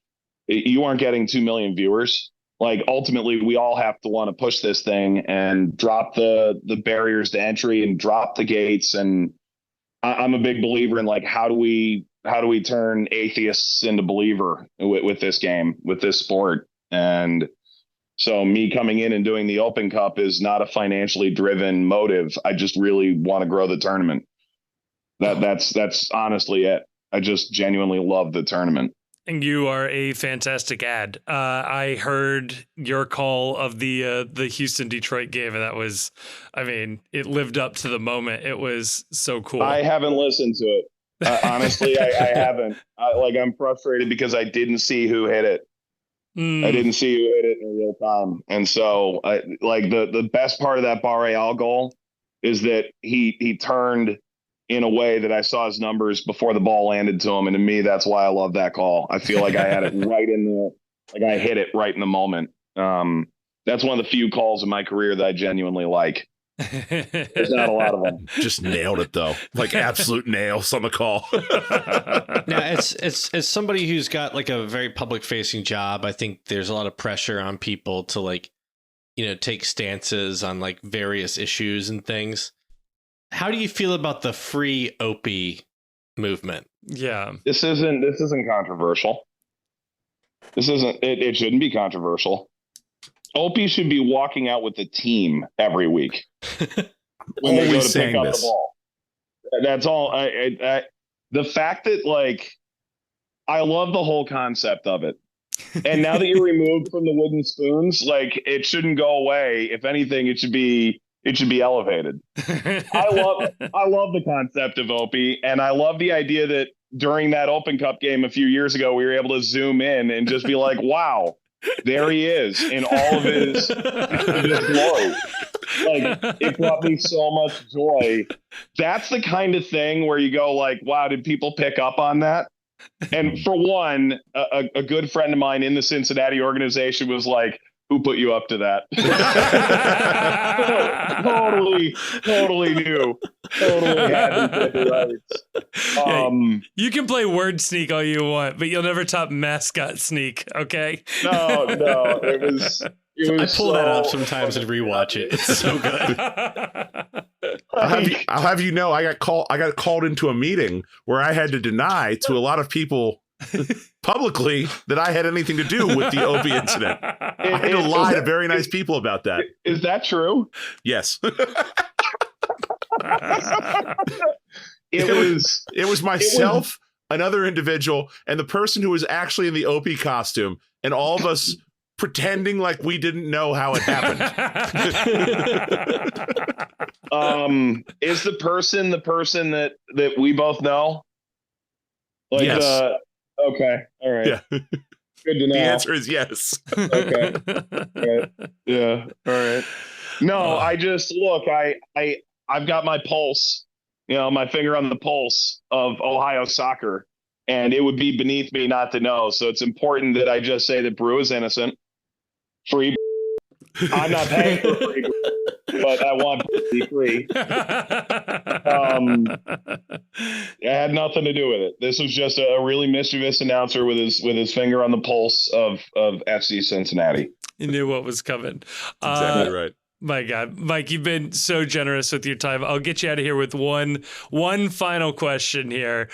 you aren't getting 2 million viewers. like ultimately we all have to want to push this thing and drop the barriers to entry and drop the gates. And I'm a big believer in like, how do we turn atheists into believer with this game, with this sport? And so me coming in and doing the Open Cup is not a financially driven motive. I just really want to grow the tournament. That's honestly it. I just genuinely love the tournament. And you are a fantastic ad. I heard your call of the Houston-Detroit game, and that was, I mean, it lived up to the moment. It was so cool. I haven't listened to it. Honestly, I haven't. I'm frustrated because I didn't see who hit it. I didn't see who hit it in real time. And so the best part of that Barreal goal is that he turned in a way that I saw his numbers before the ball landed to him. And to me, that's why I love that call. I feel like I had it right I hit it right in the moment. That's one of the few calls in my career that I genuinely like. There's not a lot of them. Just nailed it though. Like absolute nails on the call. Now, as somebody who's got like a very public facing job, I think there's a lot of pressure on people to like, take stances on like various issues and things. How do you feel about the free Opie movement? Yeah. This isn't controversial. It shouldn't be controversial. Opie should be walking out with the team every week when they go to pick up the ball. That's all. The fact that I love the whole concept of it. And now that you're removed from the wooden spoons, it shouldn't go away. If anything, it should be elevated. I love the concept of Opie, and I love the idea that during that Open Cup game a few years ago, we were able to zoom in and just be like, wow, there he is in all of his glory. It brought me so much joy. That's the kind of thing where you go wow, did people pick up on that? And for one, a good friend of mine in the Cincinnati organization was like, who put you up to that? totally new. Totally had right. You can play word sneak all you want, but you'll never top mascot sneak, okay? No. It was I pull that up sometimes and rewatch it. It's so good. I'll have you know, I got called into a meeting where I had to deny to a lot of people publicly that I had anything to do with the Opie incident. I had to lie to very nice people about that. Is that true? Yes. It was myself, another individual, and the person who was actually in the Opie costume, and all of us pretending like we didn't know how it happened. Is the person that we both know? Yes. Okay. All right. Yeah. Good to know. The answer is yes. Okay. Right. Yeah. All right. No, I just look. I've got my pulse. My finger on the pulse of Ohio soccer, and it would be beneath me not to know. So it's important that I just say that Brew is innocent. Free. I'm not paying for free, but I want to be free. It had nothing to do with it. This was just a really mischievous announcer with his finger on the pulse of FC Cincinnati. He knew what was coming. Exactly right. My God, Mike, you've been so generous with your time. I'll get you out of here with one final question here.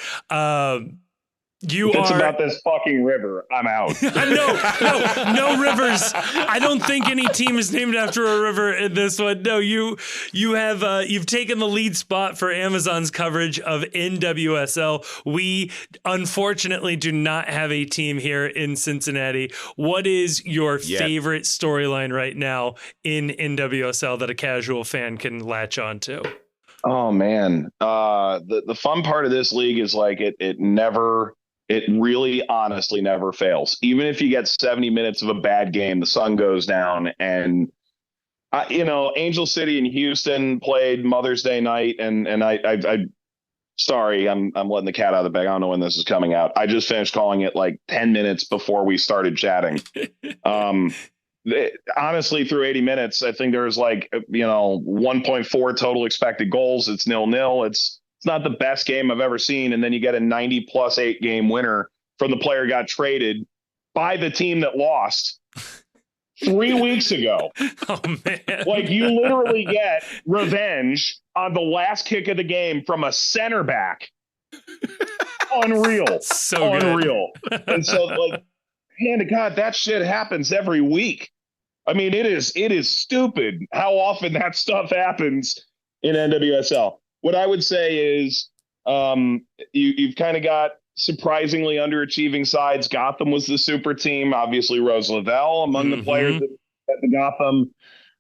It's about this fucking river. I'm out. No rivers. I don't think any team is named after a river in this one. No, you've taken the lead spot for Amazon's coverage of NWSL. We unfortunately do not have a team here in Cincinnati. What is your favorite storyline right now in NWSL that a casual fan can latch on to? Oh man, the fun part of this league is it really honestly never fails. Even if you get 70 minutes of a bad game, the sun goes down. And, Angel City and Houston played Mother's Day night. And sorry, I'm letting the cat out of the bag. I don't know when this is coming out. I just finished calling it 10 minutes before we started chatting. Honestly, through 80 minutes, I think there's 1.4 total expected goals. It's 0-0. It's not the best game I've ever seen. And then you get a 90+8 game winner from the player got traded by the team that lost 3 weeks ago. Oh man. Like, you literally get revenge on the last kick of the game from a center back. Unreal. So Unreal. good. And so, like, hand to God, that shit happens every week. I mean, it is stupid how often that stuff happens in NWSL. What I would say is you've kind of got surprisingly underachieving sides. Gotham was the super team. Obviously, Rose Lavelle among the players at the Gotham.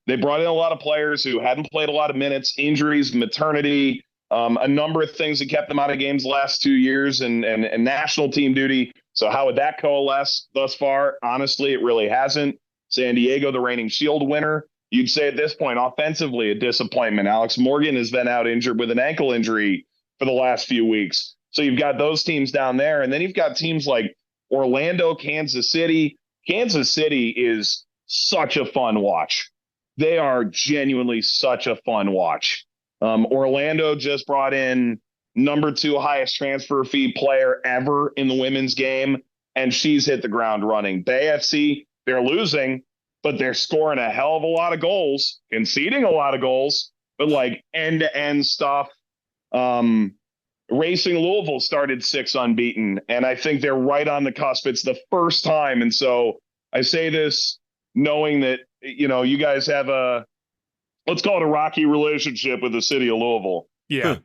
They brought in a lot of players who hadn't played a lot of minutes, injuries, maternity, a number of things that kept them out of games the last 2 years and national team duty. So how would that coalesce thus far? Honestly, it really hasn't. San Diego, the reigning Shield winner. You'd say at this point, offensively, a disappointment. Alex Morgan has been out injured with an ankle injury for the last few weeks. So you've got those teams down there. And then you've got teams like Orlando, Kansas City. Kansas City is such a fun watch. They are genuinely such a fun watch. Orlando just brought in number 2 highest transfer fee player ever in the women's game, and she's hit the ground running. Bay FC, they're losing, but they're scoring a hell of a lot of goals, conceding a lot of goals, but like end-to-end stuff. Racing Louisville started 6 unbeaten, and I think they're right on the cusp. It's the first time, and so I say this knowing that, you know, you guys have a, let's call it a rocky relationship with the city of Louisville. Yeah.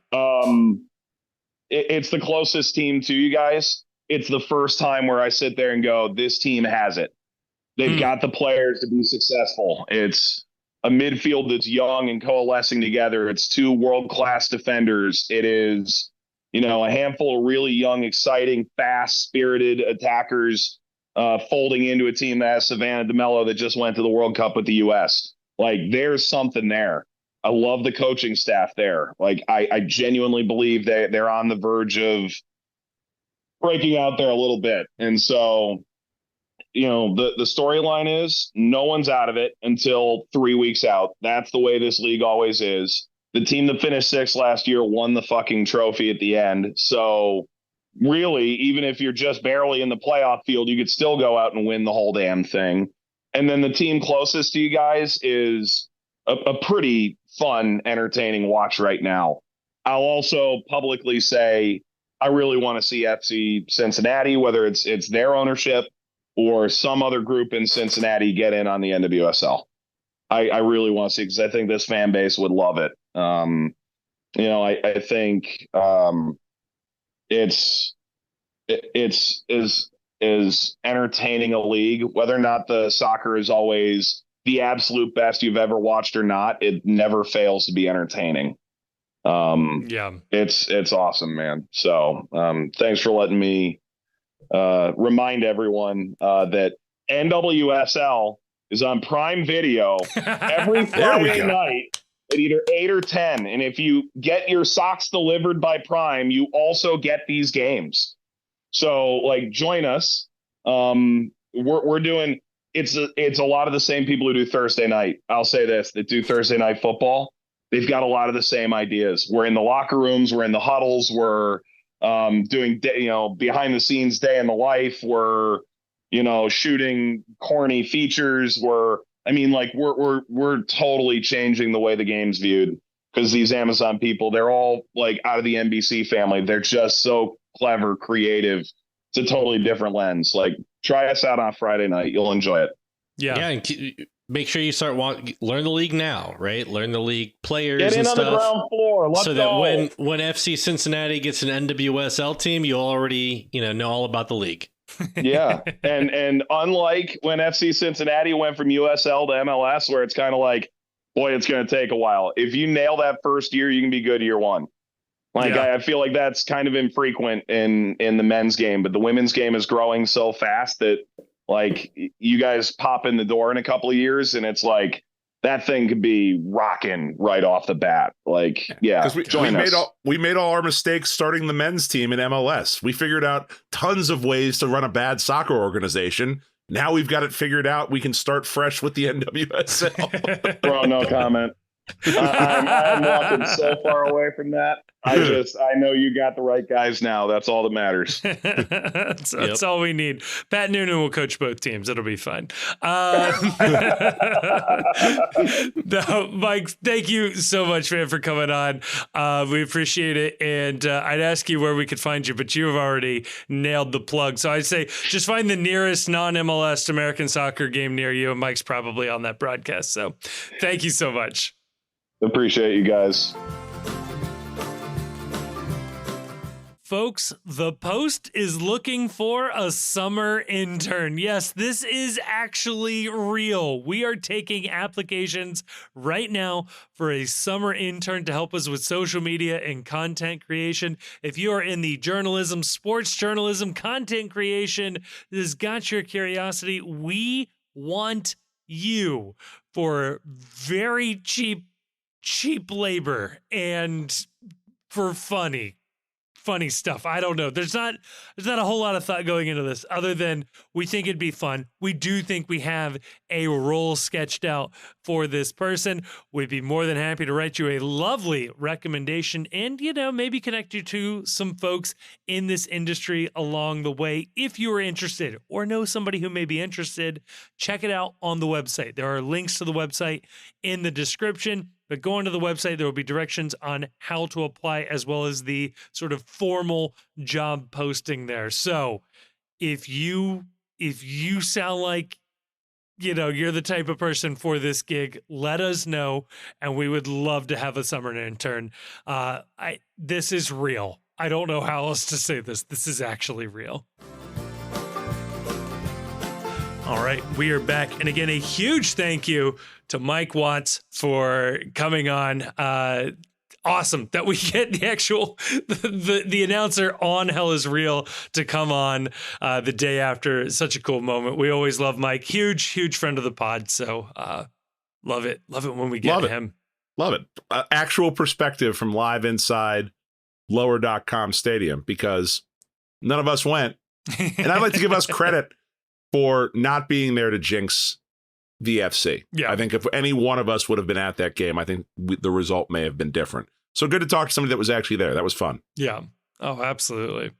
It's the closest team to you guys. It's the first time where I sit there and go, this team has it. They've got the players to be successful. It's a midfield that's young and coalescing together. It's 2 world-class defenders. It is, you know, a handful of really young, exciting, fast-spirited attackers folding into a team that has Savannah DeMello that just went to the World Cup with the U.S. Like, there's something there. I love the coaching staff there. Like, I genuinely believe that they're on the verge of breaking out there a little bit. And so, you know, the storyline is no one's out of it until 3 weeks out. That's the way this league always is. The team that finished 6th last year won the fucking trophy at the end. So really, even if you're just barely in the playoff field, you could still go out and win the whole damn thing. And then the team closest to you guys is a pretty fun, entertaining watch right now. I'll also publicly say I really want to see FC Cincinnati, whether it's their ownership or some other group in Cincinnati, get in on the NWSL. I really want to see, because I think this fan base would love it. You know, I think it's entertaining a league. Whether or not the soccer is always the absolute best you've ever watched or not, it never fails to be entertaining. It's awesome, man. So thanks for letting me remind everyone that NWSL is on Prime Video every Friday night at either 8 or 10. And if you get your socks delivered by Prime, you also get these games. So, like, join us. We're doing, it's a lot of the same people who do Thursday night. I'll say this, that do Thursday night football. They've got a lot of the same ideas. We're in the locker rooms. We're in the huddles. We're doing, behind the scenes day in the life. We're, shooting corny features. We're totally changing the way the game's viewed, because these Amazon people, they're all like out of the NBC family. They're just so clever, creative. It's a totally different lens. Like, try us out on Friday night. You'll enjoy it. Yeah. And make sure you start learn the league now, right? Learn the league players. Get in and on stuff, the ground floor. Let's so go. that when FC Cincinnati gets an NWSL team, you already know all about the league. Yeah. And unlike when FC Cincinnati went from USL to MLS, where it's kind of like, boy, it's going to take a while. If you nail that first year, you can be good year one. I feel like that's kind of infrequent in the men's game, but the women's game is growing so fast that, like, you guys pop in the door in a couple of years and it's like that thing could be rocking right off the bat. Like, yeah, because we made all our mistakes starting the men's team in MLS. We figured out tons of ways to run a bad soccer organization. Now we've got it figured out. We can start fresh with the NWSL. Bro, no comment. I'm walking so far away from that. I know you got the right guys now. That's all that matters. That's all we need. Pat Noonan will coach both teams. It'll be fun. No, Mike, thank you so much, man, for coming on. We appreciate it. And I'd ask you where we could find you, but you have already nailed the plug. So I'd say just find the nearest non-MLS American soccer game near you. And Mike's probably on that broadcast. So thank you so much. Appreciate you guys. Folks, the Post is looking for a summer intern. Yes, this is actually real. We are taking applications right now for a summer intern to help us with social media and content creation. If you are in the journalism, sports journalism, content creation, this has got your curiosity, we want you for very cheap labor and for funny stuff. I don't know. There's not a whole lot of thought going into this other than we think it'd be fun. We do think we have a role sketched out for this person. We'd be more than happy to write you a lovely recommendation and, maybe connect you to some folks in this industry along the way. If you are interested or know somebody who may be interested, check it out on the website. There are links to the website in the description. But going to the website, there will be directions on how to apply as well as the sort of formal job posting there. So if you sound like, you're the type of person for this gig, let us know. And we would love to have a summer intern. This is real. I don't know how else to say this. This is actually real. All right, we are back. And again, a huge thank you to Mike Watts for coming on. Awesome that we get the actual the announcer on Hell is Real to come on the day after. Such a cool moment. We always love Mike. Huge friend of the pod. So love it when we get him. Love it. Actual perspective from live inside lower.com stadium, because none of us went. And I'd like to give us credit for not being there to jinx the FC. Yeah. I think if any one of us would have been at that game, I think the result may have been different. So good to talk to somebody that was actually there. That was fun. Yeah. Oh, absolutely.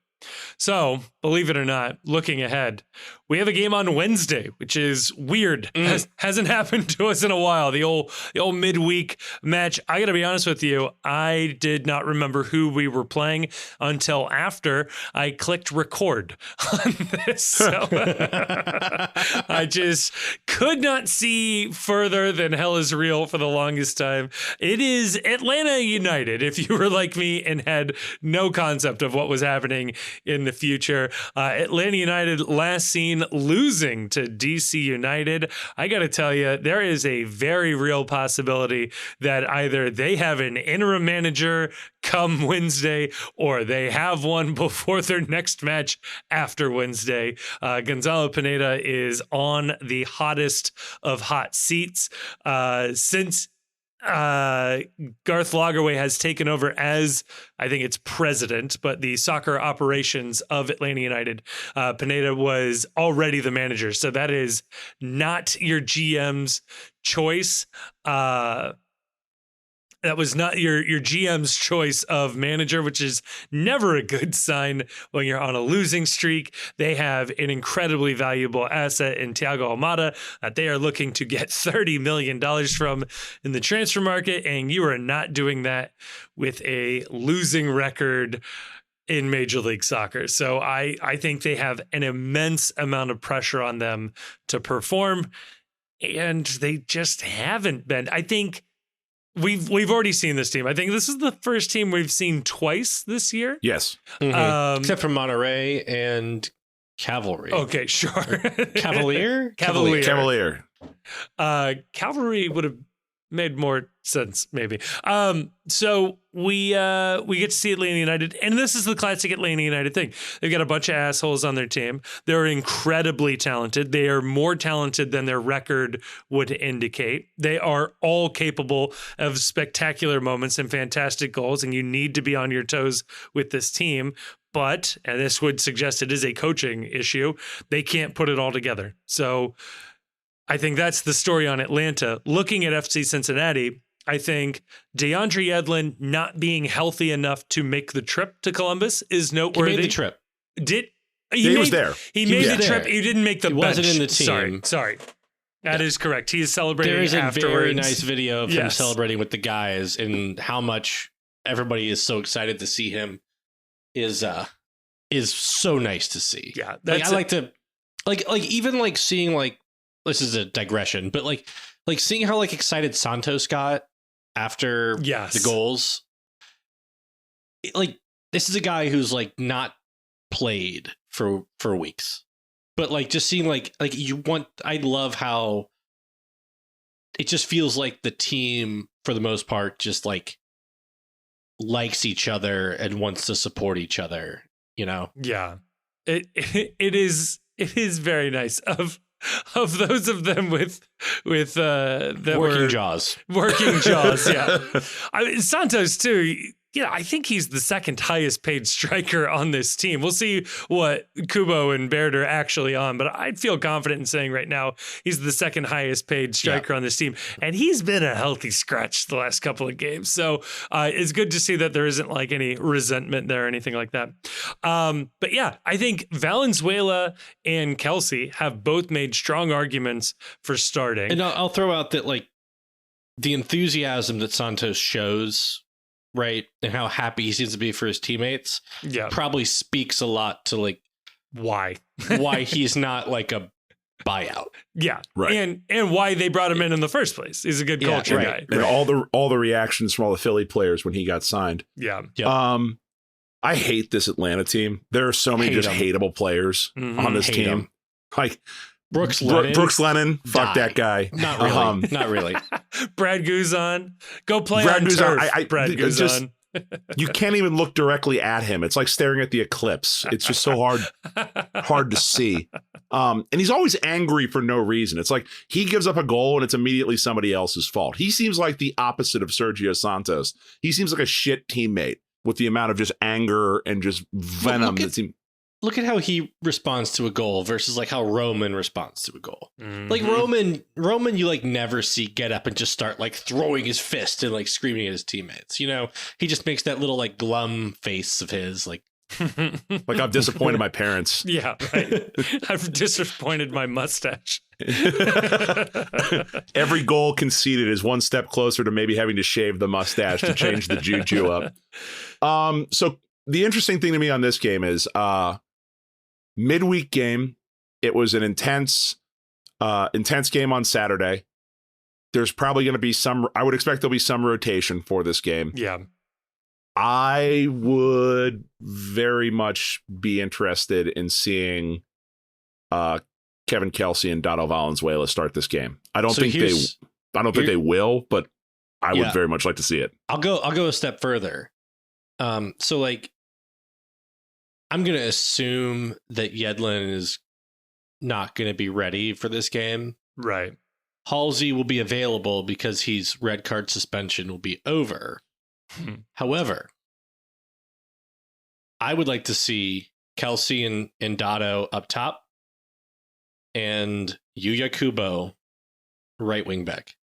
So, believe it or not, looking ahead, we have a game on Wednesday, which is weird. Hasn't happened to us in a while. The old midweek match. I got to be honest with you, I did not remember who we were playing until after I clicked record on this. So I just could not see further than Hell is Real for the longest time. It is Atlanta United, if you were like me and had no concept of what was happening in the future. Atlanta United last seen losing to DC United. I got to tell you, there is a very real possibility that either they have an interim manager come Wednesday or they have one before their next match after Wednesday. Gonzalo Pineda is on the hottest of hot seats since Garth Lagerwey has taken over as, I think it's president, but the soccer operations of Atlanta United. Pineda was already the manager, so that is not your GM's choice. That was not your GM's choice of manager, which is never a good sign when you're on a losing streak. They have an incredibly valuable asset in Thiago Almada that they are looking to get $30 million from in the transfer market, and you are not doing that with a losing record in Major League Soccer. So I think they have an immense amount of pressure on them to perform, and they just haven't been. I think We've already seen this team. I think this is the first team we've seen twice this year. Yes. Except for Monterey and Cavalry. Okay, sure. Cavalier? Cavalier. Cavalry would have made more sense, maybe. So we get to see Atlanta United, and this is the classic Atlanta United thing. They've got a bunch of assholes on their team. They're incredibly talented. They are more talented than their record would indicate. They are all capable of spectacular moments and fantastic goals, and you need to be on your toes with this team. But, and this would suggest it is a coaching issue, they can't put it all together. So I think that's the story on Atlanta. Looking at FC Cincinnati, I think DeAndre Yedlin not being healthy enough to make the trip to Columbus is noteworthy. He made the trip. He was there. He made the there. trip. He didn't make the He bench. wasn't in the team. Sorry. That is correct. He is celebrating There is a afterwards. very nice video of him celebrating with the guys, and how much everybody is so excited to see him is so nice to see. Yeah, I like to even like seeing like, this is a digression, but like seeing how like excited Santos got after the goals. Like, this is a guy who's like not played for weeks. But like, just seeing I love how it just feels like the team, for the most part, just like likes each other and wants to support each other, you know? Yeah. It is very nice of those of them with that working jaws. Working jaws, yeah. Santos too. Yeah, I think he's the second highest paid striker on this team. We'll see what Kubo and Baird are actually on, but I'd feel confident in saying right now he's the second highest paid striker on this team. And he's been a healthy scratch the last couple of games. So it's good to see that there isn't like any resentment there or anything like that. But yeah, I think Valenzuela and Kelsy have both made strong arguments for starting. And I'll throw out that like the enthusiasm that Santos shows, right, and how happy he seems to be for his teammates, probably speaks a lot to like why he's not like a buyout. Yeah, right. And why they brought him in the first place. He's a good culture guy. And all the reactions from all the Philly players when he got signed. Yeah. I hate this Atlanta team. There are so many hateable players on this team. Like Brooks Lennon, fuck that guy. Not really. Not really. Brad Guzan, go play on turf. Brad Guzan. You can't even look directly at him. It's like staring at the eclipse. It's just so hard to see. And he's always angry for no reason. It's like he gives up a goal and it's immediately somebody else's fault. He seems like the opposite of Sergio Santos. He seems like a shit teammate with the amount of just anger and just venom that seems. Look at how he responds to a goal versus like how Roman responds to a goal. Mm-hmm. Like Roman, you like never see get up and just start like throwing his fist and like screaming at his teammates. You know, he just makes that little like glum face of his, like I've disappointed my parents. Yeah, right. I've disappointed my mustache. Every goal conceded is one step closer to maybe having to shave the mustache to change the juju up. So the interesting thing to me on this game is midweek game. It was an intense game on Saturday. There's probably going to be I would expect there'll be some rotation for this game. Yeah. I would very much be interested in seeing Kevin Kelsy and Dado Valenzuela start this game. I don't think they will, but I would very much like to see it. I'll go a step further. So like, I'm going to assume that Yedlin is not going to be ready for this game. Right. Halsey will be available because his red card suspension will be over. However, I would like to see Kelsy and Dado up top and Yuya Kubo right wing back.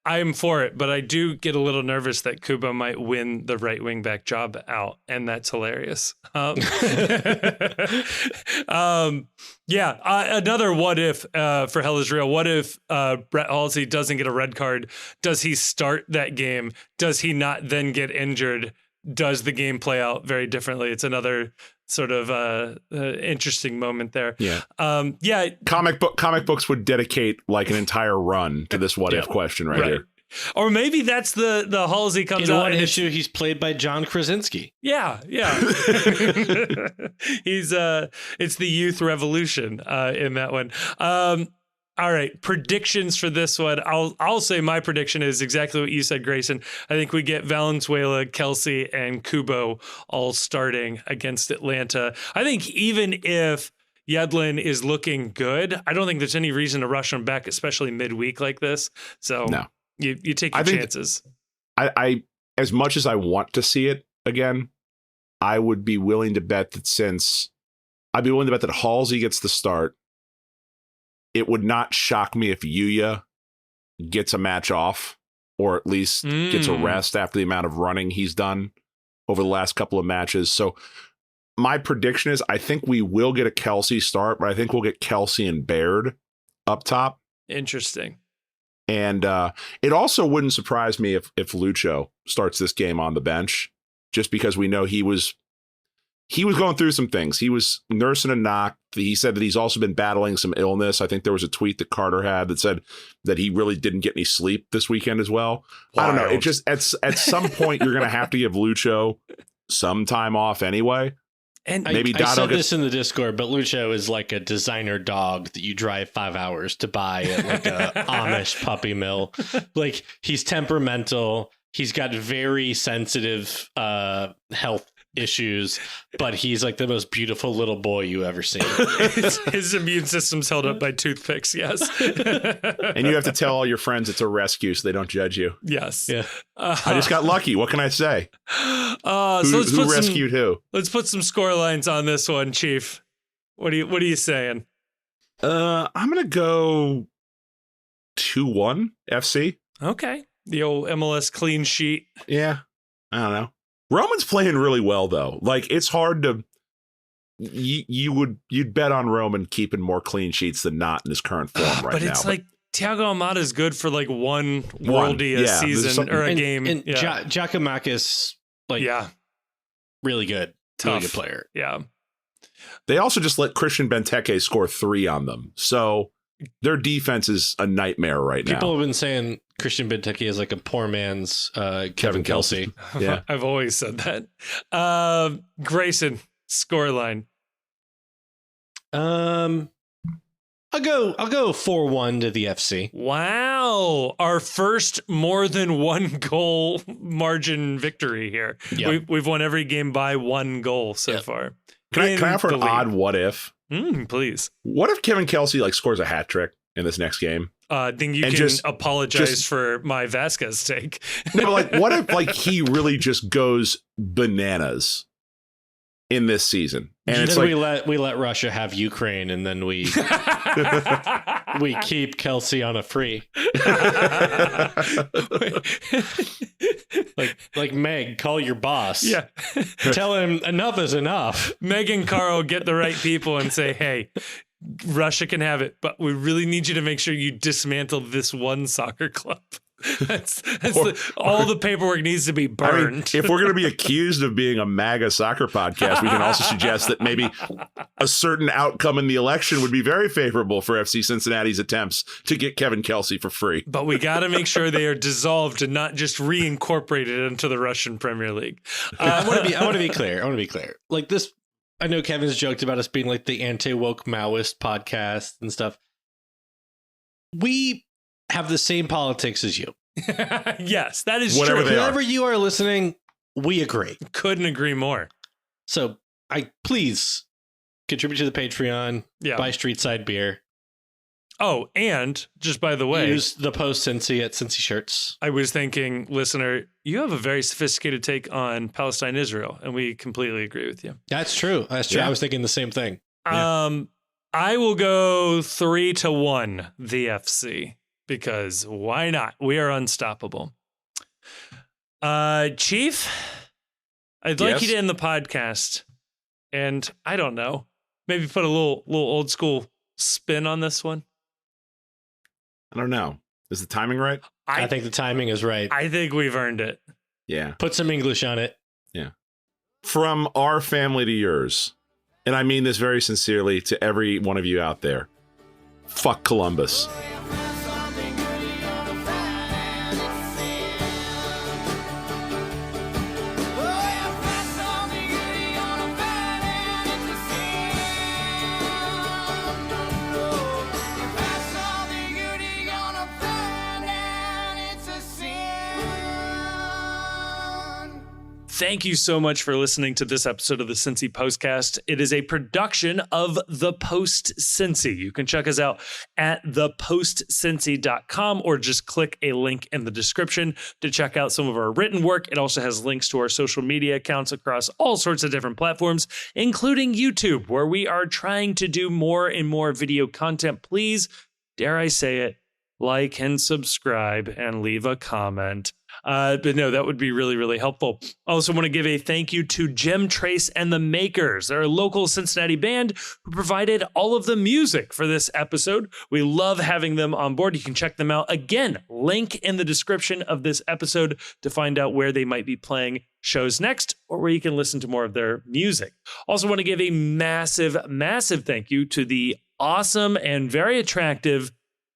I'm for it, but I do get a little nervous that Kubo might win the right wing back job out, and that's hilarious. Another what if for Hell is Real. What if Brett Halsey doesn't get a red card? Does he start that game? Does he not then get injured? Does the game play out very differently? It's another sort of interesting moment there. Yeah. Comic books would dedicate like an entire run to this what if question right here. Or maybe that's the Halsey comes in out. One issue, he's played by John Krasinski. Yeah. He's it's the youth revolution in that one. All right, predictions for this one. I'll say my prediction is exactly what you said, Grayson. I think we get Valenzuela, Kelsy, and Kubo all starting against Atlanta. I think even if Yedlin is looking good, I don't think there's any reason to rush him back, especially midweek like this. So no. You take your chances. I as much as I want to see it again, I would be willing to bet that Halsey gets the start. It would not shock me if Yuya gets a match off or at least gets a rest after the amount of running he's done over the last couple of matches. So my prediction is I think we will get a Kelsy start, but I think we'll get Kelsy and Baird up top. Interesting. And it also wouldn't surprise me if Lucho starts this game on the bench, just because we know he was going through some things. He was nursing a knock. He said that he's also been battling some illness. I think there was a tweet that Carter had that said that he really didn't get any sleep this weekend as well. Wild. I don't know. It just at some point you're going to have to give Lucho some time off anyway. And maybe I said this in the Discord, but Lucho is like a designer dog that you drive 5 hours to buy at like a Amish puppy mill. Like, he's temperamental. He's got very sensitive health issues, but he's like the most beautiful little boy you ever seen. His immune system's held up by toothpicks. Yes. And you have to tell all your friends it's a rescue so they don't judge you. Yes. Yeah. I just got lucky. What can I say? Who rescued who? Let's put some score lines on this one, Chief. What are you saying? I'm going to go 2-1 FC. Okay. The old MLS clean sheet. Yeah. I don't know. Roman's playing really well, though. Like, it's hard to you'd bet on Roman keeping more clean sheets than not in his current form right now. But it's like Thiago Almada is good for like one worldie a season or a game. And Giacomakis, really good. Tough. Really good player. Yeah. They also just let Christian Benteke score 3 on them. So their defense is a nightmare right now. People have been saying Christian Benteke is like a poor man's Kevin Kelsy. Yeah. I've always said that. Grayson, scoreline. I'll go 4-1 to the FC. Wow. Our first more than one goal margin victory here. Yep. We've won every game by 1 goal so far. Can I offer an odd what if? Please. What if Kevin Kelsy scores a hat trick in this next game? Then you can apologize for my Vasquez take. No, what if he really just goes bananas in this season? And then we let Russia have Ukraine, and then we we keep Kelsy on a free. like Meg, call your boss. Yeah. Tell him enough is enough. Meg and Carl get the right people and say, hey, Russia can have it, but we really need you to make sure you dismantle this one soccer club. All the paperwork needs to be burned. I mean, if we're going to be accused of being a MAGA soccer podcast, we can also suggest that maybe a certain outcome in the election would be very favorable for FC Cincinnati's attempts to get Kevin Kelsy for free. But we got to make sure they are dissolved and not just reincorporated into the Russian Premier League. I want to be clear. Like this, I know Kevin's joked about us being like the anti-woke Maoist podcast and stuff. We have the same politics as you. Yes, that is Whatever true. Whenever you are listening, we agree. Couldn't agree more. So please contribute to the Patreon. Yeah. Buy Street Side beer. Oh, and just by the way, use the post Cincy at Cincy Shirts. I was thinking, listener, you have a very sophisticated take on Palestine, Israel, and we completely agree with you. That's true. Yeah. I was thinking the same thing. I will go 3-1 the FC because why not? We are unstoppable. Chief, I'd like you to end the podcast, and I don't know, maybe put a little old school spin on this one. I don't know. Is the timing right? I think the timing is right. I think we've earned it. Yeah. Put some English on it. Yeah. From our family to yours, and I mean this very sincerely to every one of you out there, fuck Columbus. Thank you so much for listening to this episode of the Cincy Postcast. It is a production of The Post Cincy. You can check us out at thepostcincy.com or just click a link in the description to check out some of our written work. It also has links to our social media accounts across all sorts of different platforms, including YouTube, where we are trying to do more and more video content. Please, dare I say it, like and subscribe and leave a comment. But no, that would be really, really helpful. Also want to give a thank you to Jim Trace and the Makers. They're a local Cincinnati band who provided all of the music for this episode. We love having them on board. You can check them out. Again, link in the description of this episode to find out where they might be playing shows next or where you can listen to more of their music. Also want to give a massive, massive thank you to the awesome and very attractive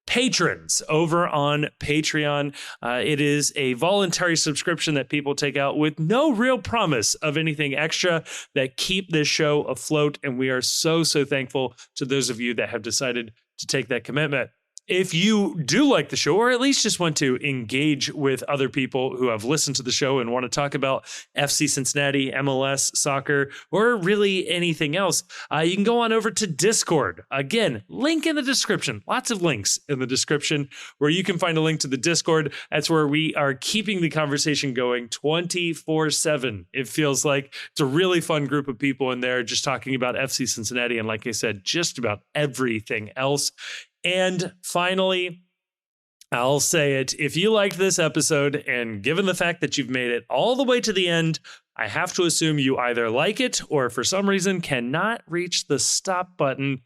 patrons over on Patreon. It is a voluntary subscription that people take out with no real promise of anything extra that keep this show afloat. And we are so, so thankful to those of you that have decided to take that commitment. If you do like the show, or at least just want to engage with other people who have listened to the show and want to talk about FC Cincinnati, MLS, soccer, or really anything else, you can go on over to Discord. Again, link in the description. Lots of links in the description where you can find a link to the Discord. That's where we are keeping the conversation going 24/7. It feels like it's a really fun group of people in there just talking about FC Cincinnati. And like I said, just about everything else. And finally, I'll say it. If you liked this episode, and given the fact that you've made it all the way to the end, I have to assume you either like it or for some reason cannot reach the stop button.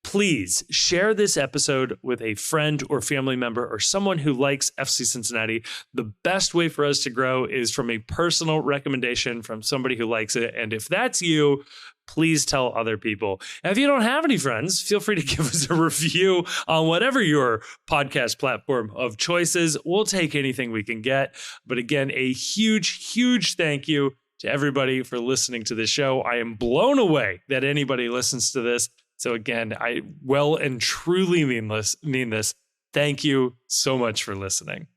Please share this episode with a friend or family member or someone who likes FC Cincinnati. The best way for us to grow is from a personal recommendation from somebody who likes it. And if that's you, please tell other people. And if you don't have any friends, feel free to give us a review on whatever your podcast platform of choice is. We'll take anything we can get. But again, a huge, huge thank you to everybody for listening to this show. I am blown away that anybody listens to this. So again, I well and truly mean this. Thank you so much for listening.